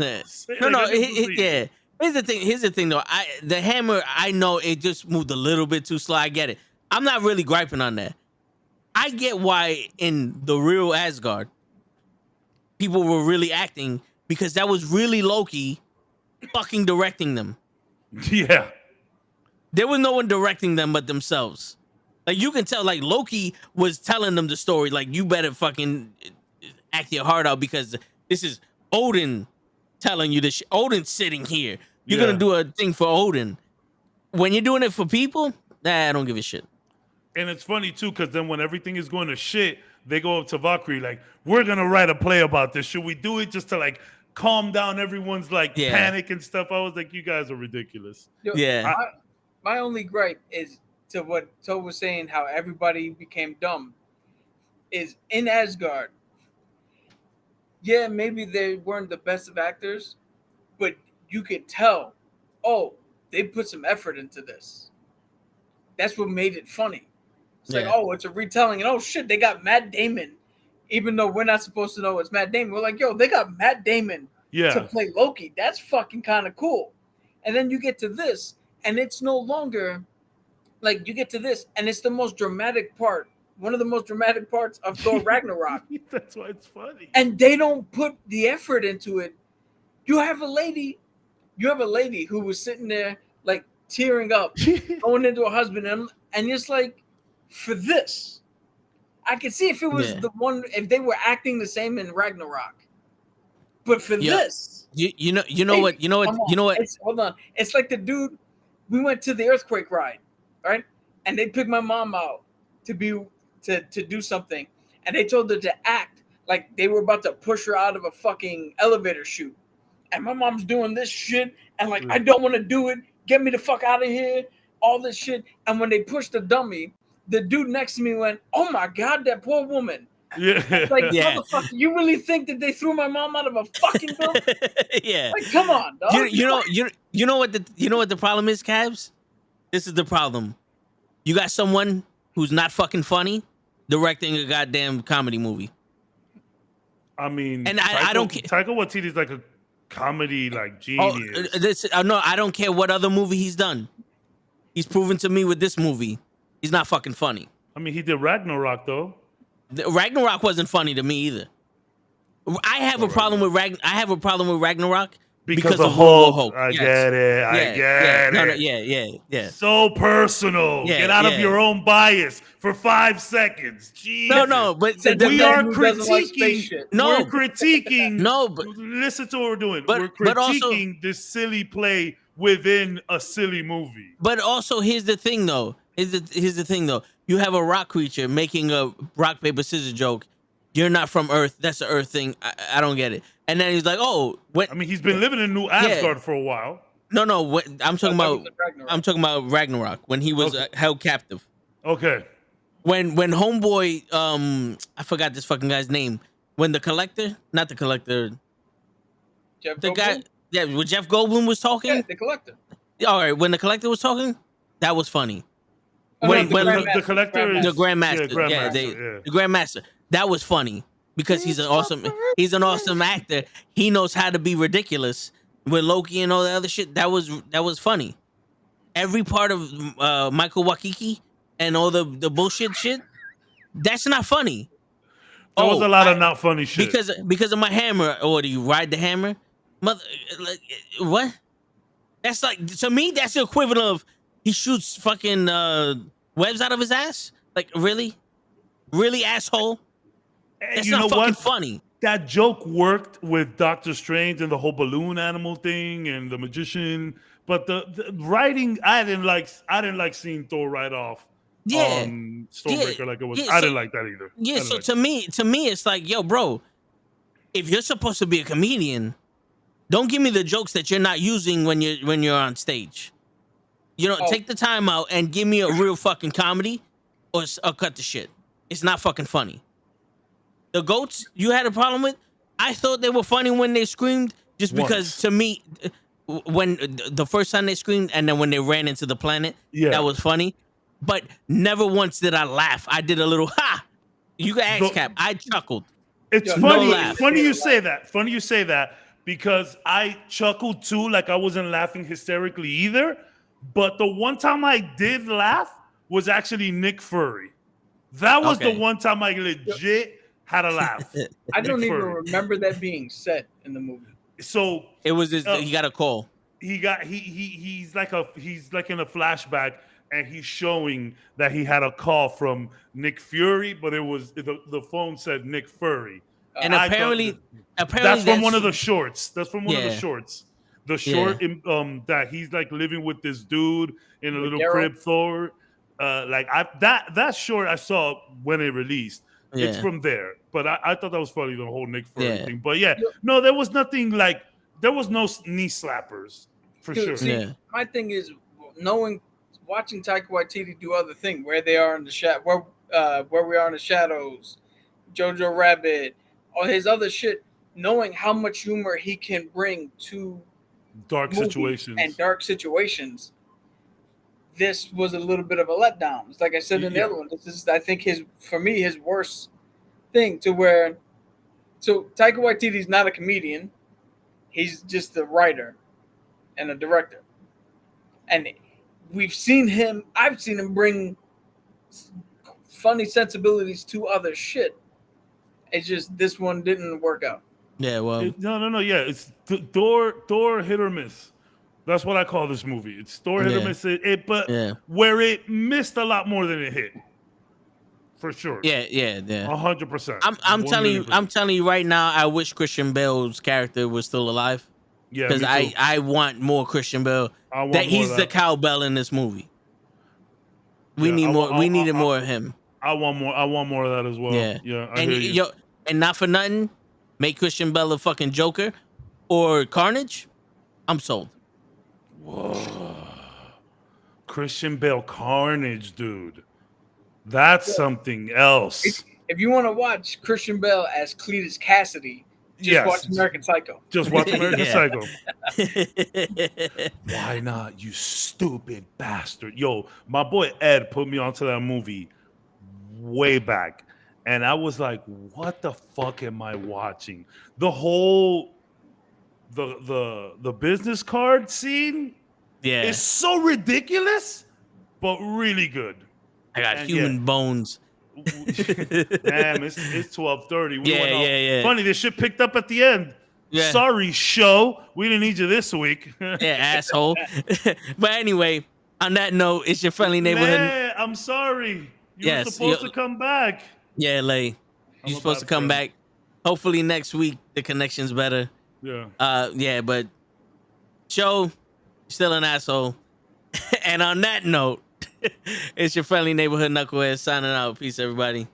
Here's the thing though. The hammer, I know it just moved a little bit too slow. I get it. I'm not really griping on that. I get why in the real Asgard, people were really acting because that was really Loki fucking directing them. Yeah. There was no one directing them but themselves. Like you can tell, like Loki was telling them the story. Like you better fucking act your heart out because this is Odin telling you this. Odin's sitting here. You're gonna do a thing for Odin. When you're doing it for people, I don't give a shit. And it's funny too, because then when everything is going to shit, they go up to Valkyrie like, "We're gonna write a play about this. Should we do it just to like calm down everyone's like Yeah. panic and stuff. I was like, you guys are ridiculous. Yo, Yeah. my only gripe is to what Toe was saying, how everybody became dumb. Is in Asgard. Yeah, maybe they weren't the best of actors, but you could tell, oh, they put some effort into this. That's what made it funny. It's like, Yeah. oh, it's a retelling, and oh shit, they got Matt Damon. Even though we're not supposed to know it's Matt Damon, we're like, yo, they got Matt Damon to play Loki. That's fucking kind of cool. And then you get to this, and it's no longer like you get to this, and it's the most dramatic part. One of the most dramatic parts of Thor Ragnarok. That's why it's funny. And they don't put the effort into it. You have a lady who was sitting there like tearing up, going into her husband, and it's like, for this, I could see if it was the one, if they were acting the same in Ragnarok, but for this, you know what. Hold on, it's like the dude. We went to the earthquake ride, right? And they picked my mom out to do something, and they told her to act like they were about to push her out of a fucking elevator chute. And my mom's doing this shit, and like, I don't want to do it. Get me the fuck out of here. All this shit. And when they pushed the dummy, the dude next to me went, "Oh my god, that poor woman." Yeah. Like, motherfucker, you really think that they threw my mom out of a fucking building? Yeah. Like, come on, dog. You know what the problem is, Cabs? This is the problem. You got someone who's not fucking funny directing a goddamn comedy movie. I mean, and I don't care. Taika Waititi is like a comedy like genius. No, I don't care what other movie he's done. He's proven to me with this movie, he's not fucking funny. I mean, he did Ragnarok though. Ragnarok wasn't funny to me either. I have a problem with Ragnarok because of Hulk. I get it. I get it. Yeah. So personal. Yeah, Get out of your own bias for 5 seconds. Jesus. No, but we are critiquing. Like we're critiquing. No, but listen to what we're doing. But, we're critiquing also, this silly play within a silly movie. But also, here's the thing, though. You have a rock creature making a rock paper scissors joke. You're not from Earth. That's the Earth thing. I don't get it. And then he's like, "Oh, what?" I mean, he's been living in New Asgard for a while. No. I'm talking about Ragnarok when he was held captive. Okay. When homeboy, I forgot this fucking guy's name. When the collector, not the collector, the guy, when Jeff Goldblum was talking. Yeah, the collector. All right, when the collector was talking, that was funny. The collector is the Grandmaster. The Grandmaster. That was funny because he's an awesome actor. He knows how to be ridiculous with Loki and all the other shit. That was funny. Every part of Michael Waikiki and all the bullshit shit, that's not funny. There was a lot of not funny shit because of my hammer. Or do you ride the hammer? What? That's like, to me, that's the equivalent of he shoots fucking webs out of his ass. Like, really, asshole. That's you not know fucking what? funny. That joke worked with Doctor Strange and the whole balloon animal thing and the magician, but the writing, I didn't like seeing Thor right off. Stormbreaker like it was. I didn't like that either. Yeah, so to me, it's like, yo, bro, if you're supposed to be a comedian, don't give me the jokes that you're not using when you're on stage. Take the time out and give me a real fucking comedy, or cut the shit. It's not fucking funny. The goats you had a problem with, I thought they were funny when they screamed, just because to me, when the first time they screamed and then when they ran into the planet, that was funny. But never once did I laugh. I did a little ha. You can ask Cap. I chuckled. It's funny. Funny you say that. Funny you say that because I chuckled too. Like I wasn't laughing hysterically either. But the one time I did laugh was actually Nick Fury. That was the one time I legit had a laugh. I don't even remember that being said in the movie. So it was he got a call. He's like in a flashback, and he's showing that he had a call from Nick Fury, but it was the phone said Nick Fury. And apparently that's from one of the shorts. That's from one of the shorts. The short that he's like living with this dude in a little crib, Thor. That short I saw when it released. It's Yeah. from there. But I thought that was funny, the whole Nick Fury Yeah. thing. But yeah, no, there was nothing like, there was no knee slappers for Dude, sure. see, Yeah. my thing is watching Taika Waititi do other thing, where they are in the where we are in the shadows, Jojo Rabbit, all his other shit, knowing how much humor he can bring to Dark movies situations. and dark situations. This was a little bit of a letdown. It's like I said in the Yeah. other one. This is, I think, his worst thing. So Taika Waititi's not a comedian. He's just a writer and a director. And I've seen him bring funny sensibilities to other shit. It's just this one didn't work out. Yeah. Well. No. Yeah, it's Thor hit or miss. That's what I call this movie. It's Thor hit or Yeah. miss. But Yeah. where it missed a lot more than it hit, for sure. Yeah. Yeah. Yeah. 100%. I'm telling you. 1,000,000%. I'm telling you right now. I wish Christian Bale's character was still alive. Yeah, Because me too. I want more Christian Bale. I want That more he's of the that. cowbell in this movie. We Yeah, need I more. wa- We I- needed I- more of him. I want more. I want more of that as well. Yeah. Yeah. I And hear you. and not for nothing, make Christian Bale a fucking Joker or Carnage. I'm sold. Whoa. Christian Bale Carnage, dude. That's something else. If you want to watch Christian Bale as Cletus Cassidy, just Yes. watch American Psycho. Just watch American Yeah. Psycho. Why not, you stupid bastard? Yo, my boy Ed put me onto that movie way back. And I was like, what the fuck am I watching? The whole the business card scene Yeah. is so ridiculous, but really good. I got and human yeah. bones. Damn, it's 12:30. We Yeah, went off. yeah. Funny, this shit picked up at the end. Yeah. Sorry, show. We didn't need you this week. Yeah, asshole. But anyway, on that note, it's your friendly neighborhood. Man, I'm sorry. You Yes, were supposed yo- to come back. Yeah, Lay. I'm You're a supposed to bad come friend. back. Hopefully next week the connection's better. Yeah. Yeah, but Joe, still an asshole. And on that note, it's your friendly neighborhood knucklehead signing out. Peace, everybody.